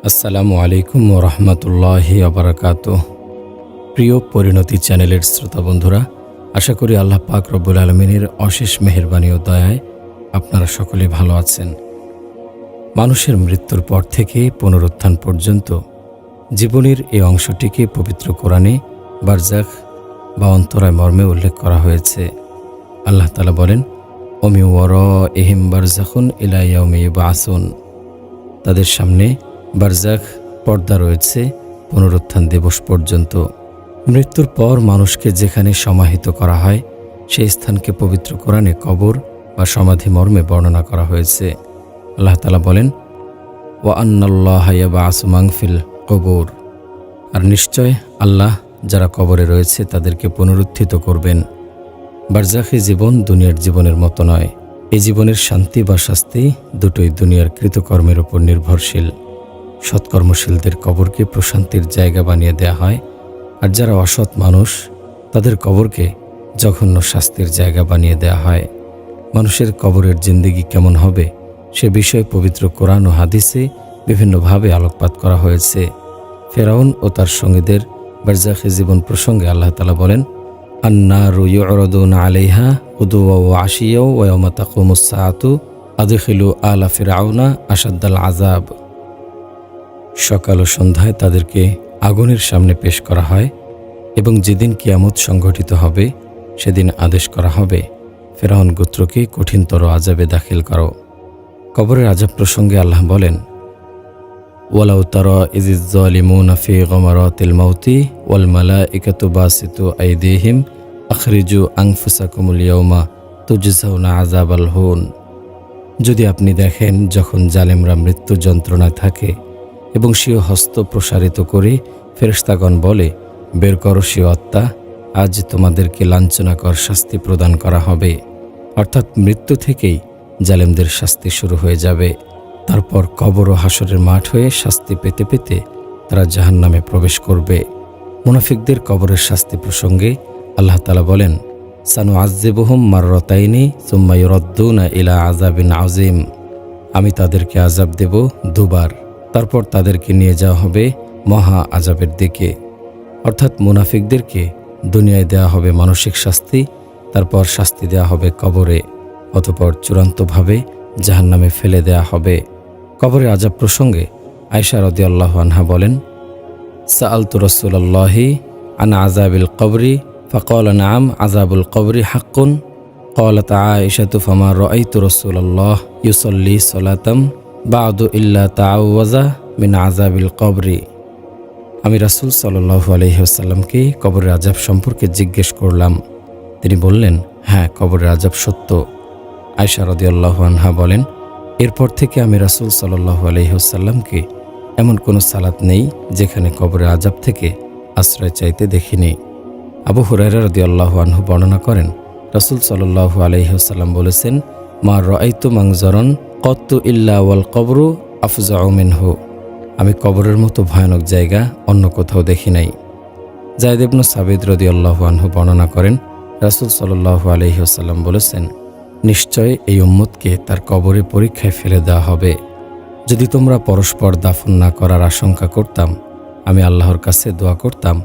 আসসালামু আলাইকুম ওরহমতুল্লাহি আবরাকাতুহ। প্রিয় পরিণতি চ্যানেলের শ্রোতা বন্ধুরা, আশা করি আল্লাহ পাক রব্বুল আলমিনের অশেষ মেহেরবানি ও দয়ায় আপনারা সকলেই ভালো আছেন। মানুষের মৃত্যুর পর থেকে পুনরুত্থান পর্যন্ত জীবনের এই অংশটিকে পবিত্র কোরআনে বারজাখ বা অন্তরায় মর্মে উল্লেখ করা হয়েছে। আল্লাহ তাআলা বলেন, ওমি ওয়ারাইহিম বারজাখুন ইলা ইয়াউমি ইউবআসুন। তাদের সামনে বারজাখ পর্দা রয়েছে পুনরুত্থান দিবস পর্যন্ত। মৃত্যুর পর মানুষকে যেখানে সমাহিত করা হয় সেই স্থানকে পবিত্র কোরআনে কবর বা সমাধি মর্মে বর্ণনা করা হয়েছে। আল্লাহ তাআলা বলেন, ওয়া আন্নাল্লাহা ইয়াবআসু মান ফিল কুবুর। আর নিশ্চয় আল্লাহ যারা কবরে রয়েছে তাদেরকে পুনরুত্থিত করবেন। বারজাখী জীবন দুনিয়ার জীবনের মতো নয়। এই জীবনের শান্তি বা শাস্তি দুটোই দুনিয়ার কৃতকর্মের উপর নির্ভরশীল। সৎকর্মশীলদের কবরকে প্রশান্তির জায়গা বানিয়ে দেয়া হয়, আর যারা অসৎ মানুষ তাদের কবরকে জঘন্য শাস্তির জায়গা বানিয়ে দেয়া হয়। মানুষের কবরের জিন্দেগি কেমন হবে সে বিষয়ে পবিত্র কোরআন ও হাদিসে বিভিন্নভাবে আলোকপাত করা হয়েছে। ফেরাউন ও তার সঙ্গীদের বারজাখী জীবন প্রসঙ্গে আল্লাহ তাআলা বলেন, আন্নারু ইউরাদুনা আলাইহা গুদুওয়া ওয়া আশিয়া ওয়া ইয়াওমা তাকুমুস সাআতু আদখিলু আলা ফিরআউনা আশাদ্দাল আযাব। সকাল ও সন্ধ্যায় তাদেরকে আগুনের সামনে পেশ করা হয় এবং যেদিন কিয়ামত সংঘটিত হবে সেদিন আদেশ করা হবে, ফেরাউন গোত্রকে কঠিনতর আযাবে দাখিল করো। কবরের আযাব প্রসঙ্গে আল্লাহ বলেন, ওয়ালাউ তারা ইযিজ যালিমুনা ফি গামারাতিল মাউতি ওয়াল মালাইকাতু বাসিতু আইদিহিম আখরিজু আনফুসাকুমুল ইয়াওমা তুজজাউনা আযাবাল হুন। যদি আপনি দেখেন যখন জালেমরা মৃত্যু যন্ত্রণায় থাকে এবং স্বীয় হস্ত প্রসারিত করে ফেরেশতাগণ বলে, বের করো স্বীয় আত্মা, আজ তোমাদেরকে লাঞ্ছনাকর শাস্তি প্রদান করা হবে। অর্থাৎ মৃত্যু থেকেই জালেমদের শাস্তি শুরু হয়ে যাবে। তারপর কবর ও হাসরের মাঠ হয়ে শাস্তি পেতে পেতে তারা জাহান্নামে প্রবেশ করবে। মুনাফিকদের কবরের শাস্তি প্রসঙ্গে আল্লাহ তাআলা বলেন, সানুআযযিবুহুম মাররাতাইনি সুম্মা ইউরাদ্দুনা ইলা আযাবিন আযীম। আমি তাদেরকে আযাব দেব দুবার, তারপর তাদেরকে নিয়ে যাওয়া হবে মহা আযাবের দিকে। অর্থাৎ মুনাফিকদেরকে দুনিয়ায় দেয়া হবে মানসিক শাস্তি, তারপর শাস্তি দেয়া হবে কবরে, অতঃপর চূড়ান্তভাবে জাহান্নামে ফেলে দেয়া হবে। কবরের আযাব প্রসঙ্গে আয়েশা রাদিয়াল্লাহু আনহা বলেন, সাআলতু রাসূলুল্লাহি আন আযাবিল কবরি ফাকালা নাআম আযাবুল কবরি হাক্কুন। ক্বালাত আয়েশাতু ফামা রাআইতু রাসূলুল্লাহ ইউসাল্লি সালাতাম বা'দু ইল্লা তাআওয়াযা মিন আযাবিল কবরি। আমি রাসূল সাল্লাল্লাহু আলাইহি ওয়াসাল্লামকে কবরের আযাব সম্পর্কে জিজ্ঞেস করলাম। তিনি বললেন, হ্যাঁ, কবরের আযাব সত্য। আয়েশা রাদিয়াল্লাহু আনহা বলেন, এরপর থেকে আমি রাসূল সাল্লাল্লাহু আলাইহি ওয়াসাল্লামকে এমন কোনো সালাত নেই যেখানে কবরের আযাব থেকে আশ্রয় চাইতে দেখিনি। আবু হুরায়রা রাদিয়াল্লাহু আনহু বর্ণনা করেন, রাসূল সাল্লাল্লাহু আলাইহি ওয়াসাল্লাম বলেছেন, মা রাআইতু মানজারান কত্তু ইল্লা ওয়াল কবরু আফজাউ মিনহু। আমি কবরের মতো ভয়ানক জায়গা অন্য কোথাও দেখি নাই। যায়েদ ইবনে সাবিত রাদিয়াল্লাহু আনহু বর্ণনা করেন, রাসূল সাল্লাল্লাহু আলাইহি ওয়াসাল্লাম বলেছেন, নিশ্চয় এই উম্মতকে তার কবরে পরীক্ষায় ফেলে দেওয়া হবে। যদি তোমরা পরস্পর দাফন না করার আশঙ্কা করতাম, আমি আল্লাহর কাছে দোয়া করতাম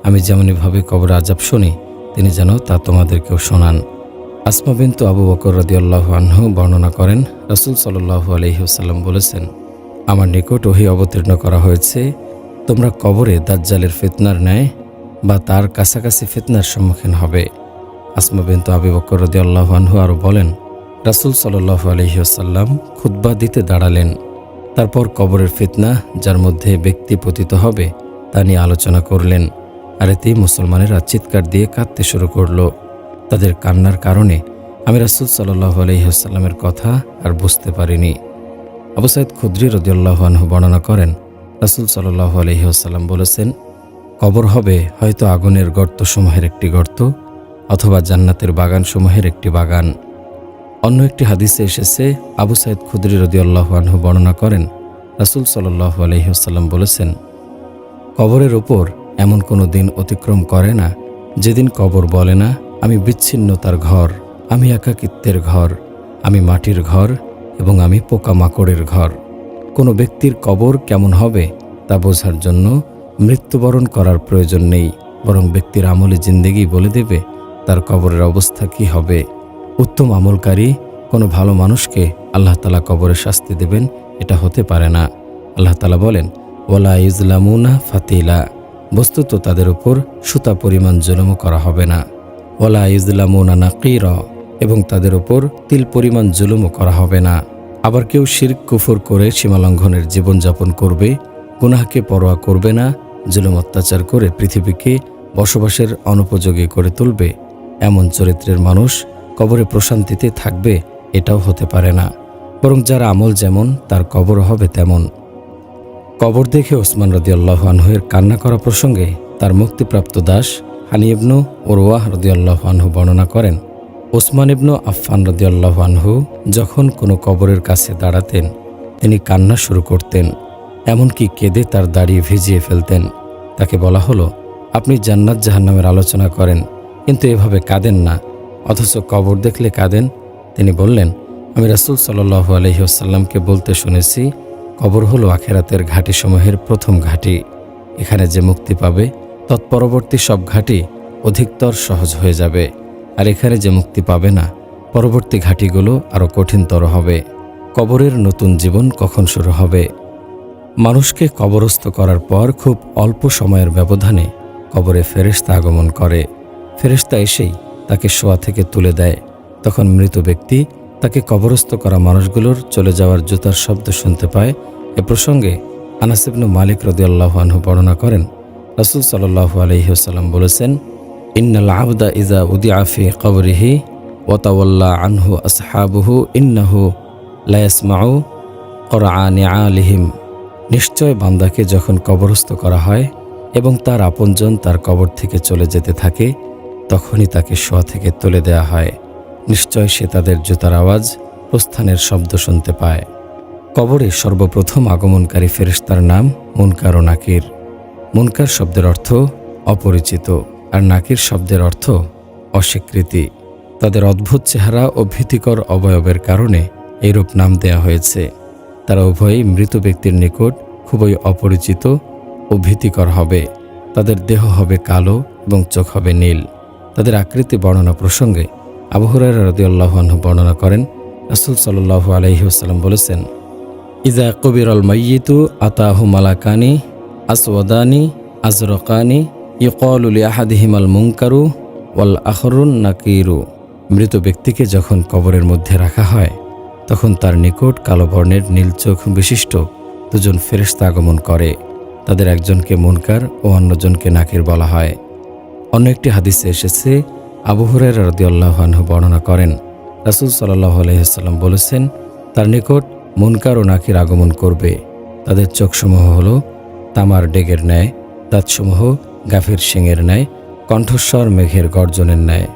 আমি যেমনইভাবে কবরে আযাব শুনি তিনি যেন তা তোমাদেরকেও শোনান। আসমা বিনতু আবু বকর রাদিয়াল্লাহু আনহু বর্ণনা করেন, রাসূল সাল্লাল্লাহু আলাইহি ওয়াসাল্লাম বলেছেন, আমার নিকট ওহী অবতীর্ণ করা হয়েছে, তোমরা কবরে দাজ্জালের ফিতনার ন্যায় বা তার কাছাকাছি ফিতনার সম্মুখীন হবে। আসমা বিনতু আবু বকর রাদিয়াল্লাহু আনহু আরও বলেন, রাসূল সাল্লাল্লাহু আলাইহি ওয়াসাল্লাম খুতবা দিতে দাঁড়ালেন। তারপর কবরের ফিতনা যার মধ্যে ব্যক্তি পতিত হবে তা নিয়ে আলোচনা করলেন। আর এতেই মুসলমানেরা চিৎকার দিয়ে কাঁদতে শুরু করল। তাদের কান্নার কারণে আমি রাসূল সাল্লাল্লাহু আলাইহি ওয়াসাল্লামের কথা আর বুঝতে পারিনি। আবু সাঈদ খুদরি রাদিয়াল্লাহু আনহু বর্ণনা করেন, রাসূল সাল্লাল্লাহু আলাইহি ওয়াসাল্লাম বলেছেন, কবর হবে হয়তো আগুনের গর্তসমূহের একটি গর্ত অথবা জান্নাতের বাগানসমূহের একটি বাগান। অন্য একটি হাদিসে এসেছে, আবু সাঈদ খুদরি রাদিয়াল্লাহু আনহু বর্ণনা করেন, রাসূল সাল্লাল্লাহু আলাইহি ওয়াসাল্লাম বলেছেন, কবরের উপর এমন কোনো দিন অতিক্রম করে না যেদিন কবর বলে না, আমি বিচ্ছিন্নতার ঘর, আমি একাকিত্বের ঘর, আমি মাটির ঘর এবং আমি পোকামাকড়ের ঘর। কোনো ব্যক্তির কবর কেমন হবে তা বোঝার জন্য মৃত্যুবরণ করার প্রয়োজন নেই, বরং ব্যক্তির আমলে জিন্দেগি বলে দেবে তার কবরের অবস্থা কি হবে। উত্তম আমলকারী কোনো ভালো মানুষকে আল্লাহ তাআলা কবরে শাস্তি দেবেন এটা হতে পারে না। আল্লাহ তাআলা বলেন, ওয়ালা ইজলামুনা ফাতিলা, বস্তুত তাদের উপর সুতা পরিমাণ জুলুমও করা হবে না। ওয়ালা ইজলামুনা নাকিরা, এবং তাদের উপর তিল পরিমাণ জুলুমও করা হবে না। আবার কেউ শিরক কুফর করে সীমালঙ্ঘনের জীবনযাপন করবে, গুনাহকে পরোয়া করবে না, জুলুম অত্যাচার করে পৃথিবীকে বসবাসের অনুপযোগী করে তুলবে, এমন চরিত্রের মানুষ কবরে প্রশান্তিতে থাকবে এটাও হতে পারে না। বরং যার আমল যেমন তার কবর হবে তেমন। কবর দেখে ওসমান রাদিয়াল্লাহু আনহু এর কান্না করা প্রসঙ্গে তার মুক্তিপ্রাপ্ত দাস হানি ইবনু উরওয়াহ রাদিয়াল্লাহু আনহু বর্ণনা করেন, ওসমান ইবনু আফফান রাদিয়াল্লাহু আনহু যখন কোনো কবরের কাছে দাঁড়াতেন তিনি কান্না শুরু করতেন, এমনকি কেঁদে তার দাড়ি ভিজিয়ে ফেলতেন। তাকে বলা হলো, আপনি জান্নাত জাহান্নামের আলোচনা করেন কিন্তু এভাবে কাঁদেন না, অথচ কবর দেখলে কাঁদেন। তিনি বললেন, আমি রাসূল সাল্লাল্লাহু আলাইহি ওয়াসাল্লামকে বলতে শুনেছি, কবর হলো আখিরাতের ঘাঁটিসমূহের প্রথম ঘাঁটি। এখানে যে মুক্তি পাবে তৎপরবর্তী সব ঘাঁটি অধিকতর সহজ হয়ে যাবে, আর এখানে যে মুক্তি পাবে না পরবর্তী ঘাঁটিগুলো আরও কঠিনতর হবে। কবরের নতুন জীবন কখন শুরু হবে? মানুষকে কবরস্থ করার পর খুব অল্প সময়ের ব্যবধানে কবরে ফেরেশতা আগমন করে। ফেরেশতা এসেই তাকে শোয়া থেকে তুলে দেয়। তখন মৃত ব্যক্তি তাকে কবরস্থ করা মানুষগুলোর চলে যাওয়ার জুতার শব্দ শুনতে পায়। এ প্রসঙ্গে আনাস ইবনু মালিক রাদিয়াল্লাহু আনহু বর্ণনা করেন, রাসূল সাল্লাল্লাহু আলাইহি ওয়াসাল্লাম বলেছেন, ইন্নাল আবদা ইযা উদিআ ফি কবরিহি ওয়া তাওয়াল্লা আনহু আসহাবুহু ইন্নাহু লা ইয়াসমাউ করআ নিআলিহিম, নিশ্চয় বান্দাকে যখন কবরস্থ করা হয় এবং তার আপনজন তার কবর থেকে চলে যেতে থাকে তখনই তাকে শোয়া থেকে তুলে দেয়া হয়। নিশ্চয় সে তাদের জুতার আওয়াজ, প্রস্থানের শব্দ শুনতে পায়। কবরে সর্বপ্রথম আগমনকারী ফেরেশতার নাম মুনকার ও নাকির। মুনকার শব্দের অর্থ অপরিচিত আর নাকির শব্দের অর্থ অস্বীকৃতি। তাদের অদ্ভুত চেহারা ও ভীতিকর অবয়বের কারণে এইরূপ নাম দেয়া হয়েছে। তারা উভয়ই মৃত ব্যক্তির নিকট খুবই অপরিচিত ও ভীতিকর হবে। তাদের দেহ হবে কালো এবং চোখ হবে নীল। তাদের আকৃতি বর্ণনা প্রসঙ্গে আবু হুরায়রা রাদিয়াল্লাহু আনহু বর্ণনা করেন, রাসূল সাল্লাল্লাহু আলাইহি ওয়াসাল্লাম বলেছেন, ইযা কুবিরাল মাইয়িতু আতাহু মালাকানি আসওয়াদানি আজরাকানি ইউকালু লিআহাদিহিমাল মুনকারু ওয়াল আখরুন নাকিরু। মৃত ব্যক্তিকে যখন কবরের মধ্যে রাখা হয় তখন তার নিকট কালো বর্ণের নীল চোখ বিশিষ্ট দুজন ফেরেশতা আগমন করে। তাদের একজনকে মুনকার ও অন্যজনকে নাকির বলা হয়। অন্য একটি হাদিসে এসেছে, আবু হুরায়রা রাদিয়াল্লাহু আনহু বর্ণনা করেন, রাসূল সাল্লাল্লাহু আলাইহি ওয়াসাল্লাম বলেছেন, তার নিকট মুনকার ও নাকির আগমন করবে। তাদের চোখসমূহ হলো তামার ডেগের ন্যায়, দাঁতসমূহ গাভীর শিংয়ের ন্যায়, কণ্ঠস্বর মেঘের গর্জনের ন্যায়।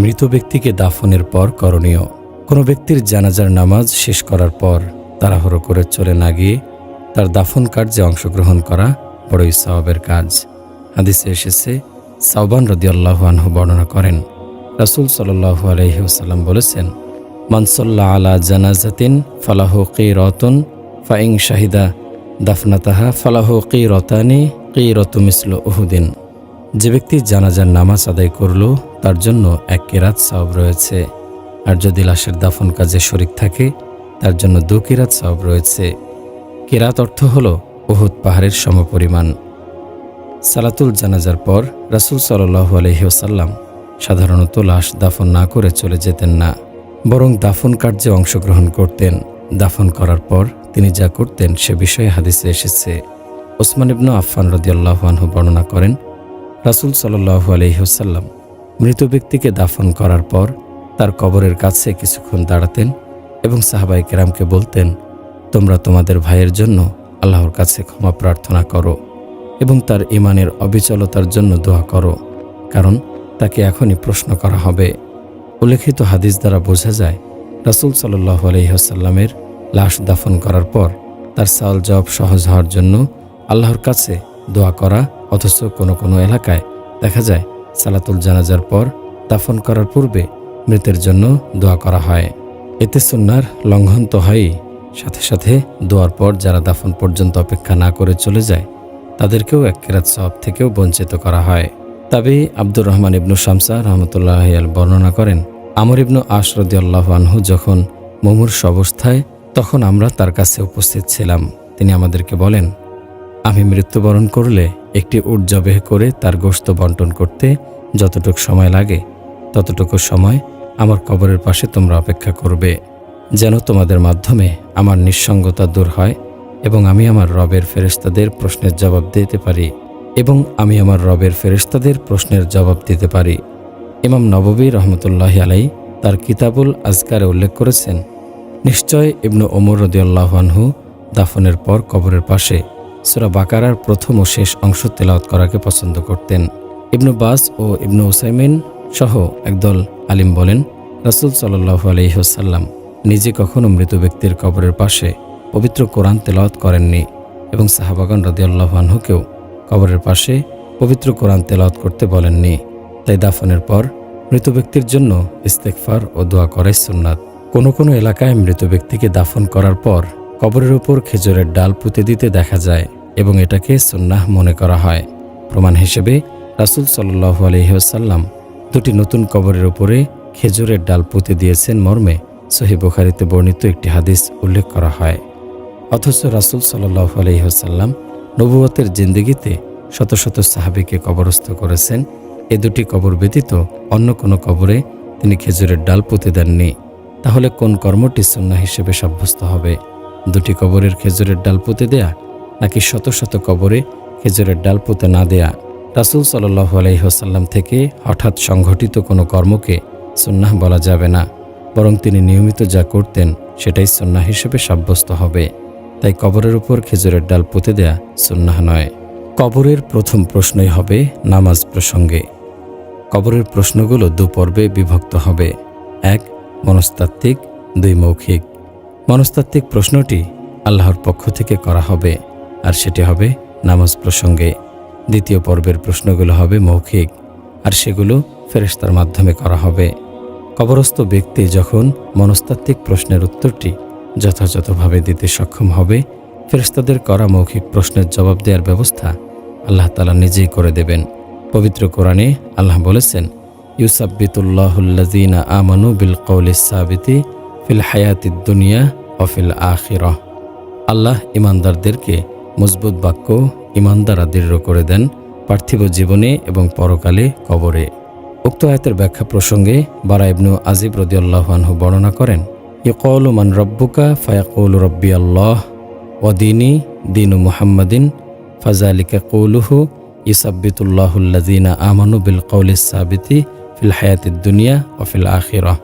মৃত ব্যক্তিকে দাফনের পর করণীয়, কোনো ব্যক্তির জানাজার নামাজ শেষ করার পর তাড়াহুড়ো করে চলে না গিয়ে তার দাফন কার্যে অংশগ্রহণ করা বড়ই সওয়াবের কাজ। হাদিসে এসেছে, সাওবান রাদিয়াল্লাহু আনহু বর্ণনা করেন, রাসূল সাল্লাল্লাহু আলাইহি ওয়াসাল্লাম বলেছেন, মান সাল্লা আলা জানাজাতিন ফালাহু কিরাতুন ফাইন শাহিদা দাফনাতাহা ফালাহু কিরাতানি কিরাতু মিসলু উহুদিন। যে ব্যক্তি জানাজার নামাজ আদায় করল তার জন্য এক কিরাত সওয়াব রয়েছে, আর যদি লাশের দাফন কাজে শরীক থাকে তার জন্য 2 কিরাত সওয়াব রয়েছে। কিরাত অর্থ হল উহুদ পাহাড়ের সমপরিমাণ। সালাতুল জানাজার পর রাসূল সাল্লাল্লাহু আলাইহি ওয়াসাল্লাম সাধারণত লাশ দাফন না করে চলে যেতেন না, বরং দাফন কার্যে অংশগ্রহণ করতেন। দাফন করার পর তিনি যা করতেন সে বিষয়ে হাদিসে এসেছে। ওসমান ইবনু আফফান রাদিয়াল্লাহু আনহু বর্ণনা করেন, রাসূল সাল্লাল্লাহু আলাইহি ওয়াসাল্লাম মৃত ব্যক্তিকে দাফন করার পর তার কবরের কাছে কিছুক্ষণ দাঁড়াতেন এবং সাহাবায়ে কেরামকে বলতেন, তোমরা তোমাদের ভাইয়ের জন্য আল্লাহর কাছে ক্ষমা প্রার্থনা করো এবং তার ঈমানের অবিচলতার জন্য দোয়া করো, কারণ তাকে এখনই প্রশ্ন করা হবে। উল্লেখিত হাদিস দ্বারা বোঝা যায় রাসূল সাল্লাল্লাহু আলাইহি ওয়াসাল্লামের লাশ দাফন করার পর তার সওয়াল জবাব সহজ হওয়ার জন্য আল্লাহর কাছে দোয়া করা। অথচ কোনো কোনো এলাকায় দেখা যায় সালাতুল জানাজার পর দাফন করার পূর্বে মৃতের জন্য দোয়া করা হয়। এতে সুন্নাহর লঙ্ঘন তো হয়ই, সাথে সাথে দোয়ার পর যারা দাফন পর্যন্ত অপেক্ষা না করে চলে যায় তাদেরকেও এক কেরাত সওয়াব থেকেও বঞ্চিত করা হয়। তবে আব্দুর রহমান ইবনু শামসা রহমতুল্লাহ বর্ণনা করেন, আমর ইবনু আশ রাদিয়াল্লাহু আনহু যখন মুমূর্ষ অবস্থায়, তখন আমরা তার কাছে উপস্থিত ছিলাম। তিনি আমাদেরকে বলেন, আমি মৃত্যুবরণ করলে একটি উট জবেহ করে তার গোশত বন্টন করতে যতটুকু সময় লাগে ততটুকু সময় আমার কবরের পাশে তোমরা অপেক্ষা করবে, যেন তোমাদের মাধ্যমে আমার নিঃসঙ্গতা দূর হয় এবং আমি আমার রবের ফেরেশতাদের প্রশ্নের জবাব দিতে পারি। ইমাম নববী রহমতুল্লাহি আলাইহি তার কিতাবুল আজকারে উল্লেখ করেছেন, নিশ্চয় ইবনু ওমর রাদিয়াল্লাহু আনহু দাফনের পর কবরের পাশে সূরা বাকারার প্রথম ও শেষ অংশ তেলাওয়াত করাকে পছন্দ করতেন। ইবনু বাস ও ইবনু উসাইমিন সহ একদল আলিম বলেন, রাসূল সাল্লাল্লাহু আলাইহি ওয়াসাল্লাম নিজে কখনো মৃত ব্যক্তির কবরের পাশে পবিত্র কোরআন তেলাওয়াত করেননি এবং সাহাবাগণ রাদিয়াল্লাহু আনহুকেও কবরের পাশে পবিত্র কোরআন তেলাওয়াত করতে বলেননি। তাই দাফনের পর মৃত ব্যক্তির জন্য ইস্তেগফার ও দোয়া করাই সুন্নাত। কোনো কোনো এলাকায় মৃত ব্যক্তিকে দাফন করার পর কবরের উপর খেজুরের ডাল পুঁতে দিতে দেখা যায় এবং এটাকে সুন্নাহ মনে করা হয়। প্রমাণ হিসেবে রাসূল সাল্লাল্লাহু আলাইহি ওয়াসাল্লাম দুটি নতুন কবরের উপরে খেজুরের ডাল পুঁতে দিয়েছেন মর্মে সহিহ বুখারীতে বর্ণিত একটি হাদিস উল্লেখ করা হয়। অথচ রাসূল সাল্লাল্লাহু আলাইহি ওয়াসাল্লাম নবুয়তের জিন্দেগিতে শত শত সাহাবীকে কবরস্থ করেছেন। এ দুটি কবর ব্যতীত অন্য কোনো কবরে তিনি খেজুরের ডাল পুঁতে দেননি। তাহলে কোন কর্মটি সুন্নাহ হিসেবে সাব্যস্ত হবে? দুটি কবরের খেজুরের ডাল পুঁতে দেয়া নাকি শত শত কবরে খেজুরের ডাল পুঁতে না দেয়া? রাসূল সাল্লাল্লাহু আলাইহি ওয়াসাল্লাম থেকে হঠাৎ সংঘটিত কোনো কর্মকে সুন্নাহ বলা যাবে না, বরং তিনি নিয়মিত যা করতেন সেটাই সুন্নাহ হিসেবে সাব্যস্ত হবে। তাই কবরের উপর খেজুরের ডাল পুঁতে দেয়া সুন্নাহ নয়। কবরের প্রথম প্রশ্নই হবে নামাজ প্রসঙ্গে। কবরের প্রশ্নগুলো দু পর্বে বিভক্ত হবে, 1 মনস্তাত্ত্বিক, 2 মৌখিক। মনস্তাত্ত্বিক প্রশ্নটি আল্লাহর পক্ষ থেকে করা হবে আর সেটি হবে নামাজ প্রসঙ্গে। দ্বিতীয় পর্বের প্রশ্নগুলো হবে মৌখিক আর সেগুলো ফেরেশতার মাধ্যমে করা হবে। কবরস্থ ব্যক্তি যখন মনস্তাত্ত্বিক প্রশ্নের উত্তরটি যথাযথভাবে দিতে সক্ষম হবে, ফেরেশতাদের করা মৌখিক প্রশ্নের জবাব দেওয়ার ব্যবস্থা আল্লাহ তাআলা নিজেই করে দেবেন। পবিত্র কোরআনে আল্লাহ বলেছেন, ইউসাব্বিতুল্লাহুল্লাযীনা আমানু বিল কওলিস সাবিতি ফিল হায়াতিদ দুনিয়া ওয়া ফিল আখিরাহ। আল্লাহ ঈমানদারদেরকে মজবুত বাক্য ঈমান দ্বারা দৃঢ় করে দেন পার্থিব জীবনে এবং পরকালে কবরে। উক্ত আয়াতের ব্যাখ্যা প্রসঙ্গে বারা ইবনু আজিব রাদিয়াল্লাহু আনহু বর্ণনা করেন, ইয়াকুলু মান রাব্বুকা ফায়াকুলু রাব্বি আল্লাহ ওয়া দীনি দীনু মুহাম্মাদিন ফাযালিকা কওলুহু ইউসাব্বিতুল্লাহুল্লাযীনা আমানু বিল কওলিস সাবিতি ফিল হায়াতিদ দুনিয়া ওয়া ফিল আখিরাহ।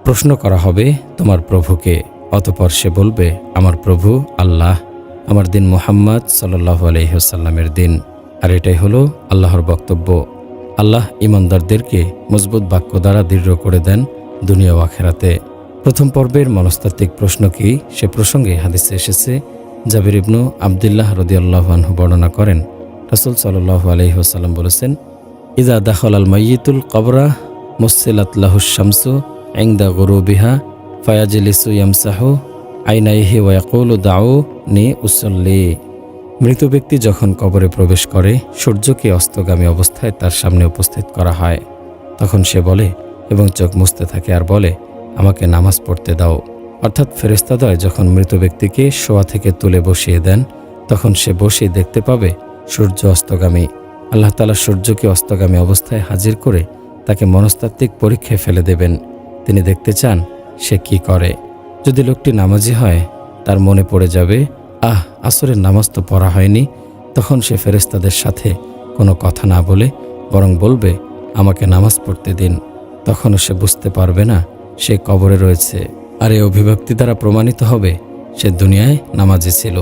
প্রশ্ন করা হবে তোমার প্রভুকে, অতঃপর সে বলবে আমার প্রভু আল্লাহ, আমার দিন মুহাম্মদ সাল্লাল্লাহু আলাইহি ওয়াসাল্লামের দিন। আর এটাই হলো আল্লাহর বক্তব্য। আল্লাহ ঈমানদারদেরকে মজবুত বাক্য দ্বারা দৃঢ় করে দেন দুনিয়া ও আখিরাতে। প্রথম পর্বের মনস্তাত্ত্বিক প্রশ্ন কি সে প্রসঙ্গে হাদিসে এসেছে, জাবির ইবনু আবদুল্লাহ রাদিয়াল্লাহু আনহু বর্ণনা করেন, রাসূল সাল্লাল্লাহু আলাইহি ওয়াসাল্লাম বলেছেন, ইযা দাখালাল মাইয়িতুল কবরা মুসসিলাত লাহুশ শামসু ইনদা গুরুবিহা ফায়াজলিসু ইয়ামসাহু আইনাইহি ওয়া ইয়াকুলু দাউনি উসাল্লি। মৃত ব্যক্তি যখন কবরে প্রবেশ করে সূর্যকে অস্তগামী অবস্থায় তার সামনে উপস্থিত করা হয়, তখন সে বলে এবং চোখ মুছতে থাকে আর বলে আমাকে নামাজ পড়তে দাও। অর্থাৎ ফেরেশতাদ্বয় যখন মৃত ব্যক্তিকে শোয়া থেকে তুলে বসিয়ে দেন তখন সে বসে দেখতে পাবে সূর্য অস্তগামী। আল্লাহ তাআলা সূর্যকে অস্তগামী অবস্থায় হাজির করে তাকে মনস্তাত্ত্বিক পরীক্ষায় ফেলে দেবেন। তিনি দেখতে চান সে কি করে। যদি লোকটি নামাজি হয় তার মনে পড়ে যাবে আসরের নামাজ তো পড়া হয়নি, তখন সে ফেরেশতাদের সাথে কোনো কথা না বলে বরং বলবে আমাকে নামাজ পড়তে দিন। তখনও সে বুঝতে পারবে না সে কবরে রয়েছে, আর এই অভিব্যক্তি দ্বারা প্রমাণিত হবে সে দুনিয়ায় নামাজি ছিল।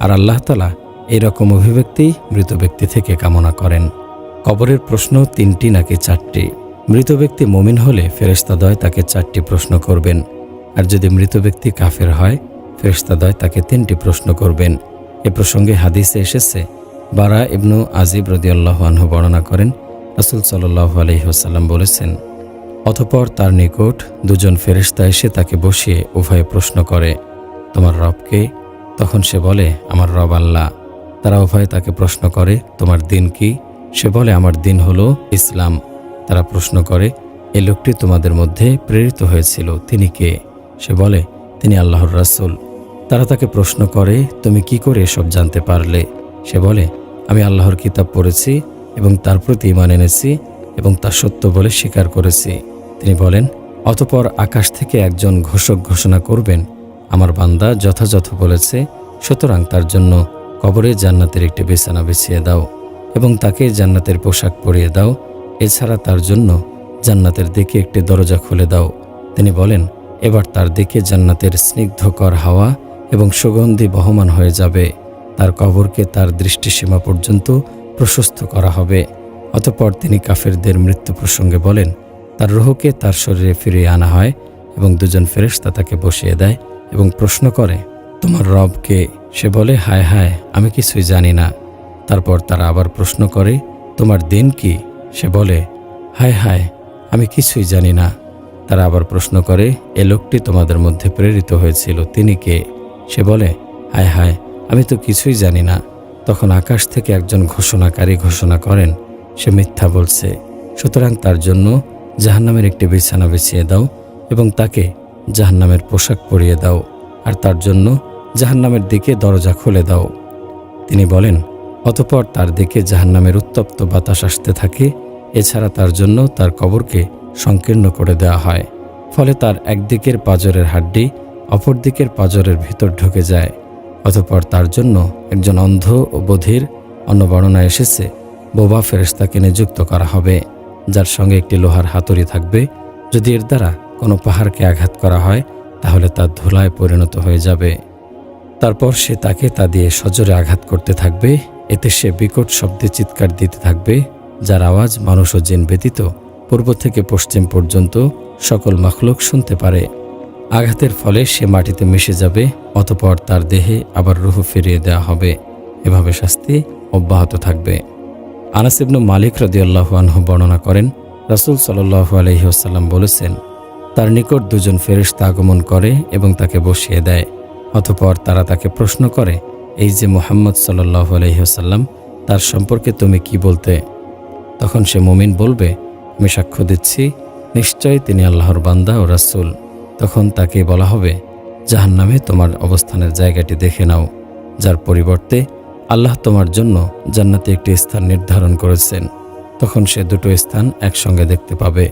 আর আল্লাহ তাআলা এইরকম অভিব্যক্তি মৃত ব্যক্তি থেকে কামনা করেন। কবরের প্রশ্ন 3টি নাকি 4টি? মৃত ব্যক্তি মুমিন হলে ফেরেশতাদ্বয় তাকে 4টি প্রশ্ন করবেন, আর যদি মৃত ব্যক্তি কাফের হয় ফেরেশতাদ্বয় তাকে 3টি প্রশ্ন করবেন। এ প্রসঙ্গে হাদিসে এসেছে, বারা ইবনু আজিব রাদিয়াল্লাহু আনহু বর্ণনা করেন, রাসূল সাল্লাল্লাহু আলাইহি ওয়াসাল্লাম বলেছেন, অতঃপর তার নিকট 2 জন ফেরেশতা এসে তাকে বসিয়ে উভয়ে প্রশ্ন করে, তোমার রবকে? তখন সে বলে, আমার রব আল্লাহ। তারা উভয়ে তাকে প্রশ্ন করে, তোমার দিন কি? সে বলে, আমার দিন হলো ইসলাম। তারা প্রশ্ন করে, এই লোকটি তোমাদের মধ্যে প্রেরিত হয়েছিল, তিনি কে? সে বলে, তিনি আল্লাহর রাসূল। তারা তাকে প্রশ্ন করে, তুমি কি করে এসব জানতে পারলে? সে বলে, আমি আল্লাহর কিতাব পড়েছি এবং তার প্রতি ঈমান এনেছি এবং তা সত্য বলে স্বীকার করেছি। তিনি বলেন, অতঃপর আকাশ থেকে একজন ঘোষক ঘোষণা করবেন, আমার বান্দা যথাযথ বলেছে, সুতরাং তার জন্য কবরে জান্নাতের একটি বিছানা বিছিয়ে দাও এবং তাকে জান্নাতের পোশাক পরিয়ে দাও। এছাড়া তার জন্য জান্নাতের দিকে একটি দরজা খুলে দাও। তিনি বলেন, এবার তার দিকে জান্নাতের স্নিগ্ধকর হাওয়া এবং সুগন্ধি বহমান হয়ে যাবে। তার কবরকে তার দৃষ্টিসীমা পর্যন্ত প্রশস্ত করা হবে। অতঃপর তিনি কাফেরদের মৃত্যু প্রসঙ্গে বলেন, তার রূহকে তার শরীরে ফিরিয়ে আনা হয় এবং দুজন ফেরেশতা তাকে বসিয়ে দেয় এবং প্রশ্ন করে, তোমার রব কে? সে বলে, হায় হায়, আমি কিছুই জানি না। তারপর তারা আবার প্রশ্ন করে, তোমার দিন কি? সে বলে, হায় হায়, আমি কিছুই জানি না। তারা আবার প্রশ্ন করে, এ লোকটি তোমাদের মধ্যে প্রেরিত হয়েছিল, তিনি কে? সে বলে, হায় হায়, আমি তো কিছুই জানি না। তখন আকাশ থেকে একজন ঘোষণাকারী ঘোষণা করেন, সে মিথ্যা বলছে, সুতরাং তার জন্য জাহান্নামের একটি বিছানা বিছিয়ে দাও এবং তাকে জাহান্নামের পোশাক পরিয়ে দাও আর তার জন্য জাহান্নামের দিকে দরজা খুলে দাও। তিনি বলেন, অতঃপর তার দিকে জাহান্নামের উত্তপ্ত বাতাস আসতে থাকে। এছাড়া তার জন্য তার কবরকে সংকীর্ণ করে দেওয়া হয়, ফলে তার একদিকের পাঁজরের হাড্ডি অপর দিকের পাঁজরের ভিতর ঢুকে যায়। অতঃপর তার জন্য একজন অন্ধ ও বধির, অন্য বর্ণনায় এসেছে, বোবা ফেরেশতাকে নিযুক্ত করা হবে, যার সঙ্গে একটি লোহার হাতুড়ি থাকবে। যদি এর দ্বারা কোনো পাহাড়কে আঘাত করা হয় তাহলে তা ধুলায় পরিণত হয়ে যাবে। তারপর সে তাকে তা দিয়ে সজোরে আঘাত করতে থাকবে। এতে সে বিকট শব্দে চিৎকার দিতে থাকবে, যার আওয়াজ মানুষ ও জিন ব্যতীত পূর্ব থেকে পশ্চিম পর্যন্ত সকল মাখলুক শুনতে পারে। আঘাতের ফলে সে মাটিতে মিশে যাবে। অতঃপর তার দেহে আবার রূহ ফিরিয়ে দেওয়া হবে। এভাবে শাস্তি অব্যাহত থাকবে। আনাস ইবনে মালিক রাদিয়াল্লাহু আনহু বর্ণনা করেন, রাসূল সাল্লাল্লাহু আলাইহি ওয়াসাল্লাম বলেছেন, তার নিকট দুজন ফেরেশতা আগমন করে এবং তাকে বসিয়ে দেয়। অতঃপর তারা তাকে প্রশ্ন করে, এই যে মুহাম্মদ সাল্লাল্লাহু আলাইহি ওয়াসাল্লাম, তার সম্পর্কে তুমি কি বলতে? তখন সে মুমিন বলবে, আমি সাক্ষ্য দিচ্ছি, নিশ্চয়ই তিনি আল্লাহর বান্দা ও রাসূল। তখন তাকে বলা হবে, জাহান্নামে তোমার অবস্থানের জায়গাটি দেখে নাও, যার পরিবর্তে আল্লাহ তোমার জন্য জান্নাতে একটি স্থান নির্ধারণ করেছেন। তখন সে দুটো স্থান একসঙ্গে দেখতে পাবে।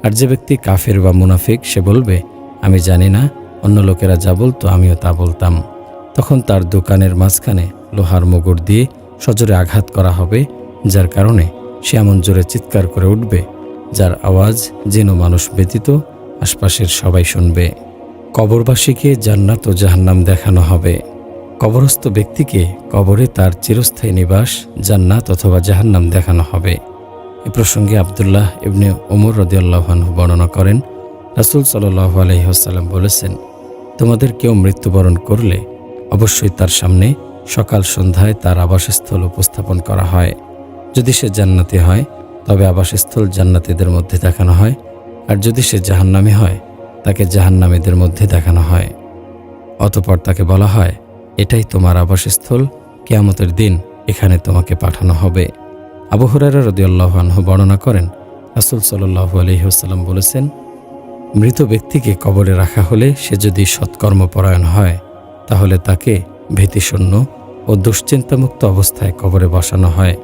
আর যে ব্যক্তি কাফের বা মুনাফিক, সে বলবে, আমি জানি না, অন্য লোকেরা যা বলতো আমিও তা বলতাম। তখন তার দোকানের মাঝখানে লোহার মুগুর দিয়ে সজোরে আঘাত করা হবে, যার কারণে সে এমন জোরে চিৎকার করে উঠবে, যার আওয়াজ যেন মানুষ ব্যতীত আশপাশের সবাই শুনবে। কবরবাসীকে জান্নাত ও জাহান্নাম দেখানো হবে। কবরস্থ ব্যক্তিকে কবরে তার চিরস্থায়ী নিবাস জান্নাত অথবা জাহান্নাম দেখানো হবে। এ প্রসঙ্গে আব্দুল্লাহ ইবনে ওমর রাদিয়াল্লাহু আনহু বর্ণনা করেন, রাসূল সাল্লাল্লাহু আলাইহি ওয়াসাল্লাম বলেছেন, তোমাদের কেউ মৃত্যুবরণ করলে অবশ্যই তার সামনে সকাল সন্ধ্যায় তার আবাসস্থল উপস্থাপন করা হয়। যদি সে জান্নাতি হয় তবে আবাসস্থল জান্নাতীদের মধ্যে দেখানো হয়, আর যদি সে জাহান্নামী হয় তাকে জাহান্নামীদের মধ্যে দেখানো হয়। অতঃপর তাকে বলা হয়, এটাই তোমার আবাসস্থল, কিয়ামতের দিন এখানে তোমাকে পাঠানো হবে। আবু হুরায়রা রাদিয়াল্লাহু আনহু বর্ণনা করেন, রাসূল সাল্লাল্লাহু আলাইহি ওয়াসাল্লাম বলেছেন, মৃত ব্যক্তিকে কবরে রাখা হলে সে যদি সৎকর্মপরায়ণ হয় তাহলে তাকে ভীতিশূন্য ও দুশ্চিন্তামুক্ত অবস্থায় কবরে বসানো হয়।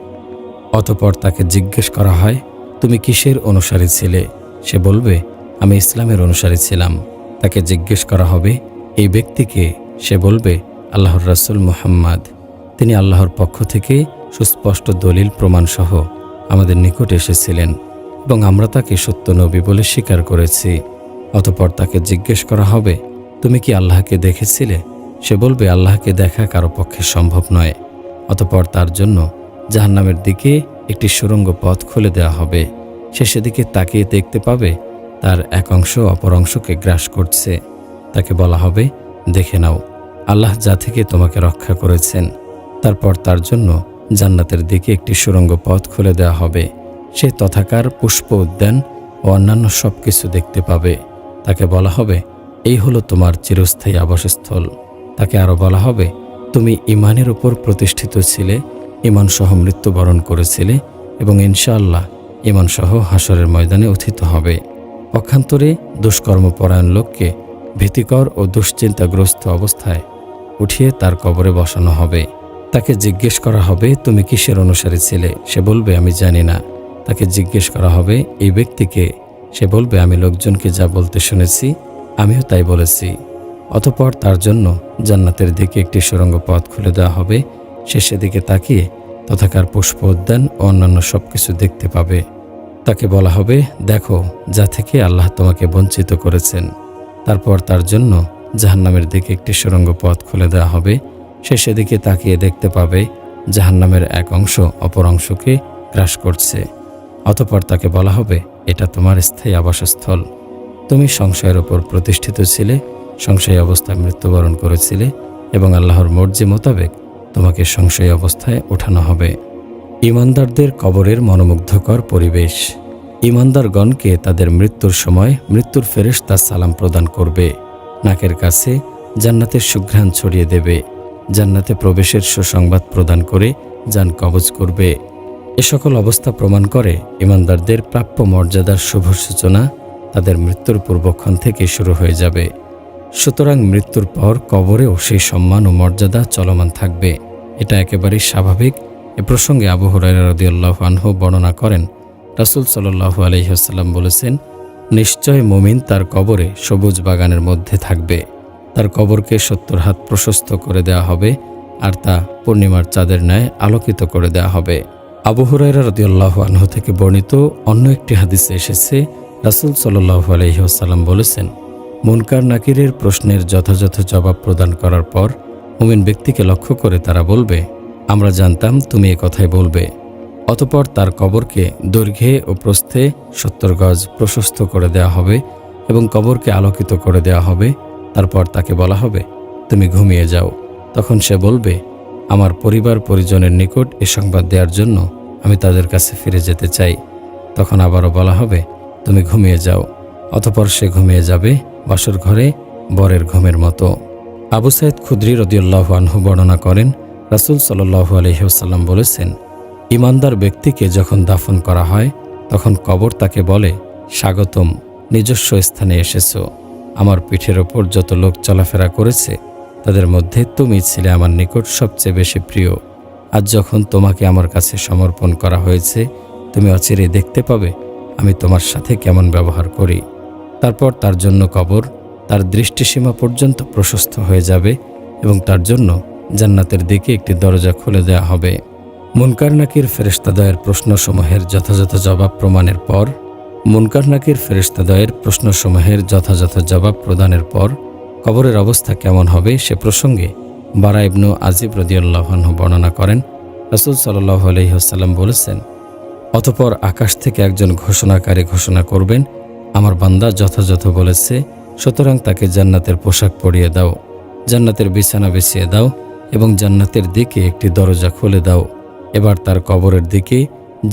অতঃপর তাকে জিজ্ঞেস করা হয়, তুমি কিসের অনুসারী ছিলে? সে বলবে, আমি ইসলামের অনুসারী ছিলাম। তাকে জিজ্ঞেস করা হবে, এই ব্যক্তিকে? সে বলবে, আল্লাহর রাসূল মুহাম্মদ। তিনি আল্লাহর পক্ষ থেকে সুস্পষ্ট দলিল প্রমাণসহ আমাদের নিকট এসেছিলেন এবং আমরা তাকে সত্য নবী বলে স্বীকার করেছি। অতঃপর তাকে জিজ্ঞেস করা হবে, তুমি কি আল্লাহকে দেখেছিলে? সে বলবে, আল্লাহকে দেখা কারো পক্ষে সম্ভব নয়। অতঃপর তার জন্য জাহান্নামের দিকে একটি সুড়ঙ্গ পথ খুলে দেওয়া হবে। সে সেদিকে তাকিয়ে দেখতে পাবে তার এক অংশ অপর অংশকে গ্রাস করছে। তাকে বলা হবে, দেখে নাও, আল্লাহ যা থেকে তোমাকে রক্ষা করেছেন। তারপর তার জন্য জান্নাতের দিকে একটি সুড়ঙ্গ পথ খুলে দেওয়া হবে। সে তথাকার পুষ্প উদ্যান ও অন্যান্য সব কিছু দেখতে পাবে। তাকে বলা হবে, এই হলো তোমার চিরস্থায়ী আবাসস্থল। তাকে আরও বলা হবে, তুমি ঈমানের উপর প্রতিষ্ঠিত ছিলে, ঈমানসহ মৃত্যুবরণ করেছিলে এবং ইনশাআল্লাহ ঈমানসহ হাসরের ময়দানে উত্থিত হবে। পক্ষান্তরে দুষ্কর্মপরায়ণ লোককে ভীতিকর ও দুশ্চিন্তাগ্রস্ত অবস্থায় উঠিয়ে তার কবরে বসানো হবে। তাকে জিজ্ঞেস করা হবে, তুমি কিসের অনুসারী ছিলে? সে বলবে, আমি জানি না। তাকে জিজ্ঞেস করা হবে, এই ব্যক্তিকে? সে বলবে, আমি লোকজনকে যা বলতে শুনেছি আমিও তাই বলেছি। অতঃপর তার জন্য জান্নাতের দিকে একটি সুড়ঙ্গ পথ খুলে দেওয়া হবে। সে সেদিকে তাকিয়ে তথাকার পুষ্প উদ্যান ও অন্যান্য সবকিছু দেখতে পাবে। তাকে বলা হবে, দেখো যা থেকে আল্লাহ তোমাকে বঞ্চিত করেছেন। তারপর তার জন্য জাহান্নামের দিকে একটি সুড়ঙ্গ পথ খুলে দেওয়া হবে। সে সেদিকে তাকিয়ে দেখতে পাবে জাহান্নামের এক অংশ অপর অংশকে গ্রাস করছে। অতঃপর তাকে বলা হবে, এটা তোমার স্থায়ী আবাসস্থল। তুমি সংশয়ের ওপর প্রতিষ্ঠিত ছিলে, সংশয়ী অবস্থায় মৃত্যুবরণ করেছিলে এবং আল্লাহর মর্জি মোতাবেক তোমাকে সংশয়ী অবস্থায় ওঠানো হবে। ঈমানদারদের কবরের মনোমুগ্ধকর পরিবেশ। ঈমানদারগণকে তাদের মৃত্যুর সময় মৃত্যুর ফেরেশতা সালাম প্রদান করবে, নাকের কাছে জান্নাতের সুঘ্রাণ ছড়িয়ে দেবে, জান্নাতে প্রবেশের সুসংবাদ প্রদান করে জান কবজ করবে। এ সকল অবস্থা প্রমাণ করে ঈমানদারদের প্রাপ্য মর্যাদার শুভ সূচনা তাদের মৃত্যুর পূর্বক্ষণ থেকে শুরু হয়ে যাবে। সুতরাং মৃত্যুর পর কবরেও সেই সম্মান ও মর্যাদা চলমান থাকবে। এটা একেবারেই স্বাভাবিক। এ প্রসঙ্গে আবু হুরায়রা রাদিয়াল্লাহু আনহু বর্ণনা করেন, রাসূল সাল্লাল্লাহু আলাইহি ওয়াসাল্লাম বলেছেন, নিশ্চয় মুমিন তার কবরে সবুজ বাগানের মধ্যে থাকবে। তার কবরকে 70 হাত প্রশস্ত করে দেওয়া হবে আর তা পূর্ণিমার চাঁদের ন্যায় আলোকিত করে দেওয়া হবে। আবু হুরায়রা রাদিয়াল্লাহু আনহু থেকে বর্ণিত অন্য একটি হাদিসে এসেছে, রাসূল সাল্লাল্লাহু আলাইহি ওয়াসাল্লাম বলেছেন, মুনকার নাকিরের প্রশ্নের যথাযথ জবাব প্রদান করার পর মুমিন ব্যক্তিকে লক্ষ্য করে তারা বলবে, আমরা জানতাম তুমি এ কথাই বলবে। অতঃপর তার কবরকে দৈর্ঘ্যে ও প্রস্থে 70 গজ প্রশস্ত করে দেওয়া হবে এবং কবরকে আলোকিত করে দেওয়া হবে। তারপর তাকে বলা হবে, তুমি ঘুমিয়ে যাও। তখন সে বলবে, আমার পরিবার পরিজনের নিকট এ সংবাদ দেওয়ার জন্য আমি তাদের কাছে ফিরে যেতে চাই। তখন আবারও বলা হবে, তুমি ঘুমিয়ে যাও। অতঃপর সে ঘুমিয়ে যাবে বাসর ঘরে বরের ঘুমের মতো। আবু সাঈদ খুদরি রাদিয়াল্লাহু আনহু বর্ণনা করেন, রাসূল সাল্লাল্লাহু আলাইহি ওয়াসাল্লাম বলেছেন, ঈমানদার ব্যক্তিকে যখন দাফন করা হয় তখন কবর তাকে বলে, স্বাগতম, নিজস্ব স্থানে এসেছো। আমার পিঠের ওপর যত লোক চলাফেরা করেছে তাদের মধ্যে তুমি ছিলে আমার নিকট সবচেয়ে বেশি প্রিয়। আজ যখন তোমাকে আমার কাছে সমর্পণ করা হয়েছে, তুমি অচিরেই দেখতে পাবে আমি তোমার সাথে কেমন ব্যবহার করি। তারপর তার জন্য কবর তার দৃষ্টিসীমা পর্যন্ত প্রশস্ত হয়ে যাবে এবং তার জন্য জান্নাতের দিকে একটি দরজা খুলে দেওয়া হবে। মুনকার নাকির ফেরেশতাদ্বয়ের প্রশ্নসমূহের যথাযথ জবাব প্রমাণের পর প্রদানের পর কবরের অবস্থা কেমন হবে সে প্রসঙ্গে বারা ইবনু আজিব রাদিয়াল্লাহু আনহু বর্ণনা করেন, রাসূল সাল্লাল্লাহু আলাইহি ওয়াসাল্লাম বলেছেন, অতঃপর আকাশ থেকে একজন ঘোষণাকারী ঘোষণা করবেন, আমার বান্দা যথাযথ বলেছে, সুতরাং তাকে জান্নাতের পোশাক পরিয়ে দাও, জান্নাতের বিছানা বিছিয়ে দাও এবং জান্নাতের দিকে একটি দরজা খুলে দাও। এবার তার কবরের দিকে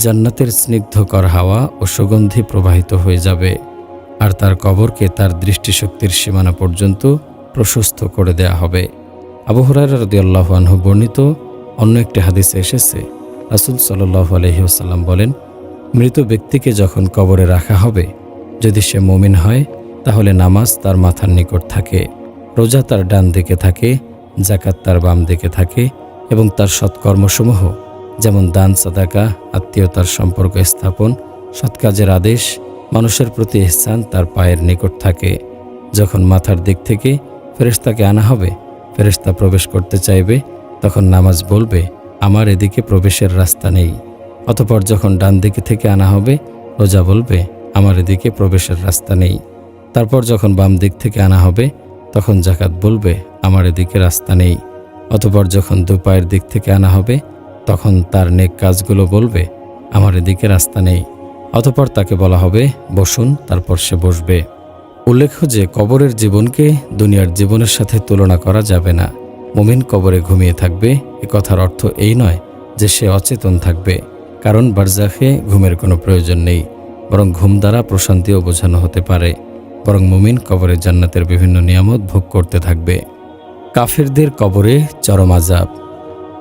জান্নাতের স্নিগ্ধকর হাওয়া ও সুগন্ধি প্রবাহিত হয়ে যাবে আর তার কবরকে তার দৃষ্টিশক্তির সীমানা পর্যন্ত প্রশস্ত করে দেয়া হবে। আবু হুরায়রা রাদিয়াল্লাহু আনহু বর্ণিত অন্য একটি হাদিসে এসেছে, রাসূল সাল্লাল্লাহু আলাইহি ওয়াসাল্লাম বলেন, মৃত ব্যক্তিকে যখন কবরে রাখা হবে, যদি সে মুমিন হয় তাহলে নামাজ তার মাথার নিকট থাকে, রোজা তার ডান দিকে থাকে, যাকাত তার বাম দিকে থাকে এবং তার সৎকর্মসমূহ যেমন দান, সাদাকা, আত্মীয়তার সম্পর্ক স্থাপন, সৎ কাজের আদেশ, মানুষের প্রতি ইহসান তার পায়ের নিকট থাকে। যখন মাথার দিক থেকে ফেরেশতাকে আনা হবে, ফেরেশতা প্রবেশ করতে চাইবে, তখন নামাজ বলবে, আমার এদিকে প্রবেশের রাস্তা নেই। অতঃপর যখন ডান দিকে থেকে আনা হবে, রোজা বলবে, আমার এদিকে প্রবেশের রাস্তা নেই। তারপর যখন বাম দিক থেকে আনা হবে, তখন যাকাত বলবে, আমার এদিকে রাস্তা নেই। অতঃপর যখন দুপায়ের দিক থেকে আনা হবে, তখন তার নেক কাজগুলো বলবে, আমার এদিকে রাস্তা নেই। অতঃপর তাকে বলা হবে, বসুন, তারপর সে বসবে। উল্লেখ্য যে কবরের জীবনকে দুনিয়ার জীবনের সাথে তুলনা করা যাবে না। মুমিন কবরে ঘুমিয়ে থাকবে, এ কথার অর্থ এই নয় যে সে অচেতন থাকবে, কারণ বারজাখে ঘুমের কোনো প্রয়োজন নেই, বরং ঘুম দ্বারা প্রশান্তিও বোঝানো হতে পারে। বরং মুমিন কবরে জান্নাতের বিভিন্ন নিয়ামত ভোগ করতে থাকবে। কাফেরদের কবরে চরম আযাব।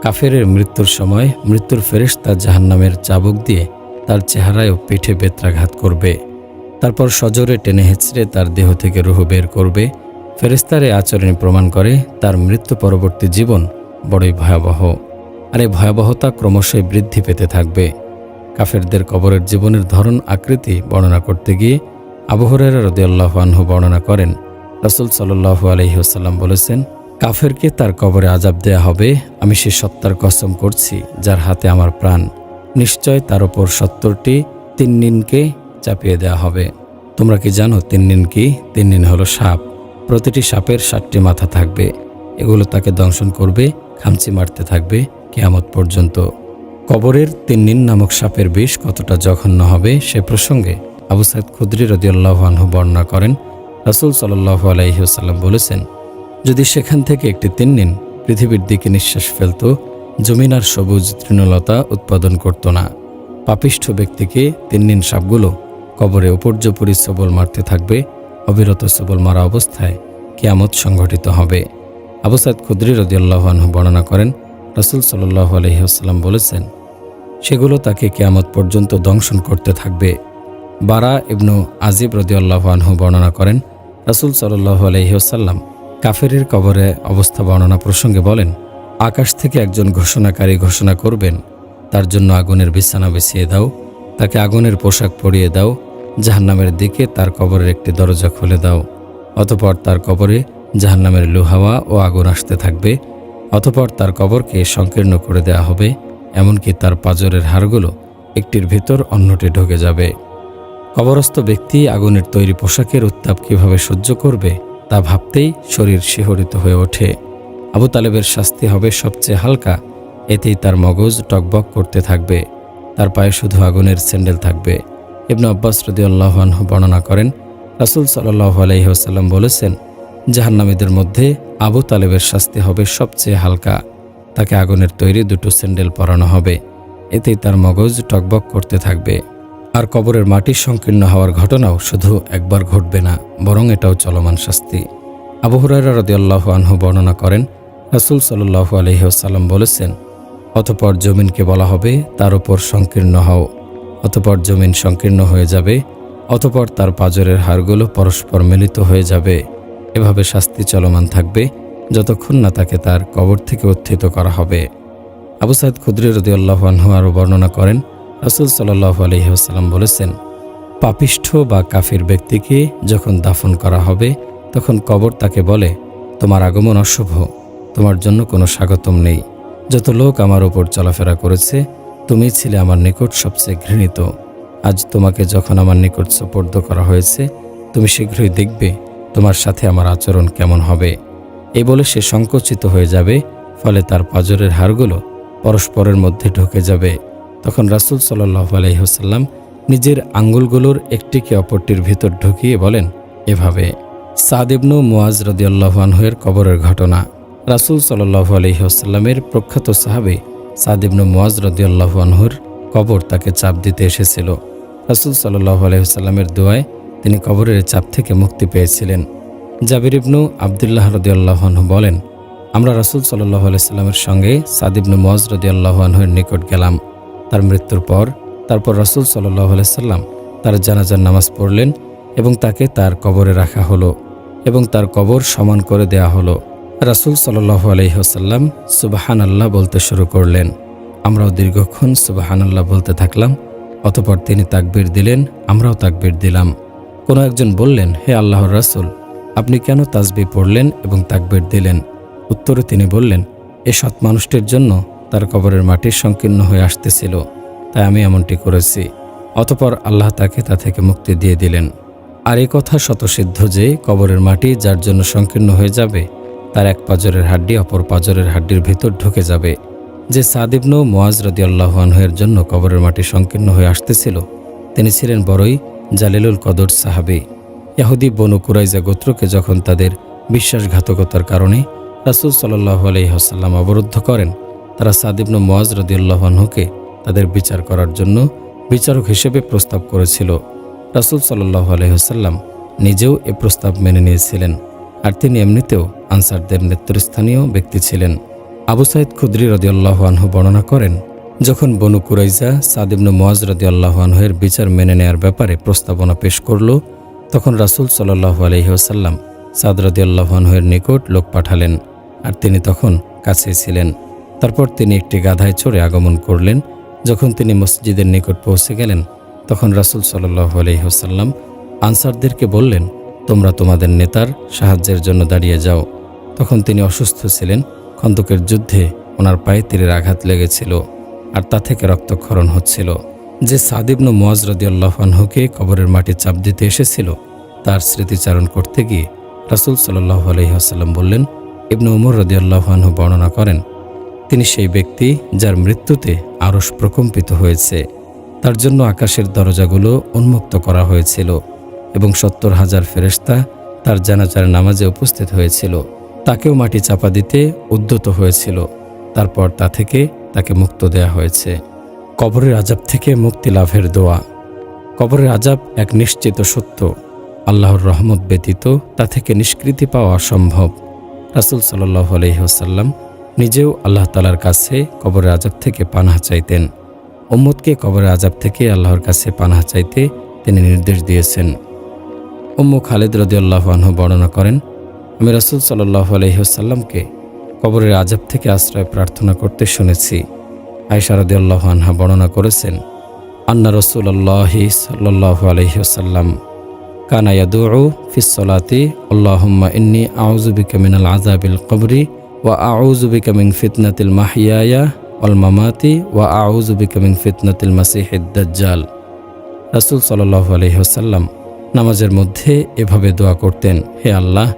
কাফেরের মৃত্যুর সময় মৃত্যুর ফেরেশতা জাহান্নামের চাবুক দিয়ে তার চেহারায় ও পিঠে বেত্রাঘাত করবে। তারপর সজোরে টেনে হেঁচড়ে তার দেহ থেকে রূহ বের করবে। ফেরেশতার এই আচরণ প্রমাণ করে তার মৃত্যু পরবর্তী জীবন বড়ই ভয়াবহ, আর এই ভয়াবহতা ক্রমশই বৃদ্ধি পেতে থাকবে। কাফেরদের কবরের জীবনের ধরন আকৃতি বর্ণনা করতে গিয়ে আবু হুরায়রা রাদিয়াল্লাহু আনহু বর্ণনা করেন, রাসূল সাল্লাল্লাহু আলাইহি ওয়াসাল্লাম বলেছেন, কাফেরকে তার কবরে আযাব দেয়া হবে, আমি সে সত্তার কসম করছি যার হাতে আমার প্রাণ। নিশ্চয় তার ওপর 70টি তিন্নিনকে চাপিয়ে দেয়া হবে। তোমরা কি জানো তিন্নিন কি? তিন্নিন হলো সাপ। প্রতিটি সাপের 7টি মাথা থাকবে। এগুলো তাকে দংশন করবে, খামচি মারতে থাকবে কিয়ামত পর্যন্ত। কবরের তিন্নিন নামক সাপের বিষ কতটা জঘন্য হবে সে প্রসঙ্গে আবু সাঈদ খুদরি রাদিয়াল্লাহু আনহু বর্ণনা করেন, রাসূল সাল্লাল্লাহু আলাইহি ওয়াসাল্লাম বলেছেন, যদি সেখান থেকে একটি তিন্নিন পৃথিবীর দিকে নিঃশ্বাস ফেলত, জমিন আর সবুজ তৃণলতা উৎপাদন করত না। পাপিষ্ঠ ব্যক্তিকে তিন্নিন সাপগুলো কবরে উপর্যুপরি সবল মারতে থাকবে। অবিরত সবল মারা অবস্থায় কিয়ামত সংঘটিত হবে। আবু সাঈদ খুদরি রাদিয়াল্লাহু আনহু বর্ণনা করেন, রাসূল সাল্লাল্লাহু আলাইহি ওয়াসাল্লাম বলেছেন, সেগুলো তাকে কিয়ামত পর্যন্ত দংশন করতে থাকবে। বারা ইবনু আজিব রাদিয়াল্লাহু আনহু বর্ণনা করেন, রাসূল সাল্লাল্লাহু আলাইহি ওয়াসাল্লাম কাফেরের কবরে অবস্থা বর্ণনা প্রসঙ্গে বলেন, আকাশ থেকে একজন ঘোষণাকারী ঘোষণা করবেন, তার জন্য আগুনের বিছানা বিছিয়ে দাও, তাকে আগুনের পোশাক পরিয়ে দাও, জাহান্নামের দিকে তার কবরের একটি দরজা খুলে দাও। অতঃপর তার কবরে জাহান্নামের লুহাওয়া ও আগুন আসতে থাকবে। অতঃপর তার কবরকে সংকীর্ণ করে দেয়া হবে, এমনকি তার পাঁজরের হাড়গুলো একটির ভিতর অন্যটি ঢুকে যাবে। কবরস্থ ব্যক্তি আগুনের তৈরি পোশাকের উত্তাপ কিভাবে সহ্য করবে তা ভাবতেই শরীর শিহরিত হয়ে ওঠে। আবু তালেবের শাস্তি হবে সবচেয়ে হালকা, এতেই তার মগজ টকবক করতে থাকবে, তার পায়ে শুধু আগুনের স্যান্ডেল থাকবে। ইবনে আব্বাস রাদিয়াল্লাহু আনহু বর্ণনা করেন, রাসূল সাল্লাল্লাহু আলাইহি ওয়াসাল্লাম বলেছেন, জাহান্নামীদের মধ্যে আবু তালেবের শাস্তি হবে সবচেয়ে হালকা, তাকে আগুনের তৈরি 2টো স্যান্ডেল পরানো হবে, এতেই তার মগজ টকবক করতে থাকবে। আর কবরের মাটি সংকীর্ণ হওয়ার ঘটনাও শুধু একবার ঘটবে না, বরং এটাও চলমান শাস্তি। আবু হুরায়রা রাদিয়াল্লাহু আনহু বর্ণনা করেন, রাসূল সাল্লাল্লাহু আলাইহি ওয়াসাল্লাম বলেছেন, অতঃপর জমিনকে বলা হবে তার উপর সংকীর্ণ হও। অতঃপর জমিন সংকীর্ণ হয়ে যাবে। অতঃপর তার পাঁজরের হাড়গুলো পরস্পর মিলিত হয়ে যাবে। এভাবে শাস্তি চলমান থাকবে যতক্ষণ না তাকে তার কবর থেকে উত্থিত করা হবে। আবু সাঈদ খুদরি রাদিয়াল্লাহু আনহু আরও বর্ণনা করেন, রাসূল সাল্লাল্লাহু আলাইহি ওয়াসাল্লাম বলেছেন, পাপিষ্ঠ বা কাফির ব্যক্তিকে যখন দাফন করা হবে তখন কবর তাকে বলে, তোমার আগমন অশুভ, তোমার জন্য কোনো স্বাগতম নেই। যত লোক আমার ওপর চলাফেরা করেছে, তুমি ছিলে আমার নিকট সবচেয়ে ঘৃণিত। আজ তোমাকে যখন আমার নিকট সুপর্দ করা হয়েছে, তুমি শীঘ্রই দেখবে তোমার সাথে আমার আচরণ কেমন হবে। এই বলে সে সংকুচিত হয়ে যাবে, ফলে তার পাঁজরের হাড়গুলো পরস্পরের মধ্যে ঢুকে যাবে। তখন রাসূল সাল্লাল্লাহু আলাইহি ওয়াসাল্লাম নিজের আঙ্গুলগুলোর একটিকে অপরটির ভিতর ঢুকিয়ে বলেন, এভাবে। সাদ ইবনু মুআজ রাদিয়াল্লাহু আনহুর কবরের ঘটনা। রাসূল সাল্লাল্লাহু আলাইহি ওয়াসাল্লামের প্রখ্যাত সাহাবী সাদ ইবনু মুআজ রাদিয়াল্লাহু আনহুর কবর তাকে চাপ দিতে এসেছিল। রাসূল সাল্লাল্লাহু আলাইহি ওয়াসাল্লামের দোয়ায় তিনি কবরের চাপ থেকে মুক্তি পেয়েছিলেন। জাবির ইবনু আব্দুল্লাহ রাদিয়াল্লাহু আনহু বলেন, আমরা রাসূল সাল্লাল্লাহু আলাইহি ওয়াসাল্লামের সঙ্গে সাদ ইবনু মুআজ রাদিয়াল্লাহু আনহুর নিকট গেলাম। তার মৃত্যুর তারপর রাসূল সাল্লাল্লাহু আলাইহি ওয়াসাল্লাম তার জানাজার নামাজ পড়লেন এবং তাকে তার কবরে রাখা হলো এবং তার কবর সমান করে দেয়া হলো। রাসূল সাল্লাল্লাহু আলাইহি ওয়াসাল্লাম সুবহানাল্লাহ বলতে শুরু করলেন। আমরাও দীর্ঘক্ষণ সুবহানাল্লাহ বলতে থাকলাম। অতঃপর তিনি তাকবীর দিলেন, আমরাও তাকবীর দিলাম। কোনো একজন বললেন, হে আল্লাহর রাসূল, আপনি কেন তাসবিহ পড়লেন এবং তাকবীর দিলেন? উত্তরে তিনি বললেন, এ সৎ মানুষটির জন্য তার কবরের মাটি সংকীর্ণ হয়ে আসতেছিল, তাই আমি এমনটি করেছি। অতঃপর আল্লাহ তাকে তা থেকে মুক্তি দিয়ে দিলেন। আর এই কথা শতসিদ্ধ যে কবরের মাটি যার জন্য সংকীর্ণ হয়ে যাবে, তার এক পাঁজরের হাড্ডি অপর পাঁজরের হাড্ডির ভিতর ঢুকে যাবে। যে সাদ ইবনু মুআজ রাদিয়াল্লাহু আনহুর জন্য কবরের মাটি সংকীর্ণ হয়ে আসতেছিল, তিনি ছিলেন বড়ই জালিলুল কদর সাহাবী। ইহুদি বনু কুরাইজা গোত্রকে যখন তাদের বিশ্বাসঘাতকতার কারণে রাসূল সাল্লাল্লাহু আলাইহি ওয়াসাল্লাম অবরুদ্ধ করেন, তারা সাদ ইবনু মুআজ রাদিয়াল্লাহু আনহুকে তাদের বিচার করার জন্য বিচারক হিসেবে প্রস্তাব করেছিল। রাসূল সাল্লাল্লাহু আলাইহি ওয়াসাল্লাম নিজেও এ প্রস্তাব মেনে নিয়েছিলেন, আর তিনি এমনিতেও আনসারদের নেতৃস্থানীয় ব্যক্তি ছিলেন। আবু সাঈদ খুদরি রাদিয়াল্লাহু আনহু বর্ণনা করেন, যখন বনু কুরাইজা সাদ ইবনে মুআজ রাদিয়াল্লাহু আনহুর বিচার মেনে নেয়ার ব্যাপারে প্রস্তাবনা পেশ করল, তখন রাসূল সাল্লাল্লাহু আলাইহি ওয়াসাল্লাম সাদ রাদিয়াল্লাহু আনহুর নিকট লোক পাঠালেন, আর তিনি তখন কাছেই ছিলেন। তারপর তিনি একটি গাধায় চড়ে আগমন করলেন। যখন তিনি মসজিদের নিকট পৌঁছে গেলেন, তখন রাসূল সাল্লাল্লাহু আলাইহি ওয়াসাল্লাম আনসারদেরকে বললেন, তোমরা তোমাদের নেতার সাহায্যের জন্য দাঁড়িয়ে যাও। তখন তিনি অসুস্থ ছিলেন। খন্দকের যুদ্ধে ওনার পায়ে তীরের আঘাত লেগেছিল, আর তা থেকে রক্তক্ষরণ হচ্ছিল। যে সাদ ইবনে মুআজ রাদিয়াল্লাহু আনহুকে কবরের মাটি চাপ দিতে এসেছিল, তার স্মৃতিচারণ করতে গিয়ে রাসূল সাল্লাল্লাহু আলাইহি ওয়াসাল্লাম বললেন, ইবনে উমর রাদিয়াল্লাহু আনহু বর্ণনা করেন, তিনি সেই ব্যক্তি যার মৃত্যুতে আরশ প্রকম্পিত হয়েছে। তার জন্য আকাশের দরজাগুলো উন্মুক্ত করা হয়েছিল এবং ৭০,০০০ ফেরেশতা তার জানাজার নামাজে উপস্থিত হয়েছিল। তাকেও মাটি চাপা দিতে উদ্যত হয়েছিল। তারপর তা থেকে তাকে মুক্ত দেয়া হয়েছে। কবরের আযাব থেকে মুক্তি লাভের দোয়া। কবরের আযাব এক নিশ্চিত সত্য। আল্লাহর রহমত ব্যতীত তা থেকে নিষ্কৃতি পাওয়া অসম্ভব। রাসূল সাল্লাল্লাহু আলাইহি ওয়াসাল্লাম নিজেও আল্লাহ তাআলার কাছে কবরের আযাব থেকে পানাহ চাইতেন। উম্মতকে কবরের আযাব থেকে আল্লাহর কাছে পানাহ চাইতে তিনি নির্দেশ দিয়েছেন। উম্মু খালিদ রাদিয়াল্লাহু আনহু বর্ণনা করেন, আমি রাসূল সাল্লাল্লাহু আলাইহি ওয়াসাল্লামকে কবরের আযাব থেকে আশ্রয় প্রার্থনা করতে শুনেছি। আয়েশা রাদিয়াল্লাহু আনহা বর্ণনা করেছেন, আন্না রাসূলুল্লাহি সাল্লাল্লাহু আলাইহি ওয়াসাল্লাম কানা ইয়াদুউ ফিস সালাতি আল্লাহুম্মা ইন্নী আউযু বিকা মিনাল আযাবিল কবরি ওয়া আউযু বিকা মিন ফিতনাতিল মাহইয়ায়া ওয়াল মামাতি ওয়া আউযু বিকা মিন ফিতনাতিল মাসিহিদ দাজ্জাল। রাসূল সাল্লাল্লাহু আলাইহি ওয়াসাল্লাম নামাজের মধ্যে এভাবে দোয়া করতেন, হে আল্লাহ,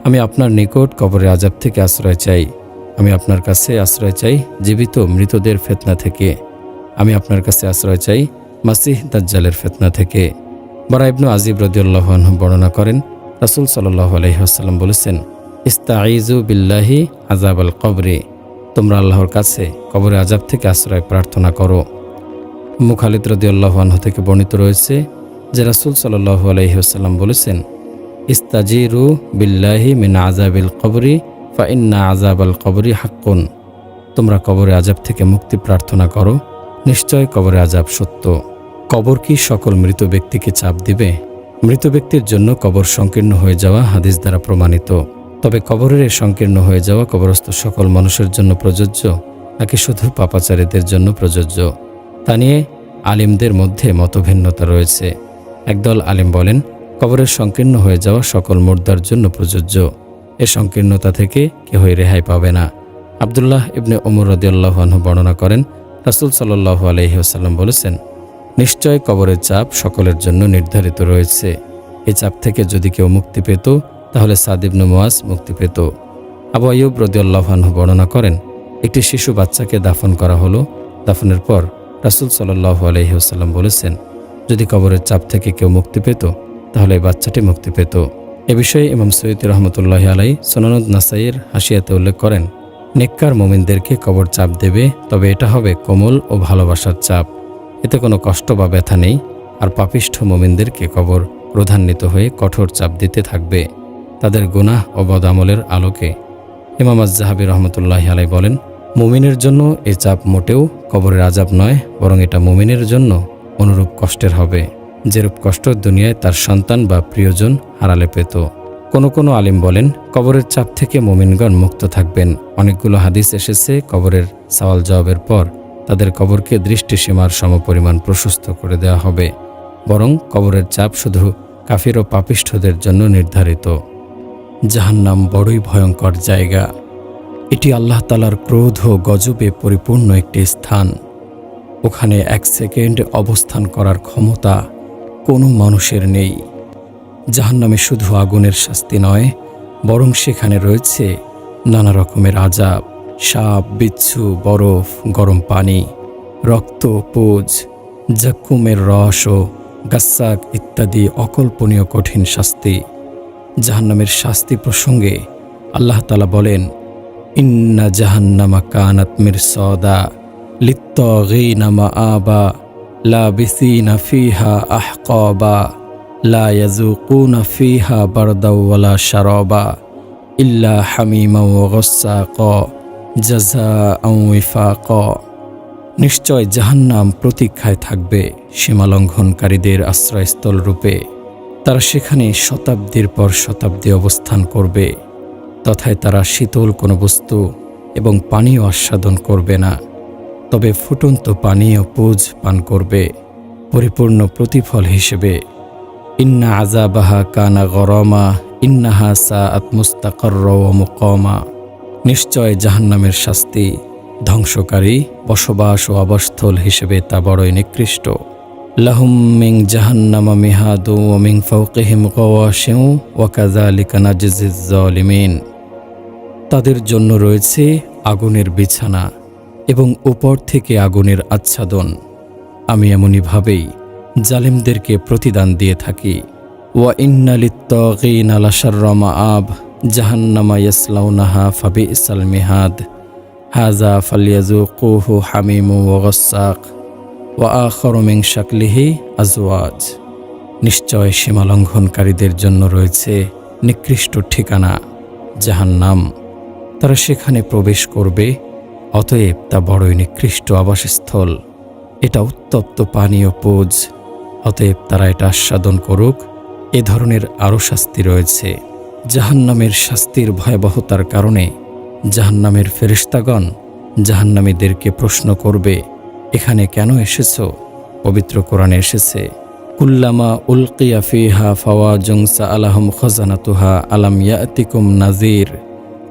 আমি আপনার নিকট কবরের আযাব থেকে আশ্রয় চাই। আমি আপনার কাছে আশ্রয় চাই জীবিত মৃতদের ফিতনা থেকে। আমি আপনার কাছে আশ্রয় চাই মাসিহ দাজ্জালের ফিতনা থেকে। বারা ইবনে আজিব রাদিয়াল্লাহু আনহু বর্ণনা করেন, রাসূল সাল্লাল্লাহু আলাইহি ওয়াসাল্লাম বলেছেন, ইস্তাঈযু বিল্লাহি আযাবাল কবরি, তোমরা আল্লাহর কাছে কবরের আযাব থেকে আশ্রয় প্রার্থনা করো। উম্মু খালিদ রাদিয়াল্লাহু আনহা থেকে বর্ণিত রয়েছে যে রাসূল সাল্লাল্লাহু আলাইহি ওয়াসাল্লাম বলেছেন, ইস্তাজিরু বিল্লাহি মিন আযাবিল কবরি ফা ইন্না আযাবাল কবরি হাক্কুন, তোমরা কবরের আযাব থেকে মুক্তি প্রার্থনা করো, নিশ্চয় কবরের আযাব সত্য। কবর কি সকল মৃত ব্যক্তিকে চাপ দিবে? মৃত ব্যক্তির জন্য কবর সংকীর্ণ হয়ে যাওয়া হাদিস দ্বারা প্রমাণিত। তবে কবরের সংকীর্ণ হয়ে যাওয়া কবরস্থ সকল মানুষের জন্য প্রযোজ্য নাকি শুধু পাপাচারীদের জন্য প্রযোজ্য, তা নিয়ে আলিমদের মধ্যে মতভিন্নতা রয়েছে। একদল আলিম বলেন, কবরের সংকীর্ণ হয়ে যাওয়া সকল মুর্দার জন্য প্রযোজ্য। এ সংকীর্ণতা থেকে কেহই রেহাই পাবে না। আব্দুল্লাহ ইবনে উমর রাদিয়াল্লাহু আনহু বর্ণনা করেন, রাসূল সাল্লাল্লাহু আলাইহি ওয়াসাল্লাম বলেছেন, নিশ্চয় কবরের চাপ সকলের জন্য নির্ধারিত রয়েছে। এই চাপ থেকে যদি কেউ মুক্তি পেত, তাহলে সাদ ইবনে মুআজ মুক্তি পেত। আবু আইয়ুব রাদিয়াল্লাহু আনহু বর্ণনা করেন, একটি শিশু বাচ্চাকে দাফন করা হলো। দাফনের পর রাসূল সাল্লাল্লাহু আলাইহি ওয়াসাল্লাম বলেছেন, যদি কবরের চাপ থেকে কেউ মুক্তি পেত, তাহলে এই বাচ্চাটি মুক্তি পেত। এ বিষয়ে ইমাম সৈয়দী রহমতুল্লাহি আলাইহি সুনানুদ নাসাইয়ের হাসিয়াতে উল্লেখ করেন, নেককার মুমিনদেরকে কবর চাপ দেবে, তবে এটা হবে কোমল ও ভালোবাসার চাপ। এতে কোনো কষ্ট বা ব্যথা নেই। আর পাপিষ্ঠ মুমিনদেরকে কবর ক্রোধান্বিত হয়ে কঠোর চাপ দিতে থাকবে তাদের গুনাহ ও বদআমলের আলোকে। ইমাম আয-যাহাবী রহমতুল্লাহি আলাইহি বলেন, মুমিনের জন্য এই চাপ মোটেও কবরের আযাব নয়, বরং এটা মুমিনের জন্য অনুরূপ কষ্টের হবে, যেরূপ কষ্ট দুনিয়ায় তার সন্তান বা প্রিয়জন হারালে পেত। কোনো আলিম বলেন, কবরের চাপ থেকে মুমিনগণ মুক্ত থাকবেন। অনেকগুলো হাদিস এসেছে কবরের সওয়াল জবাবের পর তাদের কবরকে দৃষ্টিসীমার সমপরিমাণ প্রশস্ত করে দেওয়া হবে, বরং কবরের চাপ শুধু কাফির ও পাপিষ্ঠদের জন্য নির্ধারিত। জাহান্নাম বড়ই ভয়ঙ্কর জায়গা। এটি আল্লাহ তাআলার ক্রোধ ও গজবে পরিপূর্ণ একটি স্থান। ওখানে 1 সেকেন্ড অবস্থান করার ক্ষমতা কোনো মানুষের নেই। জাহান্নামে শুধু আগুনের শাস্তি নয়, বরং সেখানে রয়েছে নানা রকমের আযাব, সাপ, বিচ্ছু, বরফ, গরম পানি, রক্ত, পুজ, জাক্কুমের রস ও গাস্সাক ইত্যাদি অকল্পনীয় কঠিন শাস্তি। জাহান্নামের শাস্তি প্রসঙ্গে আল্লাহ তাআলা বলেন, ইন্না জাহান্নামা কানাত মিরসাদা লিত্তাগীনা মাআবা লাবিসিনা ফিহা আহকাবা লা ইয়াযুকুনা ফিহা বারদাও ওয়ালা শারাবা ইল্লা হামিমা ওয়া গাসসাকা জাযাআন ওয়িফাকা। নিশ্চয় জাহান্নাম প্রতীক্ষায় থাকবে সীমালঙ্ঘনকারীদের আশ্রয়স্থল রূপে। তারা সেখানে শতাব্দীর পর শতাব্দী অবস্থান করবে, তথায় তারা শীতল কোনো বস্তু এবং পানীয় আস্বাদন করবে না, তবে ফুটন্ত পানীয় পুজ পান করবে পরিপূর্ণ প্রতিফল হিসেবে। ইন্না আযাবাহা কানা গরামা ইন্নাহা সাআত মুস্তাকাররা ওয়া মুকামা। নিশ্চয় জাহান্নামের শাস্তি ধ্বংসকারী, বসবাস ও আবাসস্থল হিসেবে তা বড়ই নিকৃষ্ট। লাহুম মিন জাহান্নামা মিহাদু ওয়া মিন ফাওকিহিম গাওয়াশিউ ওয়া কাযালিকা নাজজিজ জালিমিন। তাদের জন্য রয়েছে আগুনের বিছানা এবং উপর থেকে আগুনের আচ্ছাদন। আমি এমনিভাবেই জালিমদেরকে প্রতিদান দিয়ে থাকি। ওয়া ইন্না লিত্তাগীনা লাশাররা মাআব জাহান্নামা ইয়াসলাউনাহা ফাবিসাল মিহাদ হাযা ফালইয়াযুকুহু হামিমু ওয়া গাসসাক ওয়া আখারু মিন শাকলিহি আজওয়াজ। নিশ্চয় সীমালঙ্ঘনকারীদের জন্য রয়েছে নিকৃষ্ট ঠিকানা জাহান্নাম। তারা সেখানে প্রবেশ করবে, অতএব তা বড়ই নিকৃষ্ট আবাসস্থল। এটা উত্তপ্ত পানীয় পুজ, অতএব তারা এটা আস্বাদন করুক। এ ধরনের আরও শাস্তি রয়েছে। জাহান্নামের শাস্তির ভয়াবহতার কারণে জাহান্নামের ফেরেশতাগণ জাহান্নামীদেরকে প্রশ্ন করবে, এখানে কেন এসেছ? পবিত্র কোরআনে এসেছে, কুল্লামা উলকিয়া ফিহা ফাওয়াজুন সাআলাহুম খাজানাতুহা আলাম ইয়াতিকুম নাযীর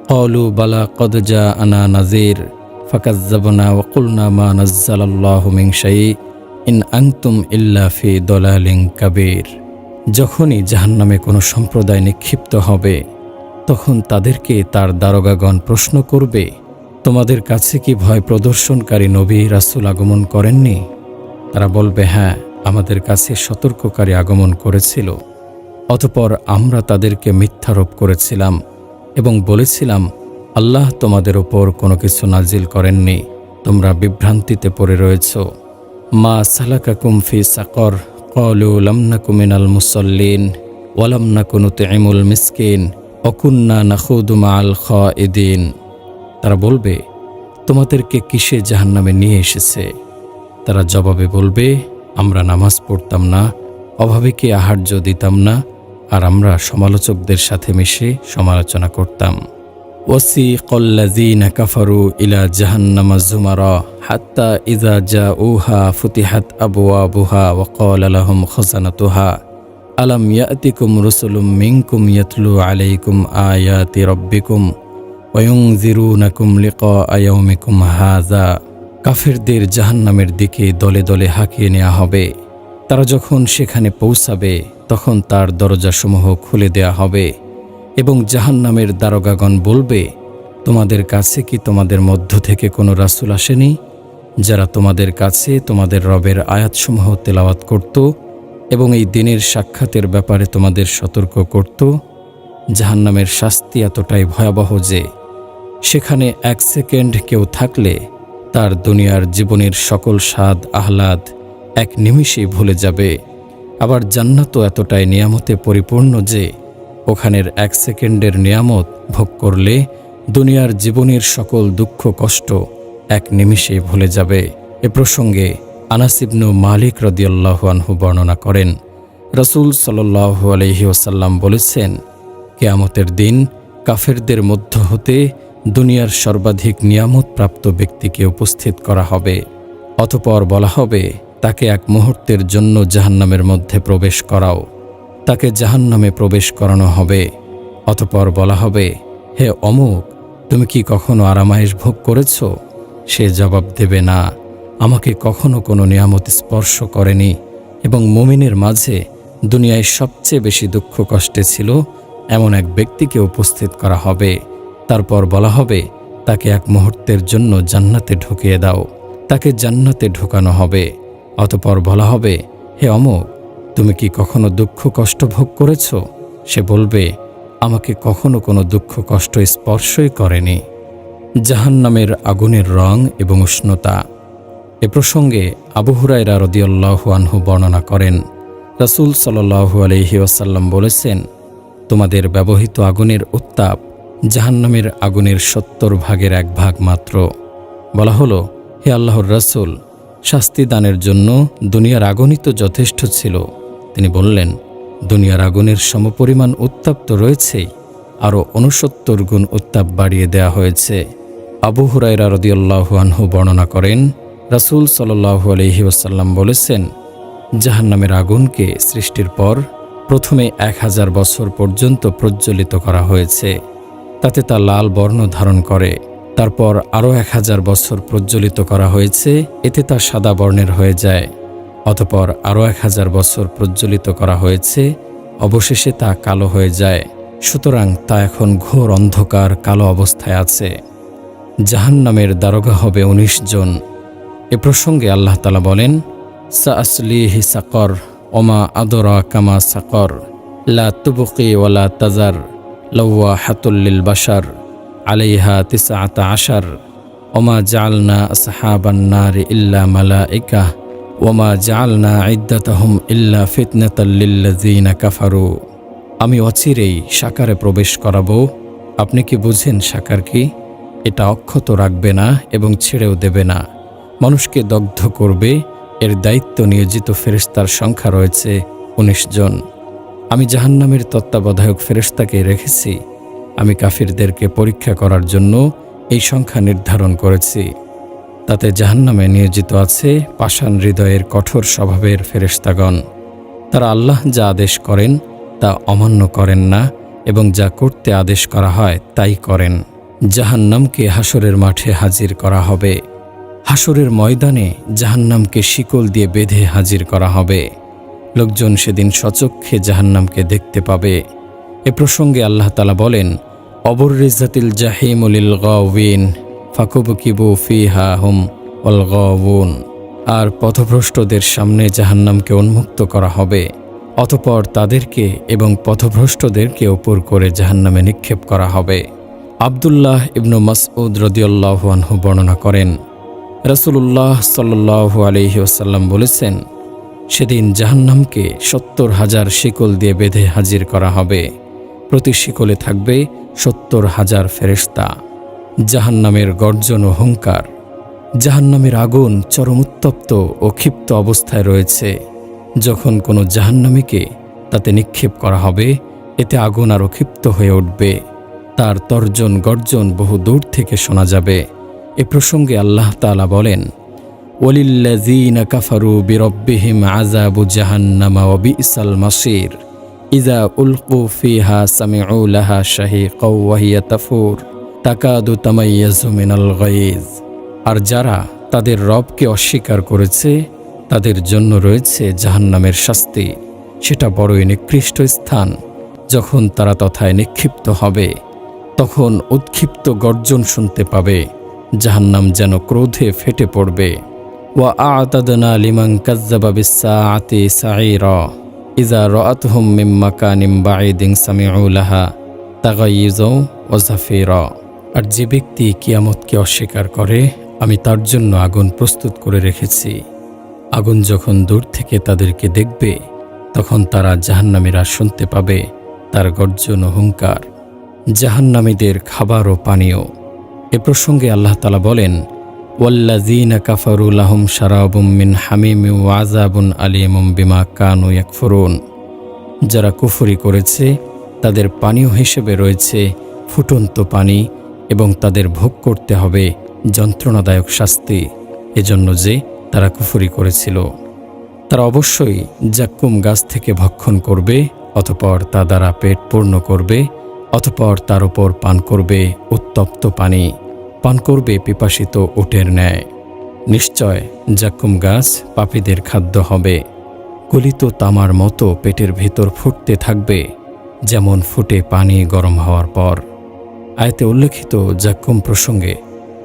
ক্বালু বালা ক্বাদ জাআনা নাযীর ফাকাযযাবনা ওয়া কুলনা মা নাযালাল্লাহু মিন শাইইন ইন আনতুম ইল্লা ফি দালালিন কাবীর। যখনই জাহান্নামে কোনো সম্প্রদায় নিক্ষিপ্ত হবে, তখন তাদেরকে তার দারোগাগণ প্রশ্ন করবে, তোমাদের কাছে কি ভয় প্রদর্শনকারী নবী রাসূল আগমন করেননি? তারা বলবে, হ্যাঁ, আমাদের কাছে সতর্ককারী আগমন করেছিল। অতঃপর আমরা তাদেরকে মিথ্যারোপ করেছিলাম এবং বলেছিলাম, আল্লাহ তোমাদের ওপর কোনো কিছু নাজিল করেননি, তোমরা বিভ্রান্তিতে পড়ে রয়েছ। মা সালাকাকুম ফি সাকর ক্বালু লাম নাকু মিনাল মুসাল্লিন ওয়া লাম নাকু নুতঈমুল মিসকিন ওয়া কুন্না নাখুদু মাআল খাইদিন। তারা বলবে, তোমাদেরকে কিসে জাহান্নামে নিয়ে এসেছে? তারা জবাবে বলবে, আমরা নামাজ পড়তাম না, অভাবীকে আহার্য দিতাম না, আর আমরা সমালোচকদের সাথে মিশে সমালোচনা করতাম। ওয়াসিকাল্লাযীনা কাফারু ইলা জাহান্নামা যুমারা হাত্তা ইযা জাউহা ফুতিহাত আবওয়াবুহা ওয়া ক্বালা লাহুম খাযানাতুহা আলাম ইয়াতিকুম রাসূলুম মিনকুম ইয়াতলু আলাইকুম আয়াতি রাব্বিকুম ওয়া ইউনযিরুনাকুম লিকা ইয়াউমিকুম হাযা। কাফেরদের জাহান্নামের দিকে দলে দলে হাঁকিয়ে নেওয়া হবে। তারা যখন সেখানে পৌঁছাবে, তখন তার দরজাসমূহ খুলে দেয়া হবে এবং জাহান্নামের দারোগাগণ বলবে, তোমাদের কাছে কি তোমাদের মধ্য থেকে কোনো রাসূল আসেনি, যারা তোমাদের কাছে তোমাদের রবের আয়াতসমূহ তেলাওয়াত করত এবং এই দিনের সাক্ষাতের ব্যাপারে তোমাদের সতর্ক করত? জাহান্নামের শাস্তি এতটাই ভয়াবহ যে সেখানে এক সেকেন্ড কেউ থাকলে তার দুনিয়ার জীবনের সকল স্বাদ আহ্লাদ এক নিমিষেই ভুলে যাবে। আবার জান্নাতও এতটাই নিয়ামতে পরিপূর্ণ যে ওখানের এক সেকেন্ডের নিয়ামত ভোগ করলে দুনিয়ার জীবনের সকল দুঃখ কষ্ট এক নিমিষেই ভুলে যাবে। এ প্রসঙ্গে আনাস ইবনু মালিক রাদিয়াল্লাহু আনহু বর্ণনা করেন, রাসূল সাল্লাল্লাহু আলাইহি ওয়াসাল্লাম বলেছেন, কিয়ামতের দিন কাফেরদের মধ্য হতে দুনিয়ার সর্বাধিক নিয়ামত প্রাপ্ত ব্যক্তিকে উপস্থিত করা হবে। অতঃপর বলা হবে, তাকে এক মুহূর্তের জন্য জাহান্নামের মধ্যে প্রবেশ করাও। তাকে জাহান্নামে প্রবেশ করানো হবে। অতঃপর বলা হবে, হে অমুক, তুমি কি কখনো আরামায়েশ ভোগ করেছ? সে জবাব দেবে, না, আমাকে কখনো কোনো নিয়ামত স্পর্শ করেনি। এবং মুমিনের মাঝে দুনিয়ায় সবচেয়ে বেশি দুঃখ কষ্টে ছিল এমন এক ব্যক্তিকে উপস্থিত করা হবে। তারপর বলা হবে, তাকে এক মুহূর্তের জন্য জান্নাতে ঢুকিয়ে দাও। তাকে জান্নাতে ঢোকানো হবে। অতঃপর বলা হবে, হে অমুক, তুমি কি কখনো দুঃখ কষ্ট ভোগ করেছ? সে বলবে, আমাকে কখনো কোনো দুঃখ কষ্ট স্পর্শই করেনি। জাহান্নামের আগুনের রং এবং উষ্ণতা। এ প্রসঙ্গে আবু হুরায়রা রাদিয়াল্লাহু আনহু বর্ণনা করেন, রাসূল সাল্লাল্লাহু আলাইহি ওয়াসাল্লাম বলেছেন, তোমাদের ব্যবহৃত আগুনের উত্তাপ জাহান্নামের আগুনের ৭০ ভাগের ১ ভাগ মাত্র। বলা হলো, হে আল্লাহর রাসূল, শাস্তি দানের জন্য দুনিয়ার আগুনই তো যথেষ্ট ছিল। তিনি বললেন, দুনিয়ার আগুনের সমপরিমাণ উত্তাপ তো রয়েছেই, আরও ৬৯ গুণ উত্তাপ বাড়িয়ে দেয়া হয়েছে। আবু হুরায়রা রাদিয়াল্লাহু আনহু বর্ণনা করেন, রাসূল সাল্লাল্লাহু আলাইহি ওয়াসাল্লাম বলেছেন, জাহান্নামের আগুনকে সৃষ্টির পর প্রথমে ১০০০ বছর পর্যন্ত প্রজ্বলিত করা হয়েছে, তাতে তা লাল বর্ণ ধারণ করে। তারপর আরও ১০০০ বছর প্রজ্বলিত করা হয়েছে, এতে তা সাদা বর্ণের হয়ে যায়। অতপর আরও ১০০০ বছর প্রজ্বলিত করা হয়েছে, অবশেষে তা কালো হয়ে যায়। সুতরাং তা এখন ঘোর অন্ধকার কালো অবস্থায় আছে। জাহান্নামের দারোগা হবে ১৯ জন। এ প্রসঙ্গে আল্লাহ তাআলা বলেন, সাআসলিহি সাকর ওমা আদরাকা মা সাকর লা তুবকি ওয়ালা তাজার লাওয়াহাতুল লিল বাশার আলাইহা ১৯ ওমা জাআলনা আসহাবান নারি ইল্লা মালাইকা ওমা জাআলনা ইদ্দাতাহুম ইল্লা ফিতনাতাল লিল্লাযিনা কাফারু। আমি অচিরেই সাকারে প্রবেশ করাবো। আপনি কি বুঝেন সাকার কি? এটা অক্ষত রাখবে না এবং ছেড়েও দেবে না, মানুষকে দগ্ধ করবে। এর দায়িত্ব নিয়োজিত ফেরেশতার সংখ্যা রয়েছে ১৯ জন। আমি জাহান্নামের তত্ত্বাবধায়ক ফেরেশতাকে রেখেছি। আমি কাফিরদেরকে পরীক্ষা করার জন্য এই সংখ্যা নির্ধারণ করেছি। তাতে জাহান্নামে নিয়োজিত আছে পাষাণ হৃদয়ের কঠোর স্বভাবের ফেরেশতাগণ। তারা আল্লাহ যা আদেশ করেন তা অমান্য করেন না এবং যা করতে আদেশ করা হয় তাই করেন। জাহান্নামকে হাসরের মাঠে হাজির করা হবে। হাসরের ময়দানে জাহান্নামকে শিকল দিয়ে বেঁধে হাজির করা হবে। লোকজন সেদিন সচক্ষে জাহান্নামকে দেখতে পাবে। এ প্রসঙ্গে আল্লাহ তাআলা বলেন, অবররিজাতিল জাহিমু লিল গাওয়িন ফাকুবকিবু ফিহা হুম ওয়াল গাওয়ুন। আর পথভ্রষ্টদের সামনে জাহান্নামকে উন্মুক্ত করা হবে। অতঃপর তাদেরকে এবং পথভ্রষ্টদেরকে উপর করে জাহান্নামে নিক্ষেপ করা হবে। আব্দুল্লাহ ইবনু মাসউদ রাদিয়াল্লাহু আনহু বর্ণনা করেন, রাসূলুল্লাহ সাল্লাল্লাহু আলাইহি ওয়াসাল্লাম বলেছেন, সেদিন জাহান্নামকে ৭০,০০০ শিকল দিয়ে বেঁধে হাজির করা হবে। প্রতি শিকলে থাকবে ৭০,০০০ ফেরেশতা। জাহান্নামের গর্জন ও হুঙ্কার। জাহান্নামের আগুন চরম উত্তপ্ত ও ক্ষিপ্ত অবস্থায় রয়েছে। যখন কোনো জাহান্নামীকে তাতে নিক্ষেপ করা হবে, এতে আগুন আরও ক্ষিপ্ত হয়ে উঠবে। তার তর্জন গর্জন বহু দূর থেকে শোনা যাবে। এ প্রসঙ্গে আল্লাহ তাআলা বলেন, ওয়ালিল্লাযীনা কাফারু বিরব্বিহিম আযাবু জাহান্নামা ওয়া বি'সাল মাসীর ইযা উলকু ফিহা সামিউ লাহা শাহীকাও ওয়া হিয়া তাফুর তাকাদু তামাইয়াজু মিনাল গায়জ। আর যারা তাদের রবকে অস্বীকার করেছে তাদের জন্য রয়েছে জাহান্নামের শাস্তি। সেটা বড়ই নিকৃষ্ট স্থান। যখন তারা তথায় নিক্ষিপ্ত হবে, তখন উৎক্ষিপ্ত গর্জন শুনতে পাবে। জাহান্নাম যেন ক্রোধে ফেটে পড়বে। ওয়া আ'তাদনা লিমান কাযযাবা বিস-সাআতি সাঈরা ইযা রাআতহুম মিন মাকানিন বাঈদিন সামিউ লাহা তাগাইয়ুযাও ওয়া জাফীরা। আর যে ব্যক্তি কিয়ামতকে অস্বীকার করে, আমি তার জন্য আগুন প্রস্তুত করে রেখেছি। আগুন যখন দূর থেকে তাদেরকে দেখবে, তখন তারা জাহান্নামীরা শুনতে পাবে তার গর্জন ও হুঙ্কার। জাহান্নামীদের খাবার ও পানীয়। এ প্রসঙ্গে আল্লাহ তাআলা বলেন, ওয়াল্লাযীনা কাফারু লাহুম শারাবুম মিন হামিমিন ওয়া আযাবুন আলীমুম বিমা কানু ইয়াকফুরুন। যারা কুফরি করেছে তাদের পানীয় হিসেবে রয়েছে ফুটন্ত পানি এবং তাদের ভোগ করতে হবে যন্ত্রণাদায়ক শাস্তি, এজন্য যে তারা কুফরি করেছিল। তারা অবশ্যই জাক্কুম গাছ থেকে ভক্ষণ করবে, অতঃপর তা দ্বারা পেট পূর্ণ করবে, অতঃপর তার উপর পান করবে উত্তপ্ত পানি, পান করবে পিপাসিত উটের ন্যায়। নিশ্চয় জাক্কুম গাছ পাপীদের খাদ্য হবে। গলিত তামার মতো পেটের ভিতর ফুটতে থাকবে, যেমন ফুটে পানি গরম হওয়ার পর। আয়াতে উল্লেখিত জাক্কুম প্রসঙ্গে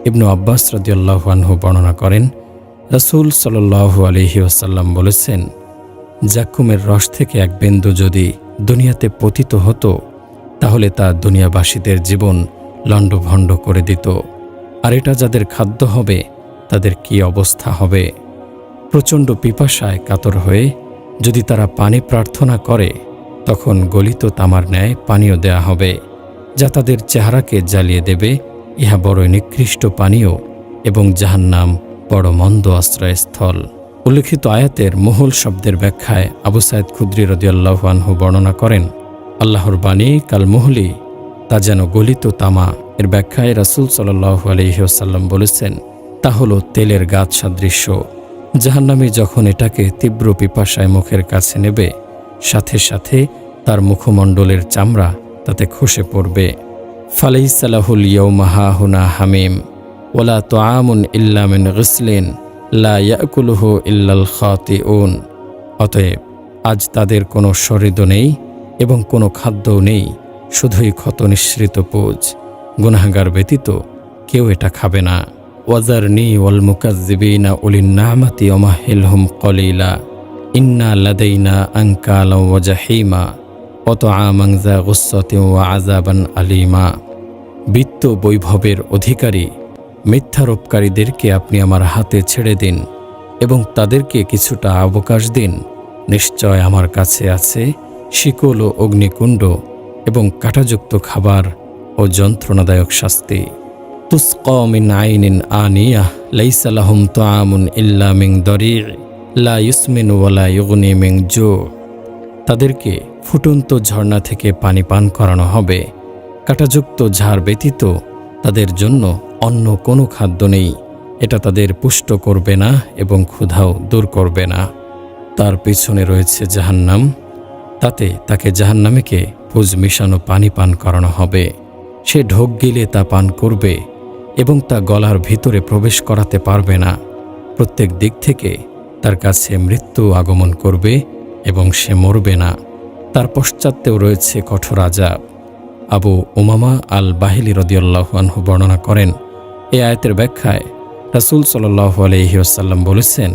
ইবনু আব্বাস রাদিয়াল্লাহু আনহু বর্ণনা করেন, রাসূল সাল্লাল্লাহু আলাইহি ওয়াসাল্লাম বলেছেন, জাক্কুমের রস থেকে এক বিন্দু যদি দুনিয়াতে পতিত হতো, তাহলে তা দুনিয়াবাসীদের জীবন লণ্ডভণ্ড করে দিত। আর এটা যাদের খাদ্য হবে, তাদের কি অবস্থা হবে? প্রচণ্ড পিপাসায় কাতর হয়ে যদি তারা পানি প্রার্থনা করে, তখন গলিত তামার ন্যায় পানীয় দেয়া হবে, যা তাদের চেহারাকে জ্বালিয়ে দেবে। ইহা বড়ই নিকৃষ্ট পানীয় এবং জাহান্নাম বড় মন্দ আশ্রয়স্থল। উল্লেখিত আয়াতের মুহুল শব্দের ব্যাখ্যায় আবু সাঈদ খুদরি রাদিয়াল্লাহু আনহু বর্ণনা করেন, আল্লাহর বাণী কাল মুহলি, তা যেন গলিত তামা। এর ব্যাখ্যায় রাসূল সাল্লাল্লাহু আলাইহি ওয়াসাল্লাম বলেছেন, তা হলো তেলের গাছ সাদৃশ্য। জাহান্নামী যখন এটাকে তীব্র পিপাসায় মুখের কাছে নেবে, সাথে সাথে তার মুখমণ্ডলের চামড়া তাতে খসে পড়বে। ফালাইসা লাহুল ইয়াওমা হাহুনা হামিম ওয়ালা তুআমুন ইল্লা মিন গিসলিন লা ইয়াকুলুহু ইল্লাল খাতিউন। অতএব আজ তাদের কোনো শরিদ নেই এবং কোনো খাদ্যও নেই, শুধুই ক্ষত নিঃসৃত পুজ। গুনাহগার ব্যতীত কেউ এটা খাবে না। ওয়াজারনি ওয়াল মুকাজ্জিবিনা উলিন নামাতি ওমাহিলহুম কলিলা ইন্না লাদাইনা আনকালা ওয়া জাহিমা ওয়া তুআমান যা গুসসাতিন ওয়া আযাবান আলিমা। বিত্ত বৈভবের অধিকারী মিথ্যারোপকারীদেরকে আপনি আমার হাতে ছেড়ে দিন এবং তাদেরকে কিছুটা অবকাশ দিন। নিশ্চয় আমার কাছে আছে শিকল ও অগ্নিকুণ্ড এবং কাঁটাযুক্ত খাবার ও যন্ত্রণাদায়ক শাস্তি। তুসকা মিন আইনিন আনিয়াহ লাইসা লাহুম তুআমুন ইল্লা মিন দরি' লা ইউসমিনু ওয়া লা ইউগনি মিন জু'। তাদেরকে ফুটন্ত ঝর্ণা থেকে পানি পান করানো হবে। কাঁটাযুক্ত ঝাড় ব্যতীত তাদের জন্য অন্য কোনো খাদ্য নেই। এটা তাদের পুষ্ট করবে না এবং ক্ষুধাও দূর করবে না। তার পিছনে রয়েছে জাহান্নাম, তাতে তাকে জাহান্নামীকে পুজ মিশানো পানি পান করানো হবে। সে ঢোক গিলে তা পান করবে এবং তা গলার ভিতরে প্রবেশ করাতে পারবে না। প্রত্যেক দিক থেকে তার কাছে মৃত্যু আগমন করবে এবং সে মরবে না। তার পশ্চাতেও রয়েছে কঠোর আযাব। আবু উমামা আল বাহিলি রাদিয়াল্লাহু আনহু বর্ণনা করেন, এই আয়াতের ব্যাখ্যায় রাসূল সাল্লাল্লাহু আলাইহি ওয়াসাল্লাম বলেছেন,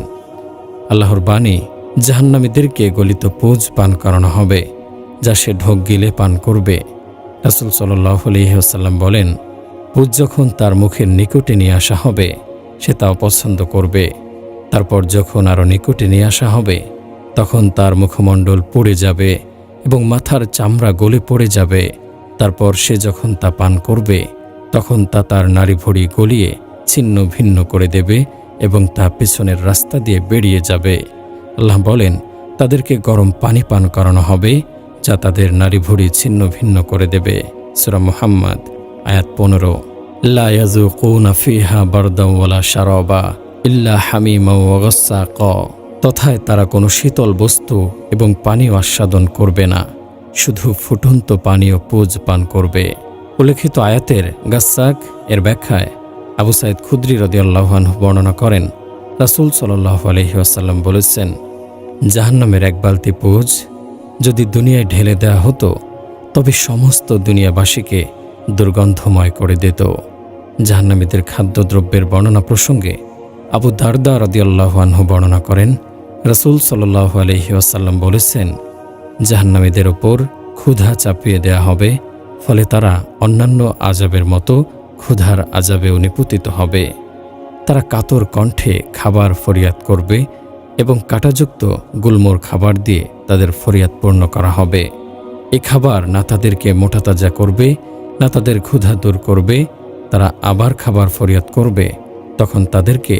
আল্লাহর বাণী, জাহান্নামীদেরকে গলিত পুজ পান করানো হবে, যা সে ঢোক গিলে পান করবে। রাসূল সাল্লাল্লাহু আলাইহি ওয়াসাল্লাম বলেন, পুজ যখন তার মুখের নিকটে নিয়ে আসা হবে, সে তা অপছন্দ করবে। তারপর যখন আরও নিকটে নিয়ে আসা হবে, তখন তার মুখমণ্ডল পুড়ে যাবে এবং মাথার চামড়া গলে পড়ে যাবে। তারপর সে যখন তা পান করবে, তখন তা তার নাড়িভুড়ি গলিয়ে ছিন্ন ভিন্ন করে দেবে এবং তা পেছনের রাস্তা দিয়ে বেরিয়ে যাবে। আল্লাহ বলেন, তাদেরকে গরম পানি পান করানো হবে, যা তাদের নাড়িভুড়ি ছিন্ন ভিন্ন করে দেবে। সূরা মুহাম্মদ আয়াত 15। লা ইয়াযুকুনা ফিহা বারদান ওয়ালা শারাবা ইল্লা হামিমা ওয়া গাসসাকা। তথায় তারা কোনো শীতল বস্তু এবং পানীয় আস্বাদন করবে না, শুধু ফুটন্ত পানীয় পুজ পান করবে। উল্লেখিত আয়াতের গাসসাক এর ব্যাখ্যায় আবু সাঈদ খুদরি রাদিয়াল্লাহু আনহু বর্ণনা করেন, রাসূল সাল্লাল্লাহু আলাইহি ওয়াসাল্লাম বলেছেন, জাহান্নামের এক বালতি পুজ যদি দুনিয়ায় ঢেলে দেওয়া হতো, তবে সমস্ত দুনিয়াবাসীকে দুর্গন্ধময় করে দিত। জাহান্নামীদের খাদ্যদ্রব্যের বর্ণনা প্রসঙ্গে আবু দারদা রাদিয়াল্লাহু আনহু বর্ণনা করেন, রাসূল সাল্লাল্লাহু আলাইহি ওয়াসাল্লাম বলেছেন, জাহান্নামীদের ওপর ক্ষুধা চাপিয়ে দেয়া হবে, ফলে তারা অন্যান্য আযাবের মতো ক্ষুধার আযাবেও নিপতিত হবে। তারা কাতর কণ্ঠে খাবার ফরিয়াদ করবে এবং কাঁটাযুক্ত গুলমোর খাবার দিয়ে তাদের ফরিয়াদ পূর্ণ করা হবে। এ খাবার না তাদেরকে মোটাতাজা করবে, না তাদের ক্ষুধা দূর করবে। তারা আবার খাবার ফরিয়াদ করবে, তখন তাদেরকে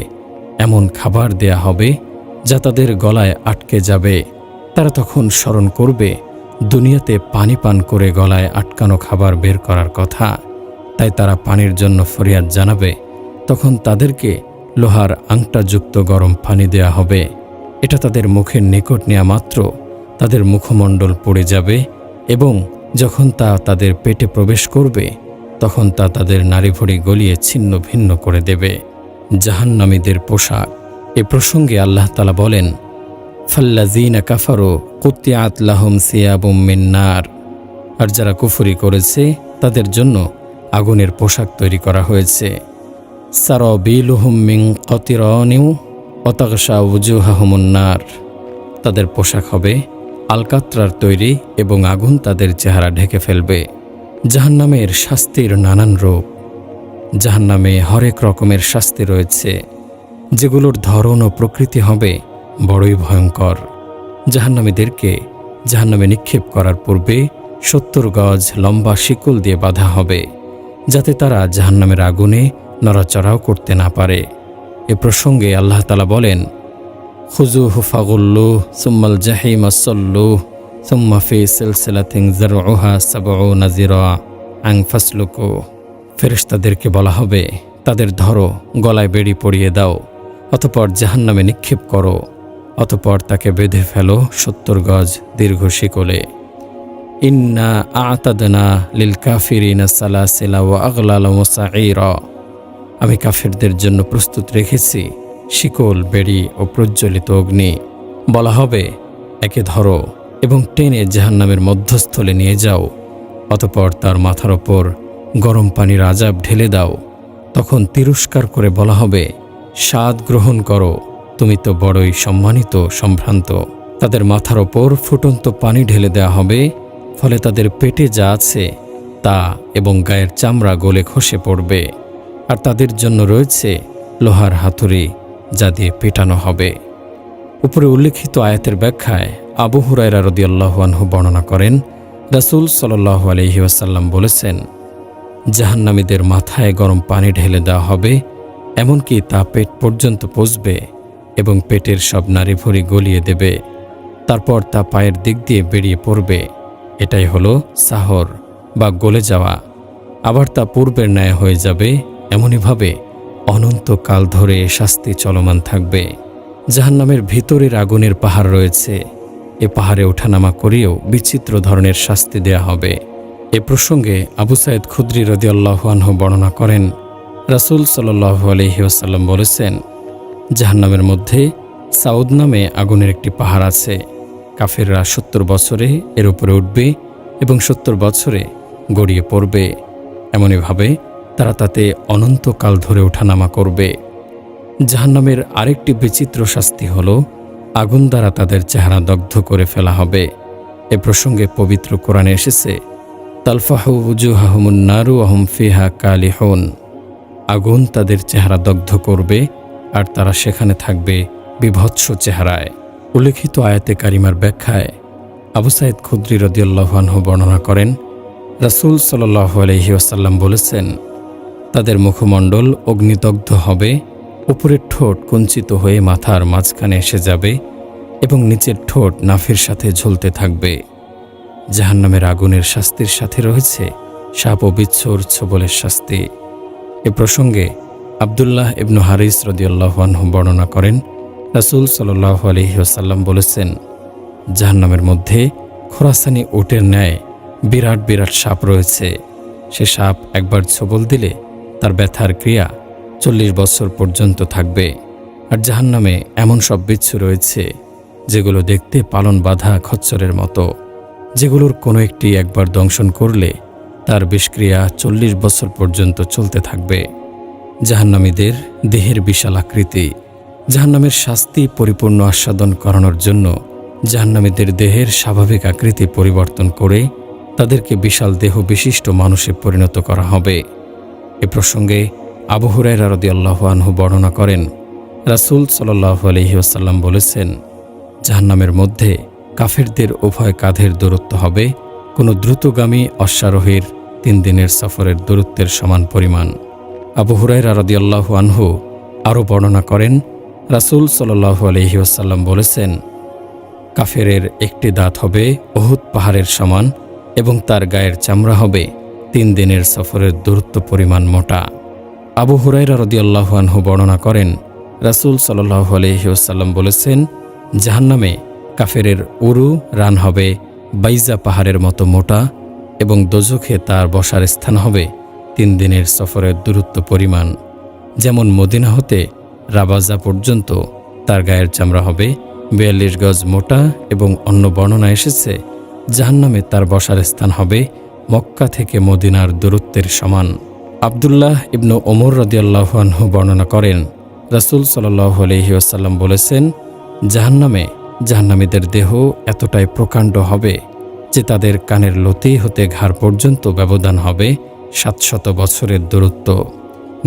এমন খাবার দেয়া হবে যা তাদের গলায় আটকে যাবে। তারা তখন স্মরণ করবে দুনিয়াতে পানি পান করে গলায় আটকানো খাবার বের করার কথা, তাই তারা পানির জন্য ফরিয়াদ জানাবে। তখন তাদেরকে লোহার আংটাযুক্ত গরম পানি দেয়া হবে। এটা তাদের মুখের নিকট নেওয়া মাত্র তাদের মুখমণ্ডল পড়ে যাবে এবং যখন তা তাদের পেটে প্রবেশ করবে, তখন তা তাদের নাড়িভুড়ি গলিয়ে ছিন্ন ভিন্ন করে দেবে। জাহান্নামীদের পোশাক এ প্রসঙ্গে আল্লাহ তাআলা বলেন, ফাল্লাযীনা কাফারু কুতিআত লাহুম সিয়াবুম মিন নার। আর যারা কুফরি করেছে তাদের জন্য আগুনের পোশাক তৈরি করা হয়েছে। সারাবিলুহুম মিন কাতিরানিন ওয়া তাগশা উজুহাহুমুন নার। তাদের পোশাক হবে আলকাত্রার তৈরি এবং আগুন তাদের চেহারা ঢেকে ফেলবে। জাহান্নামের শাস্তির নানান রূপ। জাহান্নামে হরেক রকমের শাস্তি রয়েছে, যেগুলোর ধরন ও প্রকৃতি হবে বড়ই ভয়ঙ্কর। জাহান্নামীদেরকে জাহান্নামে নিক্ষেপ করার পূর্বে 70 গজ লম্বা শিকল দিয়ে বাঁধা হবে, যাতে তারা জাহান্নামের আগুনে নড়াচড়াও করতে না পারে। এ প্রসঙ্গে আল্লাহ তাআলা বলেন, খুযুহু ফাগুল্লুহু সুম্মাল জাহিমা সাল্লুহু সুম্মা ফি সিলসিলাতিন যারউহা 70 যিরাআন ফাসলুকুহু। ফেরেশতাদেরকে বলা হবে, তাদের ধরো, গলায় বেড়ি পরিয়ে দাও, অতঃপর জাহান্নামে নিক্ষেপ করো, অতঃপর তাকে বেঁধে ফেলো 70 গজ দীর্ঘ শিকলে। ইন্না আ'তাদনা লিল কাফিরিনা সালাসিলা ওয়া আগলালা ওয়া সাঈরা। আমি কাফিরদের জন্য প্রস্তুত রেখেছি শিকল, বেড়ি ও প্রজ্বলিত অগ্নি। বলা হবে, একে ধরো এবং টেনে জাহান্নামের মধ্যস্থলে নিয়ে যাও, অতঃপর তার মাথার ওপর গরম পানির আযাব ঢেলে দাও। তখন তিরস্কার করে বলা হবে, স্বাদ গ্রহণ করো, তুমি তো বড়ই সম্মানিত সম্ভ্রান্ত। তাদের মাথার ওপর ফুটন্ত পানি ঢেলে দেওয়া হবে, ফলে তাদের পেটে যা আছে তা এবং গায়ের চামড়া গলে খসে পড়বে। আর তাদের জন্য রয়েছে লোহার হাতুড়ি, যা দিয়ে পেটানো হবে। উপরে উল্লেখিত আয়াতের ব্যাখ্যায় আবু হুরায়রা রাদিয়াল্লাহু আনহু বর্ণনা করেন, রাসূল সাল্লাল্লাহু আলাইহি ওয়াসাল্লাম বলেছেন, জাহান্নামীদের মাথায় গরম পানি ঢেলে দেওয়া হবে, এমনকি তা পেট পর্যন্ত পৌঁছবে এবং পেটের সব নাড়িভুড়ি গলিয়ে দেবে। তারপর তা পায়ের দিক দিয়ে বেরিয়ে পড়বে। এটাই হলো সাহর বা গলে যাওয়া। আবার তা পূর্বের ন্যায় হয়ে যাবে। এমনইভাবে অনন্তকাল ধরে শাস্তি চলমান থাকবে। জাহান্নামের ভিতরের আগুনের পাহাড় রয়েছে। এ পাহাড়ে ওঠানামা করিয়েও বিচিত্র ধরনের শাস্তি দেয়া হবে। এ প্রসঙ্গে আবু সাঈদ খুদরি রাদিয়াল্লাহু আনহু বর্ণনা করেন, রাসূল সাল্লাল্লাহু আলাইহি ওয়াসাল্লাম বলেছেন, জাহান্নামের মধ্যে সাউদ নামে আগুনের একটি পাহাড় আছে। কাফেররা 70 বছরে এর উপরে উঠবে এবং 70 বছরে গড়িয়ে পড়বে। এমনইভাবে তারা তাতে অনন্তকাল ধরে ওঠানামা করবে। জাহান্নামের আরেকটি বিচিত্র শাস্তি হল, আগুন দ্বারা তাদের চেহারা দগ্ধ করে ফেলা হবে। এ প্রসঙ্গে পবিত্র কোরআনে এসেছে, তালফাহু উজুহাহুমুন নারু ওয়া হুম ফিহা কালিহুন। আগুন তাদের চেহারা দগ্ধ করবে আর তারা সেখানে থাকবে বিভৎস চেহারায়। উল্লেখিত আয়াতে কারিমার ব্যাখ্যায় আবু সাঈদ খুদরি রাদিয়াল্লাহু আনহু বর্ণনা করেন, রাসূল সাল্লাল্লাহু আলাইহি ওয়াসাল্লাম বলেছেন, তাদের মুখমণ্ডল অগ্নিদগ্ধ হবে, উপরের ঠোঁট কুঞ্চিত হয়ে মাথার মাঝখানে এসে যাবে এবং নিচের ঠোঁট নাফির সাথে ঝুলতে থাকবে। জাহান্নামের আগুনের শাস্তির সাথে রয়েছে সাপ ও বিচ্ছুর ছোবলের শাস্তি। এ প্রসঙ্গে আব্দুল্লাহ ইবনু হারিস রাদিয়াল্লাহু আনহু বর্ণনা করেন, রাসূল সাল্লাল্লাহু আলাইহি ওয়াসাল্লাম বলেছেন, জাহান্নামের মধ্যে খোরাসানি উটের ন্যায় বিরাট বিরাট সাপ রয়েছে। সে সাপ একবার ছোবল দিলে তার ব্যথার ক্রিয়া 40 বছর পর্যন্ত থাকবে। আর জাহান্নামে এমন সব বিচ্ছু রয়েছে যেগুলো দেখতে পালন বাঁধা খচ্চরের মতো, যেগুলোর কোনো একটি একবার দংশন করলে তার বিষক্রিয়া 40 বছর পর্যন্ত চলতে থাকবে। জাহান্নামীদের দেহের বিশাল আকৃতি। জাহান্নামের শাস্তি পরিপূর্ণ আস্বাদন করানোর জন্য জাহান্নামীদের দেহের স্বাভাবিক আকৃতি পরিবর্তন করে তাদেরকে বিশাল দেহ বিশিষ্ট মানুষে পরিণত করা হবে। এ প্রসঙ্গে আবু হুরায়রা রাদিয়াল্লাহু আনহু বর্ণনা করেন, রাসূল সাল্লাল্লাহু আলাইহি ওয়াসাল্লাম বলেছেন, জাহান্নামের মধ্যে কাফেরদের উভয় কাঁধের দূরত্ব হবে কোনো দ্রুতগামী অশ্বারোহীর 3 দিনের সফরের দূরত্বের সমান পরিমাণ। আবু হুরায়রা রাদিয়াল্লাহু আনহু আরও বর্ণনা করেন, রাসূল সাল্লাল্লাহু আলাইহি ওয়াসাল্লাম বলেছেন, কাফেরের একটি দাঁত হবে উহুদ পাহাড়ের সমান এবং তার গায়ের চামড়া হবে 3 দিনের সফরের দূরত্ব পরিমাণ মোটা। আবু হুরায়রা রাদিয়াল্লাহু আনহু বর্ণনা করেন, রাসূল সাল্লাল্লাহু আলাইহি ওয়াসাল্লাম বলেছেন, জাহান্নামে কাফেরের উরু রান হবে বাইজা পাহাড়ের মতো মোটা এবং দোজখে তার বসার স্থান হবে 3 দিনের সফরের দূরত্ব পরিমাণ। যেমন মদিনা হতে রাবাজা পর্যন্ত তার গায়ের চামড়া হবে 42 গজ মোটা এবং অন্য বর্ণনা এসেছে, জাহান্নামে তার বসার স্থান হবে মক্কা থেকে মদিনার দূরত্বের সমান। আব্দুল্লাহ ইবনু ওমর রাদিয়াল্লাহু আনহু বর্ণনা করেন, রাসূল সাল্লাল্লাহু আলাইহি ওয়াসাল্লাম বলেছেন, জাহান্নামে জাহান্নামীদের দেহ এতটাই প্রকাণ্ড হবে যে তাদের কানের লতি হতে ঘাড় পর্যন্ত ব্যবধান হবে 700 বছরের দূরত্ব।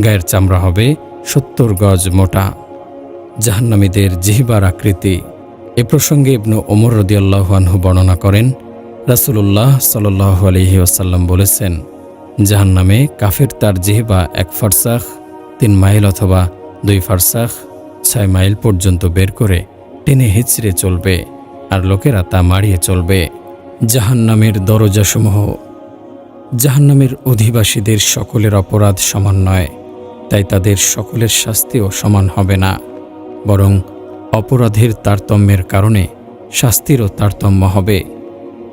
গায়ের চামড়া হবে 70 গজ মোটা। জাহান্নামীদের জিহ্বার আকৃতি। এ প্রসঙ্গে ইবনু ওমর রাদিয়াল্লাহু আনহু বর্ণনা করেন, রাসূলুল্লাহ সাল্লাল্লাহু আলাইহি ওয়াসাল্লাম বলেছেন, জাহান্নামে কাফের তার জিহবা 1 ফারসাখ 3 মাইল অথবা 2 ফারসাখ 6 মাইল পর্যন্ত বের করে টেনে হিচড়ে চলবে, আর লোকেরা তা মারিয়ে চলবে। জাহান্নামের দরজাসমূহ। জাহান্নামের অধিবাসীদের সকলের অপরাধ সমান নয়, তাই তাদের সকলের শাস্তিও সমান হবে না, বরং অপরাধের তারতম্যের কারণে শাস্তিরও তারতম্য হবে।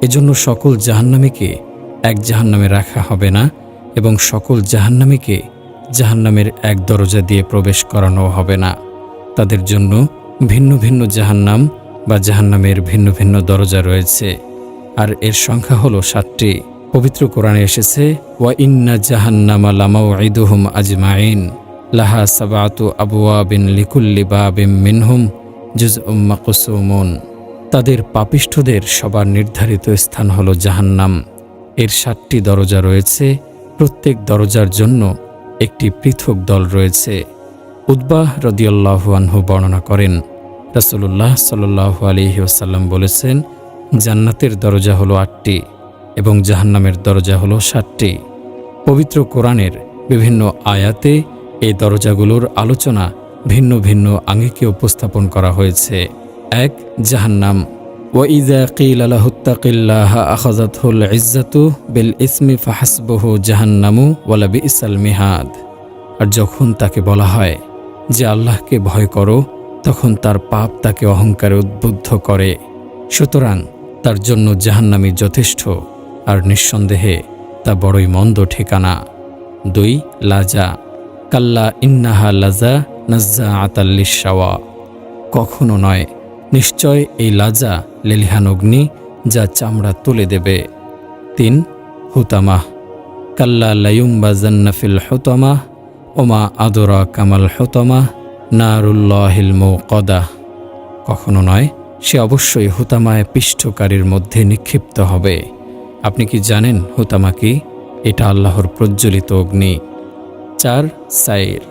এজন্য সকল জাহান্নামীকে এক জাহান্নামে রাখা হবে না এবং সকল জাহান্নামীকে জাহান্নামের এক দরজা দিয়ে প্রবেশ করানো হবে না। তাদের জন্য ভিন্ন ভিন্ন জাহান্নাম বা জাহান্নামের ভিন্ন ভিন্ন দরজা রয়েছে, আর এর সংখ্যা হলো 7টি। পবিত্র কোরআনে এসেছে, ওয়া ইন্না জাহান্নামা লামাউইদুহুম আজমাইন লাহা সাবআতু আবওয়াবিন লিকুল্লি বাবিম মিনহুম জুজউম মাকসুমুন। তাদের পাপিষ্ঠদের সবার নির্ধারিত স্থান হলো জাহান্নাম। এর 7টি দরজা রয়েছে, প্রত্যেক দরজার জন্য একটি পৃথক দল রয়েছে। উতবাহ রাদিয়াল্লাহু আনহু বর্ণনা করেন, রাসূলুল্লাহ সাল্লাল্লাহু আলাইহি ওয়াসাল্লাম বলেছেন, জান্নাতের দরজা হলো 8টি এবং জাহান্নামের দরজা হলো 7টি। পবিত্র কোরআনের বিভিন্ন আয়াতে এই দরজাগুলোর আলোচনা ভিন্ন ভিন্ন আঙ্গিকে উপস্থাপন করা হয়েছে। 1. জাহান্নাম। ওয়া ইযা কিলা লাহুত্তাকিল্লাহা আখাযাতহুল ইজ্জাতু বিল ইসমি ফাহাসবুহু জাহান্নামু ওয়া লাবিসাল মিহাদ। আর যখন তাকে বলা হয় যে আল্লাহকে ভয় করো, তখন তার পাপ তাকে অহংকারে উদ্বুদ্ধ করে, সুতরাং তার জন্য জাহান্নামই যথেষ্ট, আর নিঃসন্দেহে তা বড়ই মন্দ ঠিকানা। 2. লাজা। কাল্লা ইন্নাহা লাজা নাজ্জাআতাল লিশ-শাওয়া। কখনো নয়, নিশ্চয় এই লাজা লেলিহান অগ্নি, যা চামড়া তুলে দেবে। 3. হুতামাহ। কাল্লা লায়ুমবাযান্না ফিল হুতামাহ ওমা আদরাকা মাল হুতামাহ নারুল্লাহিল মুওকাদাহ। কখনো নয়, সে অবশ্যই হুতামায় পিষ্ঠকারীর মধ্যে নিক্ষিপ্ত হবে। আপনি কি জানেন হুতামা কি? এটা আল্লাহর প্রজ্বলিত অগ্নি। 4. সাইর।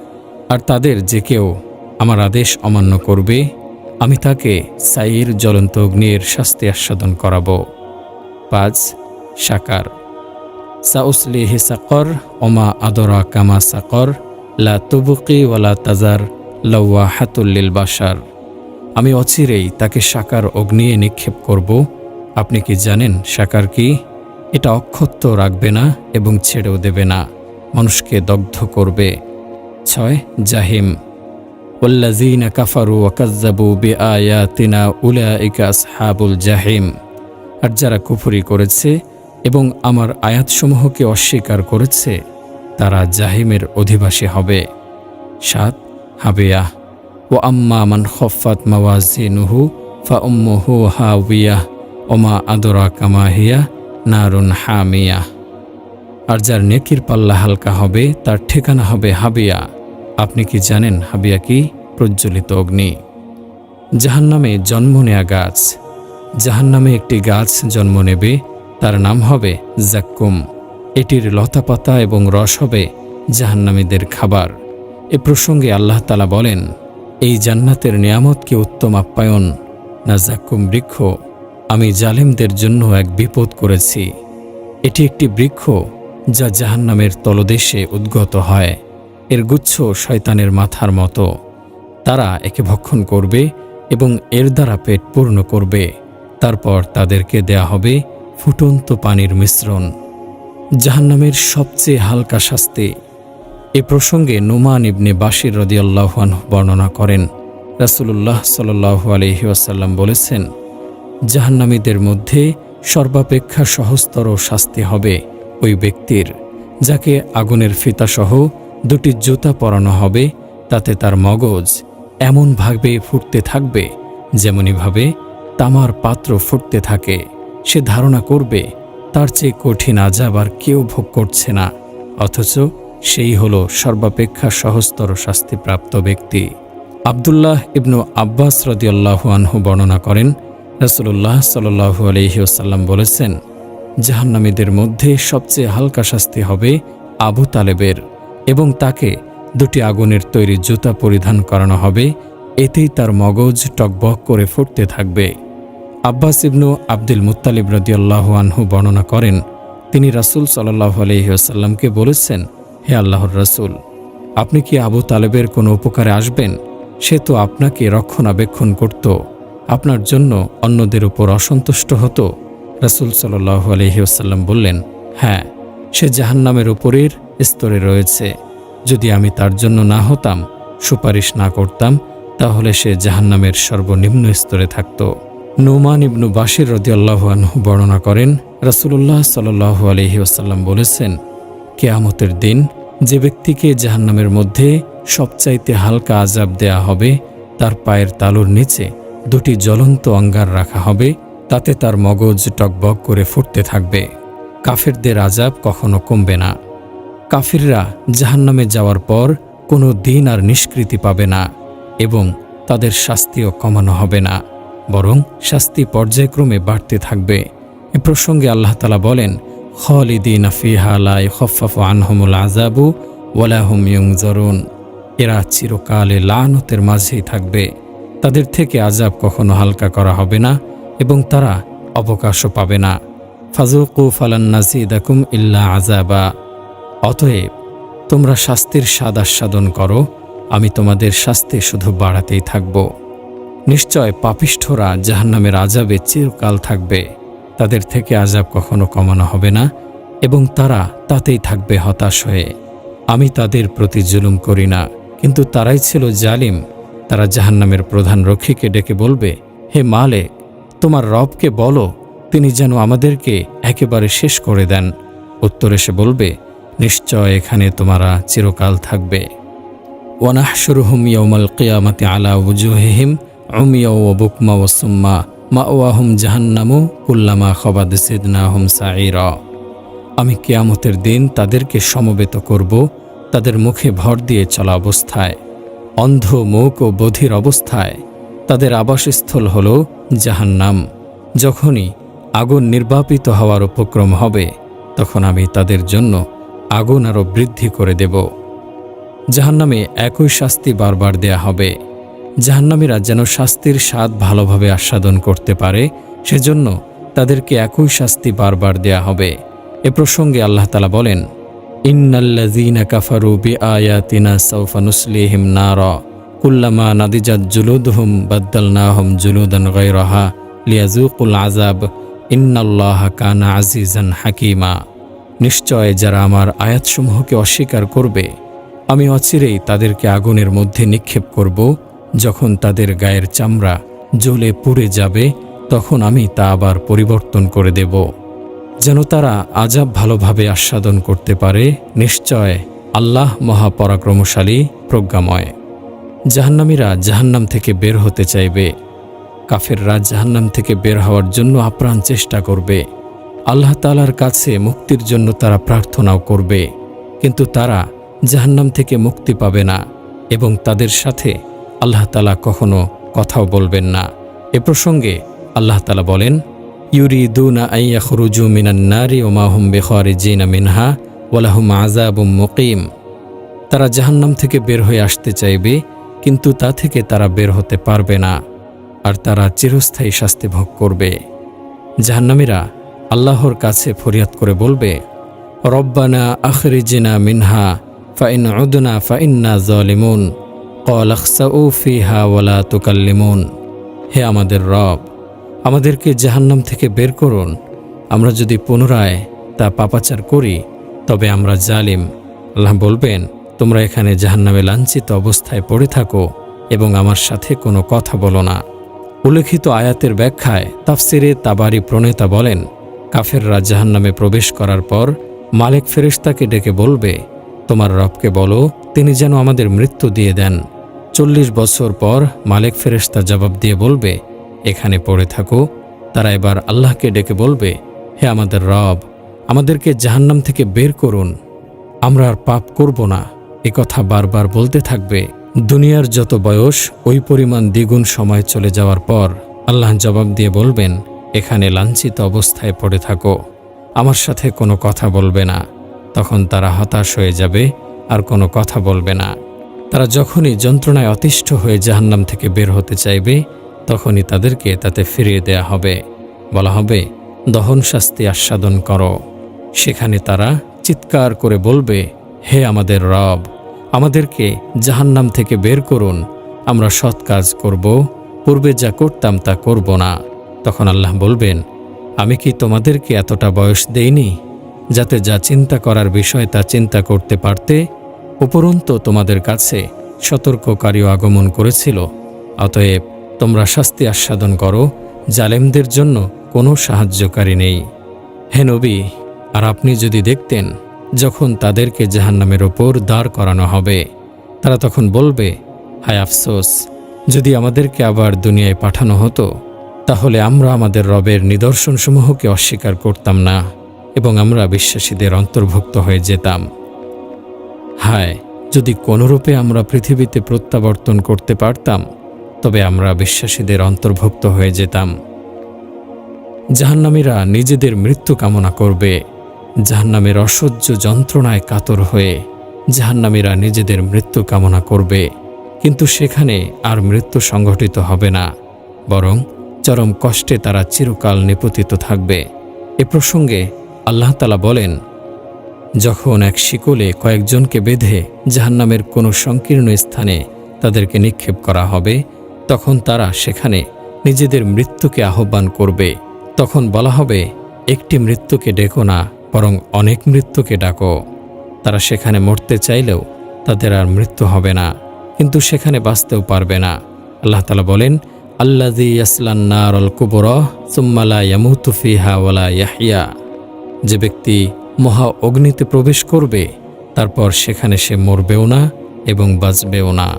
আর তাদের যে কেউ আমার আদেশ অমান্য করবে, আমি তাকে সাইর জ্বলন্ত অগ্নির শাস্তি আস্বাদন করাব। 5. সাকার। সাউসলিহি সাকর ওমা আদরাকা মা সাকর লা তুবকি ওয়ালা তাজার লাওয়াহাতুল লিল বাশার। আমি অচিরেই তাকে সাকার অগ্নিয়ে নিক্ষেপ করব। আপনি কি জানেন সাকার কি? এটা অক্ষত রাখবে না এবং ছেড়েও দেবে না, মানুষকে দগ্ধ করবে। 6. জাহিম। ওয়াল্লাযীনা কাফারু ওয়া কাযযাবু বিআয়াতিনা উলাইকা আসহাবুল জাহিম। আর যারা কুফরি করেছে এবং আমার আয়াতসমূহকে অস্বীকার করেছে, তারা জাহিমের অধিবাসী হবে। 7. হাবিয়াহ। ওয়া আম্মা মান খাফফাত মাওয়াজিনুহু ফাউম্মুহু হাওয়িয়াহ ওমা আদরাকা মা হিয়া নারুন হামিয়াহ। আর যার নেকির পাল্লা হালকা হবে, তার ঠিকানা হবে হাবিয়া। আপনি কি জানেন হাবিয়া কি? প্রজ্বলিত অগ্নি। জাহান্নামে জন্ম নেয়া গাছ। জাহান্নামে একটি গাছ জন্ম নেবে, তার নাম হবে জাক্কুম। এটির লতাপাতা এবং রস হবে জাহান্নামীদের খাবার। এ প্রসঙ্গে আল্লাহ তাআলা বলেন, এই জান্নাতের নিয়ামত কি উত্তম আপ্যায়ন না জাক্কুম বৃক্ষ? আমি জালেমদের জন্য এক বিপদ করেছি। এটি একটি বৃক্ষ যা জাহান্নামের তলদেশে উদ্গত হয়। এর গুচ্ছ শয়তানের মাথার মতো। তারা একে ভক্ষণ করবে এবং এর দ্বারা পেট পূর্ণ করবে। তারপর তাদেরকে দেয়া হবে ফুটন্ত পানির মিশ্রণ। জাহান্নামের সবচেয়ে হালকা শাস্তি। এ প্রসঙ্গে নুমান ইবনে বাশির রাদিয়াল্লাহু আনহু বর্ণনা করেন, রাসূলুল্লাহ সাল্লাল্লাহু আলাইহি ওয়াসাল্লাম বলেছেন, জাহান্নামীদের মধ্যে সর্বাপেক্ষা সহজতর শাস্তি হবে ওই ব্যক্তির যাকে আগুনের ফিতাসহ 2টি জুতা পরানো হবে, তাতে তার মগজ এমনভাবে ফুটতে থাকবে যেমনিভাবে তামার পাত্র ফুটতে থাকে। সে ধারণা করবে তার চেয়ে কঠিন আযাব আর কেউ ভোগ করছে না, অথচ সেই হলো সর্বাপেক্ষা সহজতর শাস্তিপ্রাপ্ত ব্যক্তি। আব্দুল্লাহ ইবনু আব্বাস রাদিয়াল্লাহু আনহু বর্ণনা করেন, রাসূলুল্লাহ সাল্লাল্লাহু আলাইহি ওয়াসাল্লাম বলেছেন, জাহান্নামীদের মধ্যে সবচেয়ে হালকা শাস্তি হবে আবু তালেবের, এবং তাকে 2টি আগুনের তৈরি জুতা পরিধান করানো হবে, এতেই তার মগজ টকবক করে ফুটতে থাকবে। আব্বাস ইবনু আব্দুল মুত্তালিব রাদিয়াল্লাহু আনহু বর্ণনা করেন, তিনি রাসূল সাল্লাল্লাহু আলাইহি ওয়াসাল্লামকে বলেছেন, হে আল্লাহর রাসূল, আপনি কি আবু তালেবের কোনো উপকারে আসবেন? সে তো আপনাকে রক্ষণাবেক্ষণ করত, আপনার জন্য অন্যদের উপর অসন্তুষ্ট হতো। রাসূল সাল্লাল্লাহু আলাইহি ওয়াসাল্লাম বললেন, হ্যাঁ, সে জাহান্নামের উপরের স্তরে রয়েছে। যদি আমি তার জন্য না হতাম, সুপারিশ না করতাম, তাহলে সে জাহান্নামের সর্বনিম্ন স্তরে থাকত। নুমান ইবনু বাশির রাদিয়াল্লাহু আনহু বর্ণনা করেন, রাসূলুল্লাহ সাল্লাল্লাহু আলাইহি ওয়াসাল্লাম বলেছেন, কিয়ামতের দিন যে ব্যক্তিকে জাহান্নামের মধ্যে সবচাইতে হালকা আযাব দেয়া হবে, তার পায়ের তালুর নিচে দুটি জ্বলন্ত অঙ্গার রাখা হবে, তাতে তার মগজ টকবক করে ফুটতে থাকবে। কাফেরদের আযাব কখনো কমবে না। কাফিররা জাহান্নামে যাওয়ার পর কোনো দিন আর নিষ্কৃতি পাবে না এবং তাদের শাস্তিও কমানো হবে না, বরং শাস্তি পর্যায়ক্রমে বাড়তে থাকবে। এ প্রসঙ্গে আল্লাহ তাআলা বলেন, খালিদিনা ফিহা লা ইউখাফফাফু আনহুমুল আযাবু ওয়ালা হুম ইউনজারুন। এরা চিরকালে লাআনতের মাঝেই থাকবে, তাদের থেকে আযাব কখনো হালকা করা হবে না এবং তারা অবকাশও পাবে না। ফাযুকু ফালান নাযিদাকুম ইল্লা আযাবা। অতএব তোমরা শাস্তির স্বাদ আস্বাদন করো, আমি তোমাদের শাস্তি শুধু বাড়াতেই থাকব। নিশ্চয় পাপিষ্ঠরা জাহান্নামের আযাবে চিরকাল থাকবে, তাদের থেকে আযাব কখনো কমানো হবে না এবং তারা তাতেই থাকবে হতাশ হয়ে। আমি তাদের প্রতি জুলুম করি না, কিন্তু তারাই ছিল জালিম। তারা জাহান্নামের প্রধান রক্ষীকে ডেকে বলবে, হে মালিক, তোমার রবকে বলো তিনি যেন আমাদেরকে একেবারে শেষ করে দেন। উত্তরে সে বলবে, নিশ্চয় এখানে তোমরা চিরকাল থাকবে। ওয়ানাহশুরুহুম ইয়াউমাল কিয়ামাতি আলা ওয়ুজুহিহিম উমিয়া ওয়া বুকমা ওয়া সুম্মা মাওয়াহুম জাহান্নামু কুল্লামা খাবাদ জিদনাহুম সাঈরা। আমি কিয়ামতের দিন তাদেরকে সমবেত করব, তাদের মুখে ভর দিয়ে চলা অবস্থায়, অন্ধ, মূক ও বধির অবস্থায়। তাদের আবাসস্থল হল জাহান্নাম। যখনই আগুন নির্বাপিত হওয়ার উপক্রম হবে, তখন আমি তাদের জন্য আগুন আরও বৃদ্ধি করে দেব। জাহান্নামে একই শাস্তি বারবার দেয়া হবে। জাহান্নামীরা যেন শাস্তির স্বাদ ভালোভাবে আস্বাদন করতে পারে, সেজন্য তাদেরকে একই শাস্তি বারবার দেয়া হবে। এ প্রসঙ্গে আল্লাহ তাআলা বলেন, ইন্নাল্লাযীনা কাফারু বিআয়াতিনা সাওফা নুসলিহিম নারা কুল্লামা নাদিজাত জুলুদুহুম বাদদালনাহুম জুলুদান গায়রাহা লিয়াযুকুল আযাব ইন্নাল্লাহা কানা আজিজান হাকীমা। নিশ্চয় যারা আমার আয়াতসমূহকে অস্বীকার করবে, আমি অচিরেই তাদেরকে আগুনের মধ্যে নিক্ষেপ করব। যখন তাদের গায়ের চামড়া জ্বলে পুড়ে যাবে, তখন আমি তা আবার পরিবর্তন করে দেব, যেন তারা আযাব ভালোভাবে আস্বাদন করতে পারে। নিশ্চয় আল্লাহ মহাপরাক্রমশালী, প্রজ্ঞাময়। জাহান্নামীরা জাহান্নাম থেকে বের হতে চাইবে। কাফেররা জাহান্নাম থেকে বের হওয়ার জন্য আপ্রাণ চেষ্টা করবে। আল্লাহ তাআলার কাছে মুক্তির জন্য তারা প্রার্থনাও করবে, কিন্তু তারা জাহান্নাম থেকে মুক্তি পাবে না এবং তাদের সাথে আল্লাহ তাআলা কখনো কথাও বলবেন না। এ প্রসঙ্গে আল্লাহ তাআলা বলেন, ইউরিদুনা আন ইয়াখরুজু মিনান নারি ওয়া মা হুম বিখারিজিনা মিনহা ওয়া লাহুম আযাবুম মুকিম। তারা জাহান্নাম থেকে বের হয়ে আসতে চাইবে, কিন্তু তা থেকে তারা বের হতে পারবে না, আর তারা চিরস্থায়ী শাস্তি ভোগ করবে। জাহান্নামীরা আল্লাহর কাছে ফরিয়াদ করে বলবে, রব্বানা আখরিজনা মিনহা ফাইন উদনা ফাইন্না যালিমুন ক্বালা খসাউ ফিহা ওয়া লা তুকাল্লিমুন। হে আমাদের রব, আমাদেরকে জাহান্নাম থেকে বের করুন। আমরা যদি পুনরায় তা পাপাচার করি, তবে আমরা জালিম। আল্লাহ বলবেন, তোমরা এখানে জাহান্নামে লাঞ্ছিত অবস্থায় পড়ে থাকো এবং আমার সাথে কোনো কথা বলো না। উল্লেখিত আয়াতের ব্যাখ্যায় তাফসিরে তাবারি প্রণেতা বলেন, কাফেররা জাহান্নামে প্রবেশ করার পর মালিক ফেরেশতাকে ডেকে বলবে, তোমার রবকে বলো তিনি যেন আমাদের মৃত্যু দিয়ে দেন। 40 বছর পর মালিক ফেরেশতা জবাব দিয়ে বলবে, এখানে পড়ে থাকো। তারা এবার আল্লাহকে ডেকে বলবে, হে আমাদের রব, আমাদেরকে জাহান্নাম থেকে বের করুন, আমরা আর পাপ করব না। এ কথা বারবার বলতে থাকবে। দুনিয়ার যত বয়স, ওই পরিমাণ দ্বিগুণ সময় চলে যাওয়ার পর আল্লাহ জবাব দিয়ে বলবেন, এখানে লাঞ্ছিত অবস্থায় পড়ে থাকো, আমার সাথে কোনো কথা বলবে না। তখন তারা হতাশ হয়ে যাবে, আর কোনো কথা বলবে না। তারা যখনই যন্ত্রণায় অতিষ্ঠ হয়ে জাহান্নাম থেকে বের হতে চাইবে, তখনই তাদেরকে তাতে ফিরিয়ে দেয়া হবে। বলা হবে, দহন শাস্তি আস্বাদন করো। সেখানে তারা চিৎকার করে বলবে, হে আমাদের রব, আমাদেরকে জাহান্নাম থেকে বের করুন, আমরা সৎ কাজ করব, পূর্বে যা করতাম তা করব না। তখন আল্লাহ বলবেন, আমি কি তোমাদেরকে এতটা বয়স দেইনি যাতে যা চিন্তা করার বিষয় তা চিন্তা করতে পারতে? উপরন্তু তোমাদের কাছে সতর্ককারীও আগমন করেছিল। অতএব তোমরা শাস্তি আস্বাদন করো, জালেমদের জন্য কোনো সাহায্যকারী নেই। হে নবী, আর আপনি যদি দেখতেন যখন তাদেরকে জাহান্নামের ওপর দাঁড় করানো হবে, তারা তখন বলবে, হায় আফসোস, যদি আমাদেরকে আবার দুনিয়ায় পাঠানো হতো, তাহলে আমরা আমাদের রবের নিদর্শনসমূহকে অস্বীকার করতাম না এবং আমরা বিশ্বাসীদের অন্তর্ভুক্ত হয়ে যেতাম। হায়, যদি কোনোরূপে আমরা পৃথিবীতে প্রত্যাবর্তন করতে পারতাম, তবে আমরা বিশ্বাসীদের অন্তর্ভুক্ত হয়ে যেতাম। জাহান্নামীরা নিজেদের মৃত্যু কামনা করবে। জাহান্নামের অসহ্য যন্ত্রণায় কাতর হয়ে জাহান্নামীরা নিজেদের মৃত্যু কামনা করবে, কিন্তু সেখানে আর মৃত্যু সংঘটিত হবে না, বরং চরম কষ্টে তারা চিরকাল নিপতিত থাকবে। এ প্রসঙ্গে আল্লাহ তাআলা বলেন, যখন এক শিকলে কয়েকজনকে বেঁধে জাহান্নামের কোনো সংকীর্ণ স্থানে তাদেরকে নিক্ষেপ করা হবে, তখন তারা সেখানে নিজেদের মৃত্যুকে আহ্বান করবে। তখন বলা হবে, একটি মৃত্যুকে ডেকো না, বরং অনেক মৃত্যুকে ডাকো। তারা সেখানে মরতে চাইলেও তাদের আর মৃত্যু হবে না, কিন্তু সেখানে বাঁচতেও পারবে না। আল্লাহ তাআলা বলেন, আল্লাযী ইয়াসলান নারুল কুবরা সুম্মা লা ইয়ামুতু ফিহা ওয়া লা ইয়াহইয়া। যে ব্যক্তি মহা অগ্নিতে প্রবেশ করবে, তারপর সেখানে সে মরবেও না এবং বাঁচবেও না।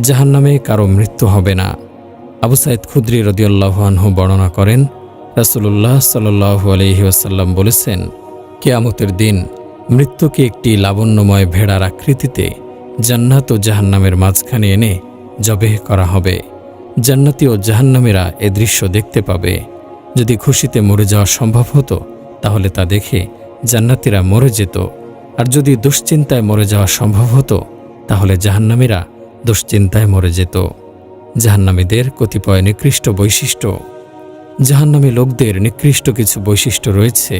জাহান্নামে কারো মৃত্যু হবে না। আবু সাঈদ খুদরি রাদিয়াল্লাহু আনহু বর্ণনা করেন, রাসূলুল্লাহ সাল্লাল্লাহু আলাইহি ওয়াসাল্লাম বলেছেন, কিয়ামতের দিন মৃত্যুকে একটি লাবণ্যময় ভেড়ার আকৃতিতে জান্নাত ও জাহান্নামের মাঝখানে এনে জবেহ করা হবে। জান্নাতি ও জাহান্নামীরা এ দৃশ্য দেখতে পাবে। যদি খুশিতে মরে যাওয়া সম্ভব হতো, তাহলে তা দেখে জান্নাতীরা মরে যেত, আর যদি দুশ্চিন্তায় মরে যাওয়া সম্ভব হতো, তাহলে জাহান্নামীরা দুশ্চিন্তায় মরে যেত। জাহান্নামীদের কতিপয় নিকৃষ্ট বৈশিষ্ট্য। জাহান্নামী লোকদের নিকৃষ্ট কিছু বৈশিষ্ট্য রয়েছে,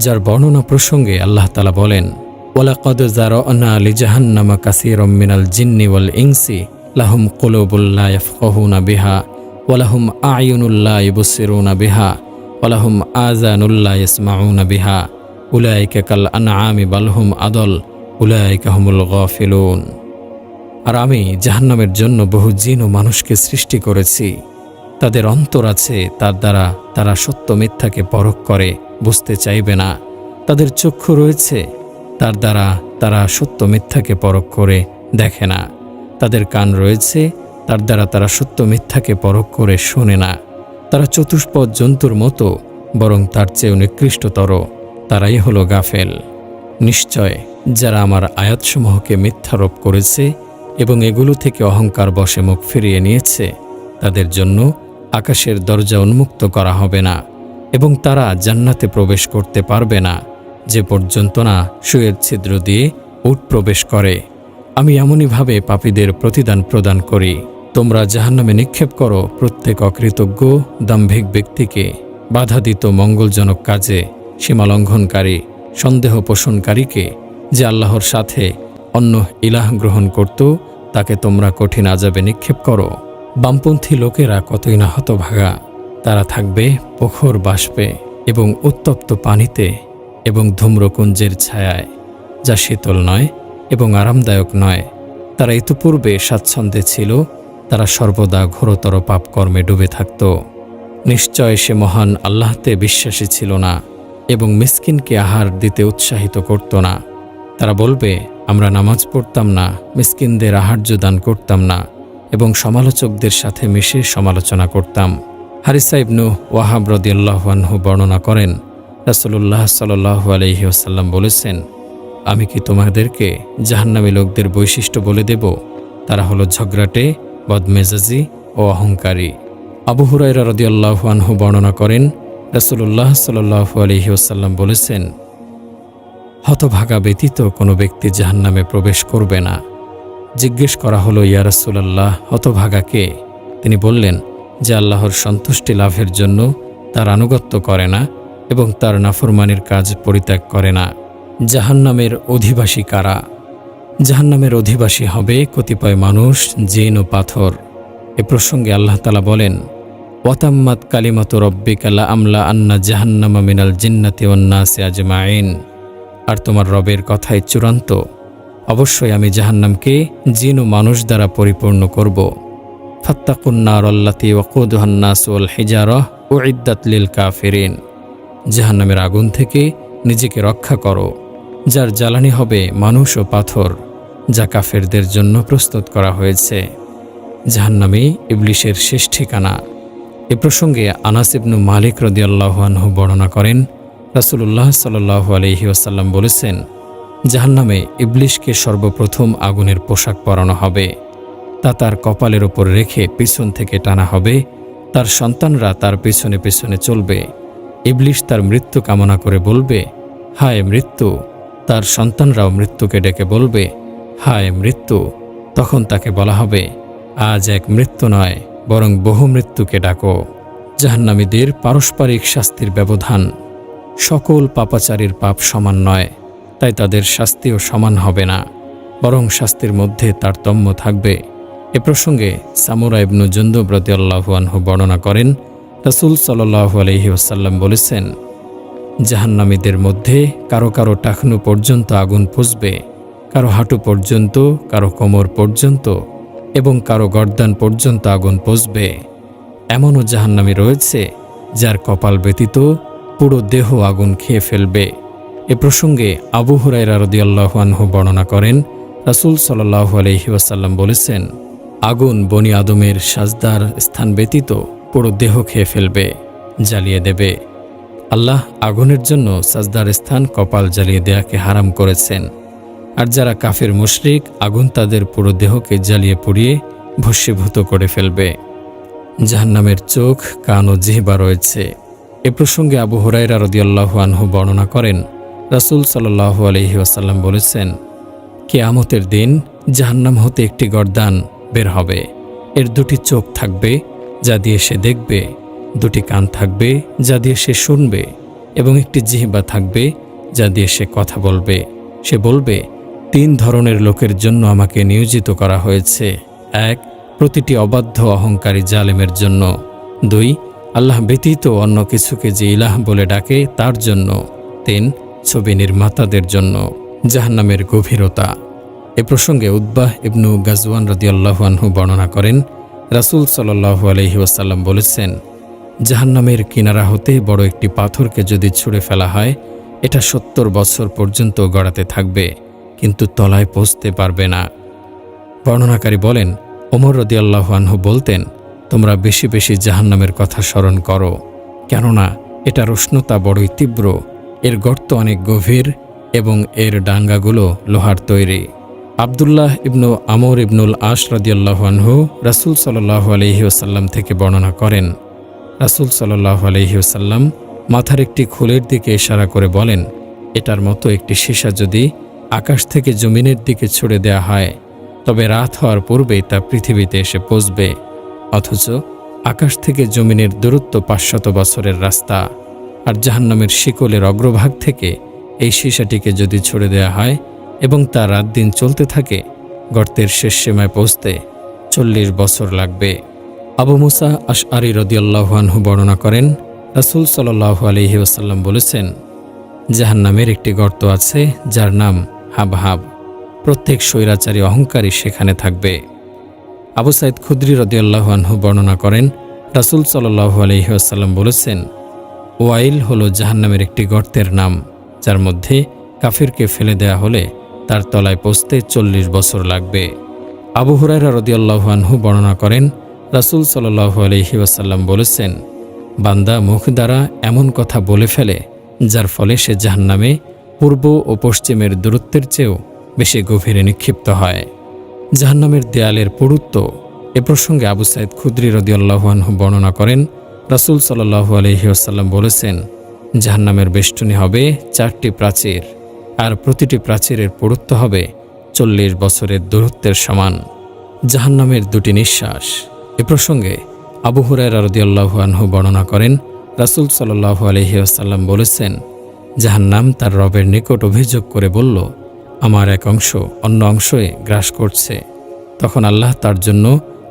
যার বর্ণনা প্রসঙ্গে আল্লাহ তাআলা বলেন, ওয়ালাকাদ যারানা লিজাহান্নামা কাসীরাম মিনাল জিন্নি ওয়াল ইনসি লাহুম কুলুবুল লা ইয়াফকাহুনা বিহা ওয়া লাহুম আ'য়ুনুল লা ইবসিরুনা বিহা ওয়া লাহুম আযানুল লা ইয়াসমাউনা বিহা উলাইকা কাল আনআমি বাল হুম আদল উলাইকা হুমুল গাফিলুন। আর আমি জাহান্নামের জন্য বহু জিন ও মানুষকে সৃষ্টি করেছি। তাদের অন্তর আছে, তার দ্বারা তারা সত্য মিথ্যাকে পরখ করে, বুঝতে চাইবে না। তাদের চক্ষু রয়েছে, তার দ্বারা তারা সত্য মিথ্যাকে পরখ করে দেখে না। তাদের কান রয়েছে, তার দ্বারা তারা সত্য মিথ্যাকে পরখ করে শোনে না। তারা চতুষ্পদ জন্তুর মতো, বরং তার চেয়েও নিকৃষ্টতর। তারাই হলো গাফেল। নিশ্চয় যারা আমার আয়াতসমূহকে মিথ্যারোপ করেছে এবং এগুলো থেকে অহংকার বশে মুখ ফিরিয়ে নিয়েছে, তাদের জন্য আকাশের দরজা উন্মুক্ত করা হবে না এবং তারা জান্নাতে প্রবেশ করতে পারবে না, যে পর্যন্ত না সুয়ের ছিদ্র দিয়ে উট প্রবেশ করে। আমি এমনইভাবে পাপীদের প্রতিদান প্রদান করি। তোমরা জাহান্নামে নিক্ষেপ করো প্রত্যেক অকৃতজ্ঞ দাম্ভিক ব্যক্তিকে, বাধা দিত মঙ্গলজনক কাজে, সীমালঙ্ঘনকারী, সন্দেহ পোষণকারীকে, যে আল্লাহর সাথে অন্য ইলাহ গ্রহণ করত, তাকে তোমরা কঠিন আযাবে নিক্ষেপ করো। বামপন্থী লোকেরা কতই না হতভাগা। তারা থাকবে প্রখর বাষ্পে এবং উত্তপ্ত পানিতে এবং ধূম্রকুঞ্জের ছায়ায়, যা শীতল নয় এবং আরামদায়ক নয়। তারা ইতিপূর্বে স্বাচ্ছন্দ্যে ছিল, তারা সর্বদা ঘোরতর পাপকর্মে ডুবে থাকত। নিশ্চয় সে মহান আল্লাহতে বিশ্বাসী ছিল না এবং মিসকিনকে আহার দিতে উৎসাহিত করত না। তারা বলবে, আমরা নামাজ পড়তাম না, মিসকিনদের আহার্য দান করতাম না এবং সমালোচকদের সাথে মিশে সমালোচনা করতাম। হারিসা ইবনু ওয়াহাব রাদিয়াল্লাহু আনহু বর্ণনা করেন, রাসূলুল্লাহ সাল্লাল্লাহু আলাইহি ওয়াসাল্লাম বলেছেন, আমি কি তোমাদেরকে জাহান্নামী লোকদের বৈশিষ্ট্য বলে দেব? তারা হলো ঝগড়াটে, বদমেজাজি ও অহংকারী। আবু হুরায়রা রাদিয়াল্লাহু আনহু বর্ণনা করেন, রাসূলুল্লাহ সাল্লাল্লাহু আলাইহি ওয়াসাল্লাম বলেছেন, হতভাগা ব্যতীত কোনো ব্যক্তি জাহান্নামে প্রবেশ করবে না। জিজ্ঞেস করা হলো, ইয়া রাসূলুল্লাহ, হতভাগা কে? তিনি বললেন, যে ব্যক্তি আল্লাহর সাথে অন্য ইলাহ গ্রহণ করে, যে আল্লাহর সন্তুষ্টি লাভের জন্য তার আনুগত্য করে না এবং তার নাফরমানির কাজ পরিত্যাগ করে না। জাহান্নামের অধিবাসী কারা? জাহান্নামের অধিবাসী হবে কতিপয় মানুষ, জিন ও পাথর। এ প্রসঙ্গে আল্লাহ তাআলা বলেন, ওয়াতাম্মাত কালিমাতু রব্বিকা লা আমলা আন্না জাহান্নামা মিনাল জিন্নাতি ওয়ান নাসি আজমাইন। আর তোমার রবের কথাই চূড়ান্ত, অবশ্যই আমি জাহান্নামকে জিন ও মানুষ দ্বারা পরিপূর্ণ করব। ফাত্তাকুন নার আল্লাতী ওয়াকুদুহান নাস ওয়াল হিজারাহ উইদ্দাত লিল কাফিরিন। জাহান্নামের আগুন থেকে নিজেকে রক্ষা করো, যার জ্বালানি হবে মানুষ ও পাথর, যা কাফেরদের জন্য প্রস্তুত করা হয়েছে। জাহান্নামে ইবলিশের শেষ ঠিকানা। এ প্রসঙ্গে আনাস ইবনু মালিক রাদিয়াল্লাহু আনহু বর্ণনা করেন, রাসূলুল্লাহ সাল্লাল্লাহু আলাইহি ওয়াসাল্লাম বলেছেন, জাহান্নামে ইবলিশকে সর্বপ্রথম আগুনের পোশাক পরানো হবে, তা তার কপালের ওপর রেখে পিছন থেকে টানা হবে। তার সন্তানরা তার পেছনে পেছনে চলবে। ইবলিশ তার মৃত্যু কামনা করে বলবে, হায় মৃত্যু। তার সন্তানরাও মৃত্যুকে ডেকে বলবে, হায় মৃত্যু। তখন তাকে বলা হবে, আজ এক মৃত্যু নয়, বরং বহু মৃত্যুকে ডাকো। জাহান্নামীদের পারস্পরিক শাস্তির ব্যবধান। সকল পাপাচারীর পাপ সমান নয়, তাই তাদের শাস্তিও সমান হবে না, বরং শাস্তির মধ্যে তারতম্য থাকবে। এ প্রসঙ্গে সামুরা ইবনু জুনদুব রাদিয়াল্লাহু আনহু বর্ণনা করেন, রাসূল সাল্লাল্লাহু আলাইহি ওয়াসাল্লাম বলেছেন, জাহান্নামীদের মধ্যে কারো কারো টাকনু পর্যন্ত আগুন পুষবে, কারো হাঁটু পর্যন্ত, কারো কোমর পর্যন্ত এবং কারো গর্দান পর্যন্ত আগুন পুষবে। এমনও জাহান্নামী রয়েছে যার কপাল ব্যতীত পুরো দেহ আগুন খেয়ে ফেলবে। এ প্রসঙ্গে আবু হুরায়রা রাদিয়াল্লাহু আনহু বর্ণনা করেন, রাসূল সাল্লাল্লাহু আলাইহি ওয়াসাল্লাম বলেছেন, আগুন বনি আদমের সাজদার স্থান ব্যতীত পুরো দেহ খেয়ে ফেলবে, জ্বালিয়ে দেবে। আল্লাহ আগুনের জন্য সাজদার স্থান কপাল জ্বালিয়ে দেয়াকে হারাম করেছেন। আর যারা কাফের মুশরিক, আগুন তাদের পুরো দেহকে জ্বালিয়ে পুড়িয়ে ভস্মীভূত করে ফেলবে। জাহান্নামের চোখ, কান ও জিহ্বা রয়েছে। এ প্রসঙ্গে আবু হুরায়রা রাদিয়াল্লাহু আনহু বর্ণনা করেন, রাসূল সাল্লাল্লাহু আলাইহি ওয়াসাল্লাম বলেছেন, কিয়ামতের দিন জাহান্নাম হতে একটি গর্দান বের হবে। এর দুটি চোখ থাকবে, যা দিয়ে সে দেখবে, দুটি কান থাকবে, যা দিয়ে সে শুনবে, এবং একটি জিহ্বা থাকবে, যা দিয়ে সে কথা বলবে। সে বলবে, 3 ধরনের লোকের জন্য আমাকে নিয়োজিত করা হয়েছে। 1, প্রতিটি অবাধ্য অহংকারী জালেমের জন্য। 2, আল্লাহ ব্যতীত অন্য কিছুকে যে ইলাহ বলে ডাকে তার জন্য। 3, ছবি নির্মাতাদের জন্য। জাহান্নামের গভীরতা। এ প্রসঙ্গে উতবাহ ইবনু গাজওয়ান রাদিয়াল্লাহু আনহু বর্ণনা করেন, রাসূল সাল্লাল্লাহু আলাইহি ওয়াসাল্লাম বলেছেন, জাহান্নামের কিনারা হতে বড় একটি পাথরকে যদি ছুঁড়ে ফেলা হয়, এটা 70 বছর পর্যন্ত গড়াতে থাকবে, কিন্তু তলায় পৌঁছতে পারবে না। বর্ণনাকারী বলেন, ওমর রাদিয়াল্লাহু আনহু বলতেন, তোমরা বেশি বেশি জাহান্নামের কথা স্মরণ করো, কেননা এটার উষ্ণতা বড়ই তীব্র, এর গর্ত অনেক গভীর এবং এর ডাঙ্গাগুলো লোহার তৈরি। আব্দুল্লাহ ইবনু আমর ইবনুল আস রাদিয়াল্লাহু আনহু রাসূল সাল্লাল্লাহু আলাইহি ওয়াসাল্লাম থেকে বর্ণনা করেন, রাসূল সাল্লাল্লাহু আলাইহি ওয়াসাল্লাম মাথার একটি খুলের দিকে ইশারা করে বলেন, এটার মতো একটি সীসা যদি আকাশ থেকে জমিনের দিকে ছুড়ে দেয়া হয়, তবে রাত হওয়ার পূর্বেই তা পৃথিবীতে এসে পৌঁছবে। অথচ আকাশ থেকে জমিনের দূরত্ব 500 বছরের রাস্তা। আর জাহান্নামের শিকলের অগ্রভাগ থেকে এই সীসাটিকে যদি ছুড়ে দেয়া হয় এবং তা রাত দিন চলতে থাকে, গর্তের শেষ সীমায় পৌঁছতে 40 বছর লাগবে। আবু মুসা আশআরী রাদিয়াল্লাহু আনহু বর্ণনা করেন, রাসূল সাল্লাল্লাহু আলাইহি ওয়াসাল্লাম বলেছেন, জাহান্নামের একটি গর্ত আছে যার নাম হাবহাব। প্রত্যেক স্বৈরাচারী অহংকারী সেখানে থাকবে। আবু সাঈদ খুদরি রাদিয়াল্লাহু আনহু বর্ণনা করেন, রাসূল সাল্লাল্লাহু আলাইহি ওয়াসাল্লাম বলেছেন, ওয়াইল হলো জাহান্নামের একটি গর্তের নাম, যার মধ্যে কাফিরকে ফেলে দেয়া হলে তার তলায় পৌঁছতে 40 বছর লাগবে। আবু হুরায়রা রাদিয়াল্লাহু আনহু বর্ণনা করেন, রাসূল সাল্লাল্লাহু আলাইহি ওয়াসাল্লাম বলেছেন, বান্দা মুখ দ্বারা এমন কথা বলে ফেলে যার ফলে সে জাহান্নামে পূর্ব ও পশ্চিমের দূরত্বের চেয়েও বেশি গভীরে নিক্ষিপ্ত হয়। জাহান্নামের দেয়ালের পুরুত্ব। এ প্রসঙ্গে আবু সাঈদ খুদরি রাদিয়াল্লাহু আনহু বর্ণনা করেন, রাসূল সাল্লাল্লাহু আলাইহি ওয়াসাল্লাম বলেছেন, জাহান্নামের বেষ্টনী হবে 4টি প্রাচীর, আর প্রতিটি প্রাচীরের পুরুত্ব হবে 40 বছরের দূরত্বের সমান। জাহান্নামের 2টি নিঃশ্বাস। এ প্রসঙ্গে আবু হুরায়রা রাদিয়াল্লাহু আনহু বর্ণনা করেন, রাসূল সাল্লাল্লাহু আলাইহি ওয়াসাল্লাম বলেছেন, জাহান্নাম তার রবের নিকট অভিযোগ করে বলল, আমার এক অংশ অন্য অংশে গ্রাস করছে। তখন আল্লাহ তার জন্য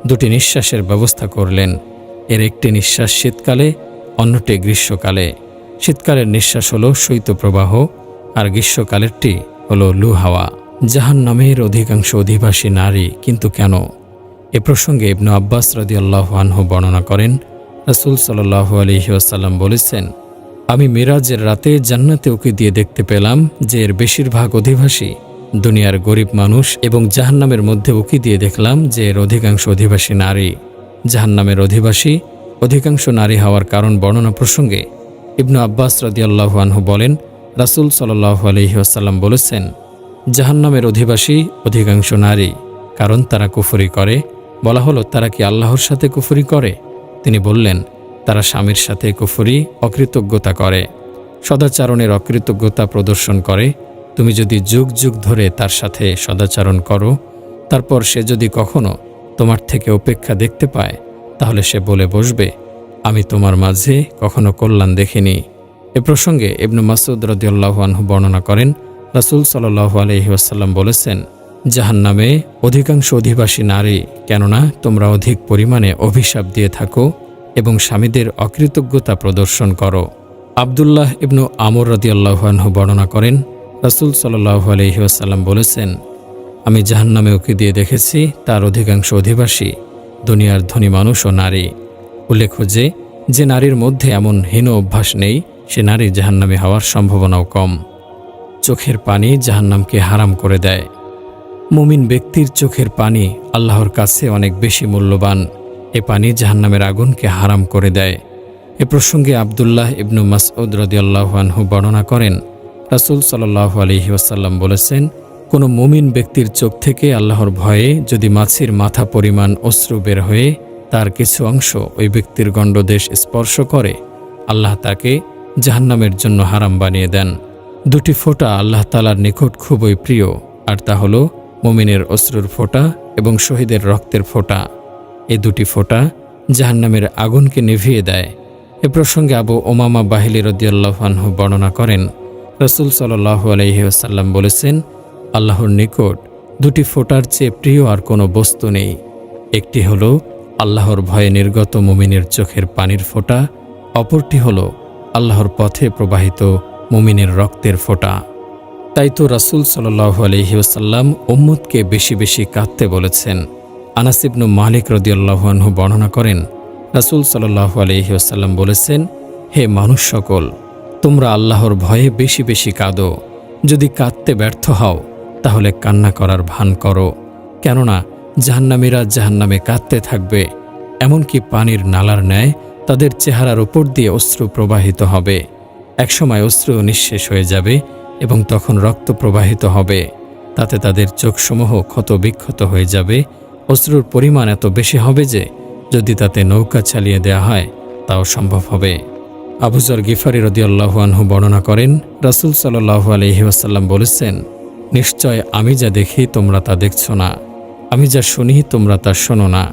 দুটি নিঃশ্বাসের ব্যবস্থা করলেন। এর একটি নিঃশ্বাস শীতকালে, অন্যটি গ্রীষ্মকালে। শীতকালের নিঃশ্বাস হল শৈত্যপ্রবাহ, আর গ্রীষ্মকালেরটি হল লু হাওয়া। জাহান্নামের অধিকাংশ অধিবাসী নারী, কিন্তু কেন? এ প্রসঙ্গে ইবনু আব্বাস রাদিয়াল্লাহু আনহু বর্ণনা করেন, রাসূল সাল্লাল্লাহু আলাইহি ওয়াসাল্লাম বলেছেন, আমি মিরাজের রাতে জান্নাতে উঁকি দিয়ে দেখতে পেলাম যে এর বেশিরভাগ অধিবাসী দুনিয়ার গরিব মানুষ, এবং জাহান্নামের মধ্যে উঁকি দিয়ে দেখলাম যে এর অধিকাংশ অধিবাসী নারী। জাহান্নামের অধিকাংশ নারী হওয়ার কারণ বর্ণনা প্রসঙ্গে ইবনু আব্বাস রাদিয়াল্লাহু আনহু বলেন, রাসূল সাল্লাল্লাহু আলাইহি ওয়াসাল্লাম বলেছেন, জাহান্নামের অধিকাংশ নারী, কারণ তারা কুফরি করে। বলা হলো, তারা কি আল্লাহর সাথে কুফরি করে? তিনি বললেন, তারা স্বামীর সাথে কুফরি, অকৃতজ্ঞতা করে, সদাচরণের অকৃতজ্ঞতা প্রদর্শন করে। তুমি যদি যুগ যুগ ধরে তার সাথে সদাচরণ করো, তারপর সে যদি কখনো তোমার থেকে উপেক্ষা দেখতে পায়, তাহলে সে বলে বসবে, আমি তোমার মাঝে কখনো কল্যাণ দেখিনি। এ প্রসঙ্গে ইবনু মাসউদ রাদিয়াল্লাহু আনহু বর্ণনা করেন, রাসূল সাল্লাল্লাহু আলাইহি ওয়াসাল্লাম বলেছেন, জাহান্নামে অধিকাংশ অধিবাসী নারী, কেননা তোমরা অধিক পরিমাণে অভিশাপ দিয়ে থাকো এবং স্বামীদের অকৃতজ্ঞতা প্রদর্শন করো। আব্দুল্লাহ ইবনু আমর রাদিয়াল্লাহু আনহু বর্ণনা করেন, রাসূল সাল্লাল্লাহু আলাইহি ওয়াসাল্লাম বলেছেন, আমি জাহান্নামে উঁকি দিয়ে দেখেছি তার অধিকাংশ অধিবাসী দুনিয়ার ধনী মানুষ ও নারী। উল্লেখ্য যে নারীর মধ্যে এমন হীন অভ্যাস নেই, সে নারী জাহান্নামে হওয়ার সম্ভাবনাও কম। চোখের পানি জাহান্নামকে হারাম করে দেয়। মুমিন ব্যক্তির চোখের পানি আল্লাহর কাছে অনেক বেশি মূল্যবান। এ পানি জাহান্নামের আগুনকে হারাম করে দেয়। এ প্রসঙ্গে আব্দুল্লাহ ইবনু মাসউদ রাদিয়াল্লাহু আনহু বর্ণনা করেন, রাসূল সাল্লাল্লাহু আলাইহি ওয়াসাল্লাম বলেছেন, কোনো মুমিন ব্যক্তির চোখ থেকে আল্লাহর ভয়ে যদি মাছির মাথা পরিমাণ অশ্রু বের হয়ে তার কিছু অংশ ওই ব্যক্তির গণ্ডদেশ স্পর্শ করে, আল্লাহ তাকে জাহান্নামের জন্য হারাম বানিয়ে দেন। দুটি ফোঁটা আল্লাহ তাআলার নিকট খুবই প্রিয়, আর তা হল মুমিনের অশ্রুর ফোঁটা এবং শহীদের রক্তের ফোঁটা। এ দুটি ফোঁটা জাহান্নামের আগুনকে নিভিয়ে দেয়। এ প্রসঙ্গে আবু উমামা বাহিলি রাদিয়াল্লাহু আনহু বর্ণনা করেন, রাসূল সাল্লাল্লাহু আলাইহি ওয়াসাল্লাম বলেছেন, আল্লাহর নিকট দুটি ফোঁটার চেয়ে প্রিয় আর কোনো বস্তু নেই। একটি হলো আল্লাহর ভয়ে নির্গত মুমিনের চোখের পানির ফোঁটা, অপরটি হলো আল্লাহর পথে প্রবাহিত মুমিনের রক্তের ফোঁটা। তাই তো রাসূল সাল্লাল্লাহু আলাইহি ওয়াসাল্লাম উম্মতকে বেশি বেশি কাঁদতে বলেছেন। আনাস ইবনু মালিক রাদিয়াল্লাহু আনহু বর্ণনা করেন, রাসূল সাল্লাল্লাহু আলাইহি ওয়াসাল্লাম বলেছেন, হে মানুষ সকল, তোমরা আল্লাহর ভয়ে বেশি বেশি কাঁদো। যদি কাঁদতে ব্যর্থ হও, তাহলে কান্না করার ভান করো, কেননা জাহান্নামীরা জাহান্নামে কাঁদতে থাকবে, এমনকি পানির নালার ন্যায় তাদের চেহারার উপর দিয়ে অশ্রু প্রবাহিত হবে। একসময় অশ্রু নিঃশেষ হয়ে যাবে এবং তখন রক্ত প্রবাহিত হবে, তাতে তাদের চোখসমূহ ক্ষত বিক্ষত হয়ে যাবে। অশ্রুর পরিমাণ এত বেশি হবে যে যদি তাতে নৌকা চালিয়ে দেয়া হয় তাও সম্ভব হবে। আবু যর গিফারি রাদিয়াল্লাহু আনহু বর্ণনা করেন, রাসূল সাল্লাল্লাহু আলাইহি ওয়াসাল্লাম বলেছেন, নিশ্চয় আমি যা দেখি তোমরা তা দেখছ না, আমি যা শুনি তোমরা তা শোনো না।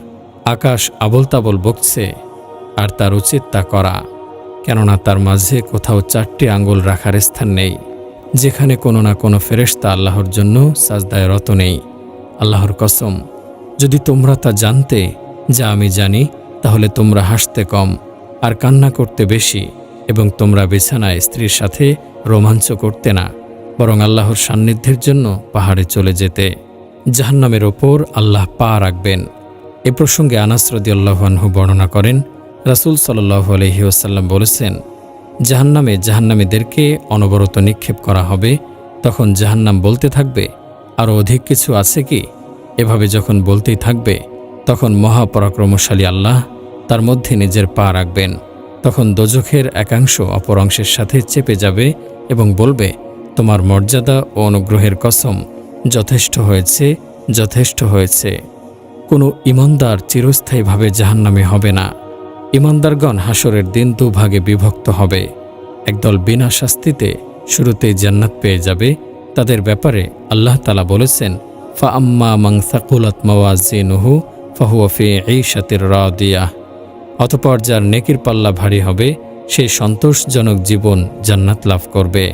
আকাশ আবল তাবল বকছে, আর তার উচিত তা করা, কেননা তার মাঝে কোথাও 4টি আঙ্গুল রাখার স্থান নেই, যেখানে কোনো না কোনো ফেরেশতা আল্লাহর জন্য সাজদায় রত নেই। আল্লাহর কসম, যদি তোমরা তা জানতে যা আমি জানি, তাহলে তোমরা হাসতে কম আর কান্না করতে বেশি, এবং তোমরা বিছানায় স্ত্রীর সাথে রোমাঞ্চ করতে না, বরং আল্লাহর সান্নিধ্যের জন্য পাহাড়ে চলে যেতে। জাহান্নামের ওপর আল্লাহ পা রাখবেন। এ প্রসঙ্গে আনাস রাদিয়াল্লাহু আনহু বর্ণনা করেন, রাসূল সাল্লাল্লাহু আলাইহি ওয়াসাল্লাম বলেছেন, জাহান্নামে জাহান্নামীদেরকে অনবরত নিক্ষেপ করা হবে। তখন জাহান্নাম বলতে থাকবে, আরও অধিক কিছু আছে কি? এভাবে যখন বলতেই থাকবে, তখন মহাপরাক্রমশালী আল্লাহ তার মধ্যে নিজের পা রাখবেন। তখন দোজখের একাংশ অপর অংশের সাথে চেপে যাবে এবং বলবে, তোমার মর্যাদা ও অনুগ্রহের কসম, যথেষ্ট হয়েছে, যথেষ্ট হয়েছে। কোনো ঈমানদার চিরস্থায়ীভাবে জাহান্নামে হবে না। ঈমানদারগণ হাসরের দিন দুভাগে বিভক্ত হবে। একদল বিনা শাস্তিতে শুরুতেই জান্নাত পেয়ে যাবে। তাদের ব্যাপারে আল্লাহ তাআলা বলেছেন, ফাআম্মা মান সাকুলাত মাওয়াজিনুহু ফাহুয়া ফি ঈশাতির রাদিয়াহ। অতঃপর যার নেকির পাল্লা ভারী হবে সে সন্তোষজনক জীবন জান্নাত লাভ করবে।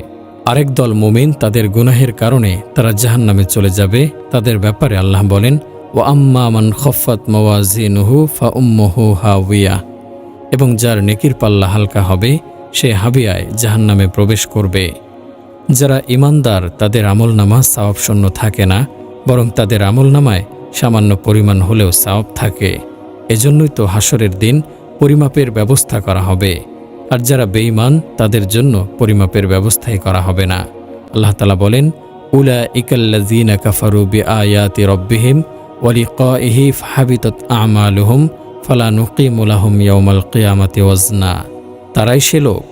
আরেক দল মুমিন তাদের গুনাহের কারণে তারা জাহান্নামে চলে যাবে। তাদের ব্যাপারে আল্লাহ বলেন, ওয়া আম্মা মান খাফফাত মাওয়াজিনুহু ফাউম্মুহু হাওয়িয়া, এবং যার নেকির পাল্লা হালকা হবে সে হাবিয়ায় জাহান্নামে প্রবেশ করবে। যারা ঈমানদার তাদের আমলনামা সওয়াবশূন্য থাকে না, বরং তাদের আমলনামায় সামান্য পরিমাণ হলেও সওয়াব থাকে। এজন্যই তো হাসরের দিন পরিমাপের ব্যবস্থা করা হবে। আর যারা বেঈমান তাদের জন্য পরিমাপের ব্যবস্থাই করা হবে না। আল্লাহ তাআলা বলেন, উলাইকাল্লাযীনা কাফারু বিআয়াতি রাব্বিহিম ওয়া লিকাইহি ফাহাবিতাত আমালুহুম ফালা নুকিমু লাহুম ইয়াওমাল কিয়ামাতি ওয়াজনা। তারাই সে লোক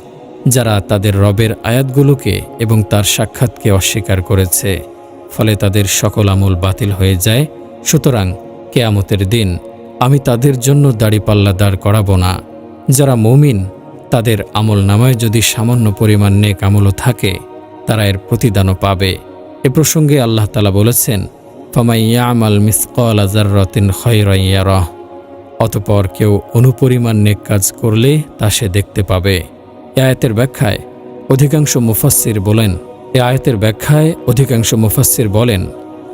যারা তাদের রবের আয়াতগুলোকে এবং তার সাক্ষাৎকে অস্বীকার করেছে, ফলে তাদের সকল আমল বাতিল হয়ে যায়। সুতরাং কিয়ামতের দিন আমি তাদের জন্য দাড়িপাল্লা দাঁড় করাবো না। যারা মুমিন তাদের আমল নামায় যদি সামান্য পরিমাণ নেক আমলও থাকে তারা এর প্রতিদানও পাবে। এ প্রসঙ্গে আল্লাহ তাআলা বলেছেন, ফামান ইয়ামাল মিসকালা যাররাতিন খায়রান ইয়ারাহ, অতঃপর কেউ অনুপরিমাণ নেক কাজ করলে তা সে দেখতে পাবে। এ আয়াতের ব্যাখ্যায় অধিকাংশ মুফাসসির বলেন,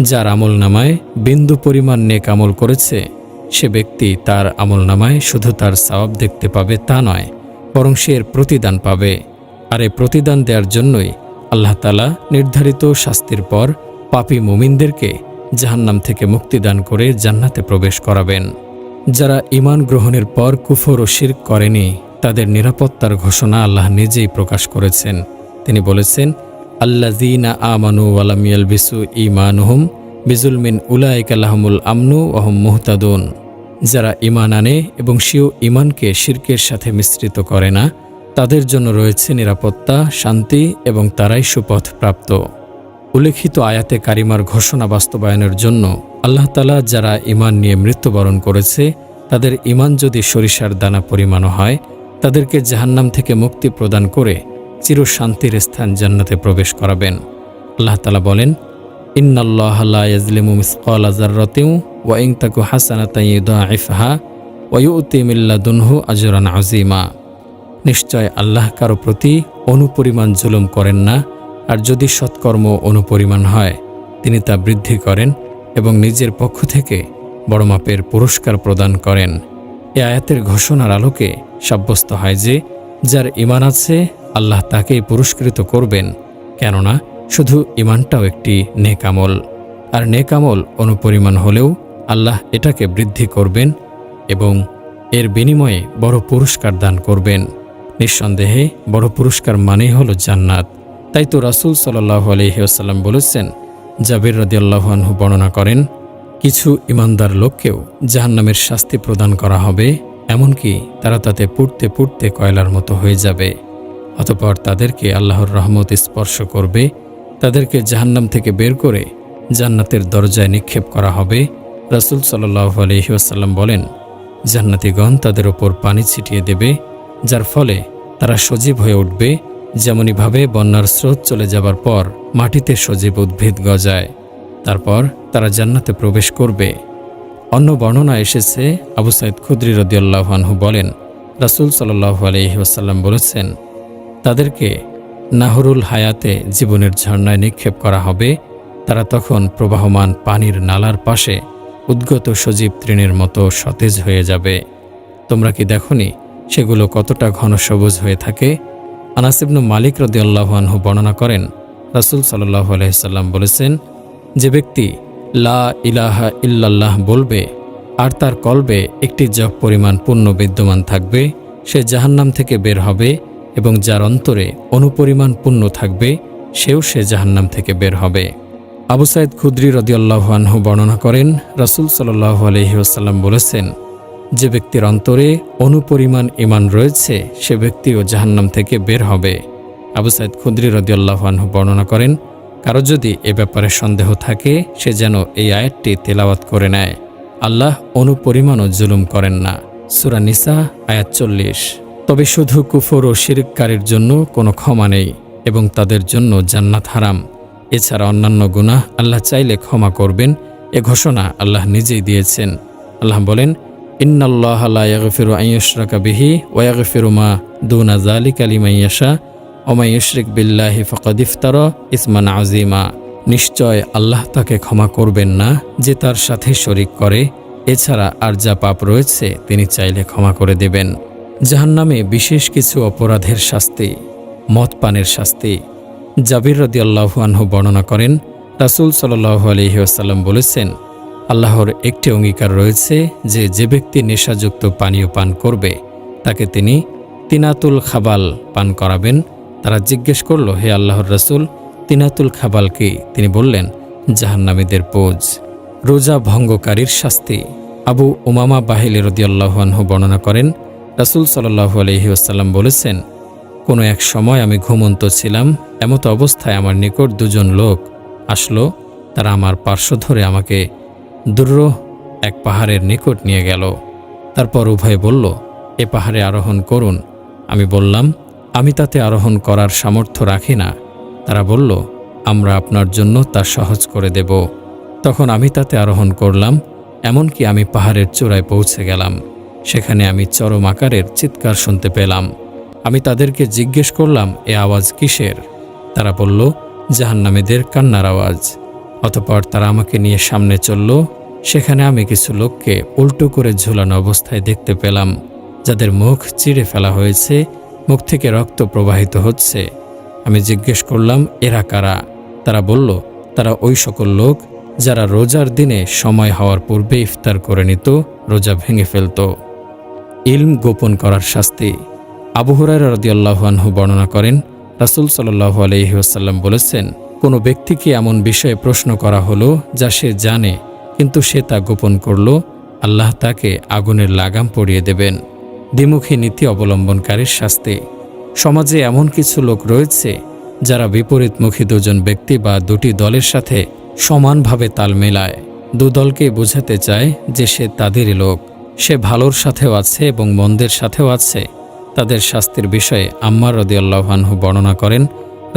যার আমল নামায় বিন্দু পরিমাণ নেক আমল করেছে সে ব্যক্তি তার আমল নামায় শুধু তার সওয়াব দেখতে পাবে তা নয়, বরং সে এর প্রতিদান পাবে। আর এই প্রতিদান দেওয়ার জন্যই আল্লাহ তাআলা নির্ধারিত শাস্তির পর পাপী মুমিনদেরকে জাহান্নাম থেকে মুক্তিদান করে জান্নাতে প্রবেশ করাবেন। যারা ঈমান গ্রহণের পর কুফর ও শিরক করেনি তাদের নিরাপত্তার ঘোষণা আল্লাহ নিজেই প্রকাশ করেছেন। তিনি বলেছেন, আল্লাযীনা আমানু ওয়া লাম ইয়ালবিসু ঈমানুহুম বিজুলমিন উলাইকা লাহুমুল আমনু ওয়া হুম মুহতাদুন। যারা ঈমান আনে এবং সেও ঈমানকে শিরকের সাথে মিশ্রিত করে না তাদের জন্য রয়েছে নিরাপত্তা, শান্তি এবং তারাই সুপথ প্রাপ্ত। উল্লেখিত আয়াতে কারিমার ঘোষণা বাস্তবায়নের জন্য আল্লাহ তাআলা যারা ঈমান নিয়ে মৃত্যুবরণ করেছে তাদের ঈমান যদি সরিষার দানা পরিমাণও হয় তাদেরকে জাহান্নাম থেকে মুক্তি প্রদান করে চিরশান্তির স্থান জান্নাতে প্রবেশ করাবেন। আল্লাহ তাআলা বলেন, ইন্নাল্লাহা লা ইয়াজলিমু মিসকালা যাররাতিন ওয়া ইন তাকু হাসানাতান ইউদাইফহা ওয়া ইউতি মিন লাদুনহু আজরান আযীমা। নিশ্চয় আল্লাহ কারো প্রতি অনুপরিমাণ জুলুম করেন না, আর যদি সৎকর্ম অনুপরিমাণ হয় তিনি তা বৃদ্ধি করেন এবং নিজের পক্ষ থেকে বড় মাপের পুরস্কার প্রদান করেন। এ আয়াতের ঘোষণার আলোকে সাব্যস্ত হয় যে যার ঈমান আছে আল্লাহ তাকেই পুরস্কৃত করবেন, কেননা শুধু ঈমানটাও একটি নেক আমল, আর নেক আমল অনুপরিমাণ হলেও আল্লাহ এটাকে বৃদ্ধি করবেন এবং এর বিনিময়ে বড় পুরস্কার দান করবেন। নিঃসন্দেহে বড় পুরস্কার মানেই হলো জান্নাত। তাই তো রাসূল সাল্লাল্লাহু আলাইহি ওয়াসাল্লাম বলেছেন, জাবির রাদিয়াল্লাহু আনহু বর্ণনা করেন, কিছু ঈমানদার লোককেও জাহান্নামের শাস্তি প্রদান করা হবে, এমনকি তারা তাতে পুড়তে পুড়তে কয়লার মতো হয়ে যাবে। অতঃপর তাদেরকে আল্লাহর রহমত স্পর্শ করবে, তাদেরকে জাহান্নাম থেকে বের করে জান্নাতের দরজায় নিক্ষেপ করা হবে। রাসূল সাল্লাল্লাহু আলাইহি ওয়াসাল্লাম বলেন, জান্নাতীগণ তাদের ওপর পানি ছিটিয়ে দেবে, যার ফলে তারা সজীব হয়ে উঠবে, যেমনিভাবে বন্যার স্রোত চলে যাবার পর মাটিতে সজীব উদ্ভিদ গজায়। তারপর তারা জান্নাতে প্রবেশ করবে। অন্য বর্ণনা এসেছে, আবু সাঈদ খুদরি রাদিয়াল্লাহু আনহু বলেন, রাসূল সাল্লাল্লাহু আলাইহি ওয়াসাল্লাম বলেছেন, তাদেরকে নাহরুল হায়াতে জীবনের ঝর্ণায় নিক্ষেপ করা হবে। তারা তখন প্রবাহমান পানির নালার পাশে উদ্গত সজীব তৃণের মতো সতেজ হয়ে যাবে। তোমরা কি দেখনি সেগুলো কতটা ঘন সবুজ হয়ে থাকে? আনাস ইবনে মালিক রাদিয়াল্লাহু আনহু বর্ণনা করেন, রাসূল সাল্লাল্লাহু আলাইহি সাল্লাম বলেছেন, যে ব্যক্তি লা ইলাহা ইল্লাল্লাহ বলবে আর তার কলবে একটি জপ পরিমাণ পুণ্য বিদ্যমান থাকবে সে জাহান্নাম থেকে বের হবে, এবং যার অন্তরে অনুপরিমাণ পুণ্য থাকবে সেও সে জাহান্নাম থেকে বের হবে। আবু সাঈদ খুদরি রাদিয়াল্লাহু আনহু বর্ণনা করেন, রাসূল সাল্লাল্লাহু আলাইহি ওয়াসাল্লাম বলেছেন, যে ব্যক্তির অন্তরে অনুপরিমাণ ঈমান রয়েছে সে ব্যক্তিও জাহান্নাম থেকে বের হবে। আবু সাঈদ খুদরি রাদিয়াল্লাহু আনহু বর্ণনা করেন, কারো যদি এ ব্যাপারে সন্দেহ থাকে সে যেন এই আয়াতটি তেলাওয়াত করে নেয়। আল্লাহ অনুপরিমাণও জুলুম করেন না। সূরা নিসা আয়াত 40। তবে শুধু কুফর ও শিরককারীর জন্য কোনো ক্ষমা নেই এবং তাদের জন্য জান্নাত হারাম। এছাড়া অন্যান্য গুনাহ আল্লাহ চাইলে ক্ষমা করবেন, এ ঘোষণা আল্লাহ নিজেই দিয়েছেন। আল্লাহ বলেন, ইন্নাল্লাহা লা ইয়াগফিরু আন ইউশরাকা বিহি ওয়া ইয়াগফিরু মা দুনা যালিকা লিমান ইয়াশা ওয়া মান ইউশরিক বিল্লাহি ফাকাদ ইফতারা ইসমান আযীমা। নিশ্চয় আল্লাহ তাকে ক্ষমা করবেন না যে তার সাথে শরিক করে, এছাড়া আর যা পাপ রয়েছে তিনি চাইলে ক্ষমা করে দেবেন। জাহান্নামে বিশেষ কিছু অপরাধের শাস্তি। মদ পানের শাস্তি। জাবির রাদিয়াল্লাহু আনহু বর্ণনা করেন, রাসূল সাল্লাল্লাহু আলাইহি ওয়াসাল্লাম বলেছেন, আল্লাহর একটি অঙ্গীকার রয়েছে যে যে ব্যক্তি নেশাযুক্ত পানীয় পান করবে তাকে তিনি তিনাতুল খাবাল পান করাবেন। তারা জিজ্ঞেস করল, হে আল্লাহর রাসূল, তিনাতুল খাবাল কি? তিনি বললেন, জাহান্নামীদের পোজ। রোজা ভঙ্গকারীর শাস্তি। আবু উমামা বাহিলি রাদিয়াল্লাহু আনহু বর্ণনা করেন, রাসূল সাল্লাল্লাহু আলাইহি ওয়াসাল্লাম বলেছেন, কোনো এক সময় আমি ঘুমন্ত ছিলাম, এমত অবস্থায় আমার নিকট দুজন লোক আসলো। তারা আমার পার্শ্ব ধরে আমাকে দুরূহ এক পাহাড়ের নিকট নিয়ে গেল। তারপর উভয়ে বলল, এ পাহাড়ে আরোহণ করুন। আমি বললাম, আমি তাতে আরোহণ করার সামর্থ্য রাখি না। তারা বলল, আমরা আপনার জন্য তা সহজ করে দেব। তখন আমি তাতে আরোহণ করলাম, এমনকি আমি পাহাড়ের চূড়ায় পৌঁছে গেলাম। সেখানে আমি চরম আকারের চিৎকার শুনতে পেলাম। আমি তাদেরকে জিজ্ঞেস করলাম, এ আওয়াজ কিসের? তারা বলল, জাহান্নামীদের কান্নার আওয়াজ। অতঃপর তারা আমাকে নিয়ে সামনে চলল। সেখানে আমি কিছু লোককে উল্টো করে ঝুলানো অবস্থায় দেখতে পেলাম, যাদের মুখ চিরে ফেলা হয়েছে, মুখ থেকে রক্ত প্রবাহিত হচ্ছে। আমি জিজ্ঞেস করলাম, এরা কারা? তারা বলল, তারা ওই সকল লোক যারা রোজার দিনে সময় হওয়ার পূর্বে ইফতার করে নিত, রোজা ভেঙে ফেলত। ইলম গোপন করার শাস্তি। আবু হুরায়রা রাদিয়াল্লাহু আনহু বর্ণনা করেন, রাসূল সাল্লাল্লাহু আলাইহি ওয়াসাল্লাম বলেছেন, কোনো ব্যক্তিকে এমন বিষয়ে প্রশ্ন করা হলো যা সে জানে কিন্তু সে তা গোপন করল, আল্লাহ তাকে আগুনের লাগাম পরিয়ে দেবেন। দ্বিমুখী নীতি অবলম্বনকারীর শাস্তি। সমাজে এমন কিছু লোক রয়েছে যারা বিপরীতমুখী দুজন ব্যক্তি বা দুটি দলের সাথে সমানভাবে তাল মেলায়। দু দলকে বোঝাতে চায় যে সে তাদেরই লোক, সে ভালোর সাথেও আছে এবং মন্দের সাথেও আছে। তাদের শাস্তির বিষয়ে আম্মার রাদিয়াল্লাহু আনহু বর্ণনা করেন,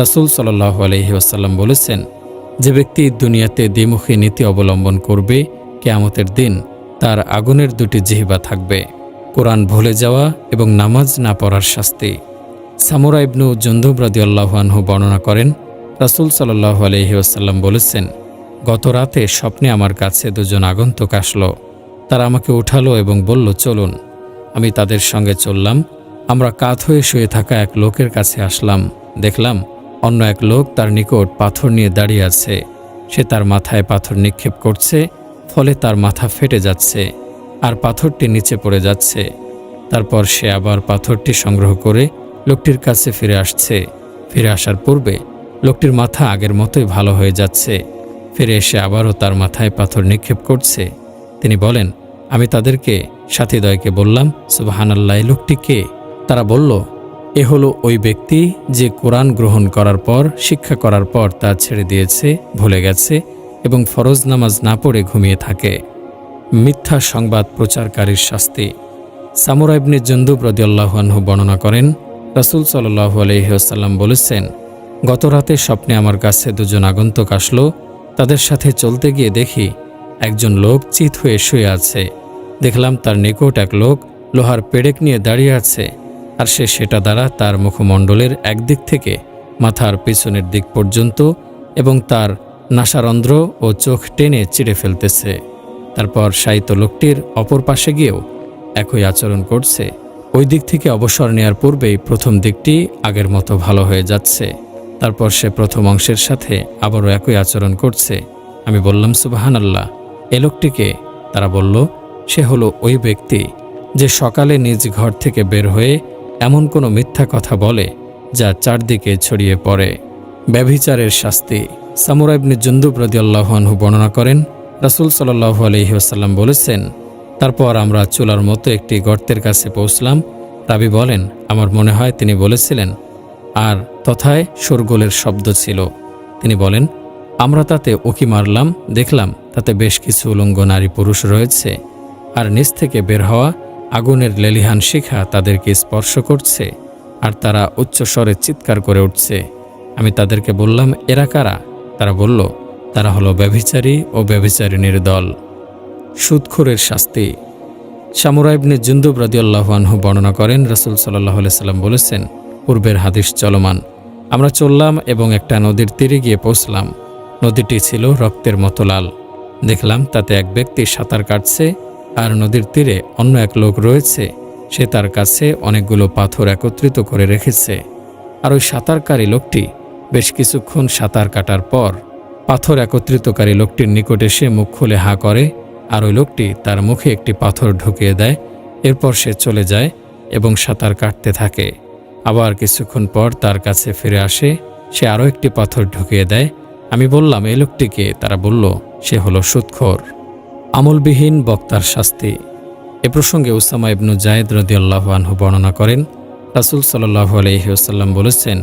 রাসূল সাল্লাল্লাহু আলাইহি ওয়াসাল্লাম বলেছেন, যে ব্যক্তি দুনিয়াতে দ্বিমুখী নীতি অবলম্বন করবে, কিয়ামতের দিন তার আগুনের দুটি জিহ্বা থাকবে। কোরআন ভুলে যাওয়া এবং নামাজ না পড়ার শাস্তি। সামুরা ইবনু জুনদুব রাদিয়াল্লাহু আনহু বর্ণনা করেন, রাসূল সাল্লাল্লাহু আলাইহি ওয়াসাল্লাম বলেছেন, গত রাতে স্বপ্নে আমার কাছে দুজন আগন্তুক আসলো। তারা আমাকে উঠালো এবং বলল, চলুন। আমি তাদের সঙ্গে চললাম। আমরা কাত হয়ে শুয়ে থাকা এক লোকের কাছে আসলাম। দেখলাম অন্য এক লোক তার নিকট পাথর নিয়ে দাঁড়িয়ে আছে। সে তার মাথায় পাথর নিক্ষেপ করছে, ফলে তার মাথা ফেটে যাচ্ছে আর পাথরটি নিচে পড়ে যাচ্ছে। তারপর সে আবার পাথরটি সংগ্রহ করে লোকটির কাছে ফিরে আসছে। ফিরে আসার পূর্বে লোকটির মাথা আগের মতোই ভালো হয়ে যাচ্ছে। ফিরে এসে আবারও তার মাথায় পাথর নিক্ষেপ করছে। তিনি বলেন, আমি তাদেরকে সাথীদ্বয়কে বললাম, সুবহানাল্লাহ, এই লোকটি কে? তারা বলল, এ হলো ওই ব্যক্তি যে কোরআন গ্রহণ করার পর, শিক্ষা করার পর তা ছেড়ে দিয়েছে, ভুলে গেছে এবং ফরজ নামাজ না পড়ে ঘুমিয়ে থাকে। মিথ্যা সংবাদ প্রচারকারীর শাস্তি। সামুরা ইবনে জুনদুব রাদিয়াল্লাহু আনহু বর্ণনা করেন, রাসূল সাল্লাল্লাহু আলাইহি ওয়াসাল্লাম বলেছেন, গত রাতে স্বপ্নে আমার কাছে দুজন আগন্তুক আসলো। তাদের সাথে চলতে গিয়ে দেখি একজন লোক চিত হয়ে শুয়ে আছে। দেখলাম তার নিকট এক লোক লোহার পেরেক নিয়ে দাঁড়িয়ে আছে, আর সে সেটা দ্বারা তার মুখমণ্ডলের একদিক থেকে মাথার পিছনের দিক পর্যন্ত এবং তার নাসারন্ধ্র ও চোখ টেনে চিড়ে ফেলতেছে। তারপর শায়িত লোকটির অপর পাশে গিয়েও একই আচরণ করছে। ওই দিক থেকে অবসর নেয়ার পূর্বেই প্রথম দিকটি আগের মতো ভালো হয়ে যাচ্ছে। তারপর সে প্রথম অংশের সাথে আবারও একই আচরণ করছে। আমি বললাম, সুবহানাল্লাহ, এ লোকটিকে? তারা বলল, সে হলো ওই ব্যক্তি যে সকালে নিজ ঘর থেকে বের হয়ে এমন কোনো মিথ্যা কথা বলে যা চারদিকে ছড়িয়ে পড়ে। ব্যভিচারের শাস্তি। সামুরা ইবনে জুনদুব রাদিয়াল্লাহু আনহু বর্ণনা করেন, রাসূল সাল্লাল্লাহু আলাইহি ওয়াসাল্লাম বলেছেন, তারপর আমরা চুলার মতো একটি গর্তের কাছে পৌঁছলাম। রাবী বলেন, আমার মনে হয় তিনি বলেছিলেন, আর তথায় শোরগোলের শব্দ ছিল। তিনি বলেন, আমরা তাতে উঁকি মারলাম, দেখলাম তাতে বেশ কিছু উলঙ্গ নারী পুরুষ রয়েছে, আর নিচ থেকে বের হওয়া আগুনের লেলিহান শিখা তাদেরকে স্পর্শ করছে, আর তারা উচ্চস্বরে চিৎকার করে উঠছে। আমি তাদেরকে বললাম, এরা কারা? তারা বলল, তারা হলো ব্যভিচারী ও ব্যভিচারিণীর দল। সুদখোরের শাস্তি। সামুরা ইবনে জুনদুব রাদিয়াল্লাহু আনহু বর্ণনা করেন, রাসূল সাল্লাল্লাহু আলাইহি সাল্লাম বলেছেন, পূর্বের হাদিস চলমান, আমরা চললাম এবং একটা নদীর তীরে গিয়ে পৌঁছলাম। নদীটি ছিল রক্তের মতো লাল। দেখলাম তাতে এক ব্যক্তি সাঁতার কাটছে, আর নদীর তীরে অন্য এক লোক রয়েছে, সে তার কাছে অনেকগুলো পাথর একত্রিত করে রেখেছে। আর ওই সাঁতারকারী লোকটি বেশ কিছুক্ষণ সাঁতার কাটার পর পাথর একত্রিতকারী লোকটির নিকট এসে মুখ খুলে হাঁ করে, আর ওই লোকটি তার মুখে একটি পাথর ঢুকিয়ে দেয়। এরপর সে চলে যায় এবং সাঁতার কাটতে থাকে। আবার কিছুক্ষণ পর তার কাছে ফিরে আসে, সে আরও একটি পাথর ঢুকিয়ে দেয়। আমি বললাম, এই লোকটিকে? তারা বলল, সে হলো সুদখোর। আমলবিহীন বক্তার শাস্তি। এ প্রসঙ্গে উসামা ইবনু জায়েদ রাদিয়াল্লাহু আনহু বর্ণনা করেন, রাসূল সাল্লাল্লাহু আলাইহি ওয়াসাল্লাম বলেছেন,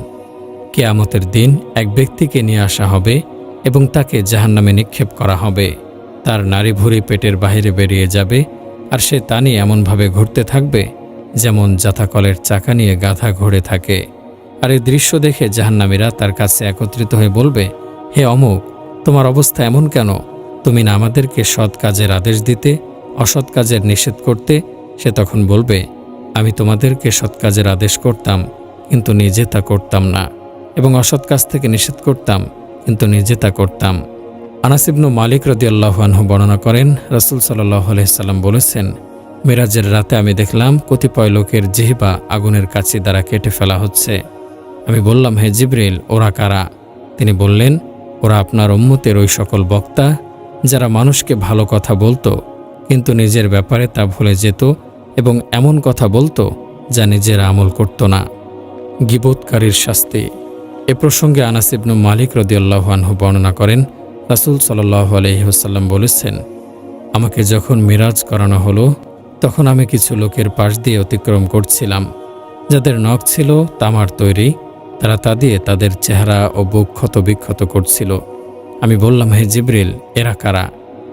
কিয়ামতের দিন এক ব্যক্তিকে নিয়ে আসা হবে এবং তাকে জাহান্নামে নিক্ষেপ করা হবে। তার নাড়ি ভুঁড়ি পেটের বাহিরে বেরিয়ে যাবে, আর সে তা নিয়ে এমনভাবে ঘুরতে থাকবে যেমন জাথাকলের চাকা নিয়ে গাধা ঘুরে থাকে। আর এই দৃশ্য দেখে জাহান্নামীরা তার কাছে একত্রিত হয়ে বলবে, হে অমুক, তোমার অবস্থা এমন কেন? তুমি না আমাদেরকে সৎ কাজের আদেশ দিতে, অসৎ কাজের নিষেধ করতে? সে তখন বলবে, আমি তোমাদেরকে সৎ কাজের আদেশ করতাম, কিন্তু নিজে তা করতাম না, এবং অসৎ কাজ থেকে নিষেধ করতাম, কিন্তু নিজে তা করতাম। আনাস ইবনু মালিক রাদিয়াল্লাহু আনহু বর্ণনা করেন, রাসূল সাল্লাল্লাহু আলাইহি সাল্লাম বলেছেন, মেরাজের রাতে আমি দেখলাম কতিপয় লোকের জিহ্বা আগুনের কাছি দ্বারা কেটে ফেলা হচ্ছে। আমি বললাম, হে জিবরিল, ওরা কারা? তিনি বললেন, ওরা আপনার উম্মতের ওই সকল বক্তা যারা মানুষকে ভালো কথা বলতো, কিন্তু নিজের ব্যাপারে তা ভুলে যেত এবং এমন কথা বলতো যা নিজের আমল করত না। গীবতকারীর শাস্তি। এ প্রসঙ্গে আনাস ইবনু মালিক রাদিয়াল্লাহু আনহু বর্ণনা করেন, রাসূল সাল্লাল্লাহু আলাইহি ওয়াসাল্লাম বলেছেন, আমাকে যখন মিরাজ করানো হলো, তখন আমি কিছু লোকের পাশ দিয়ে অতিক্রম করছিলাম, যাদের নখ ছিল তামার তৈরি। তারা তা দিয়ে তাদের চেহারা ও বুক ক্ষত বিক্ষত করছিল। আমি বললাম, হে জিবরিল, এরা কারা?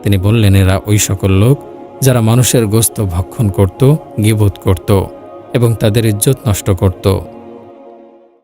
তিনি বললেন, এরা ওই সকল লোক যারা মানুষের গোশত ভক্ষণ করত, গীবত করত এবং তাদের ইজ্জত নষ্ট করত।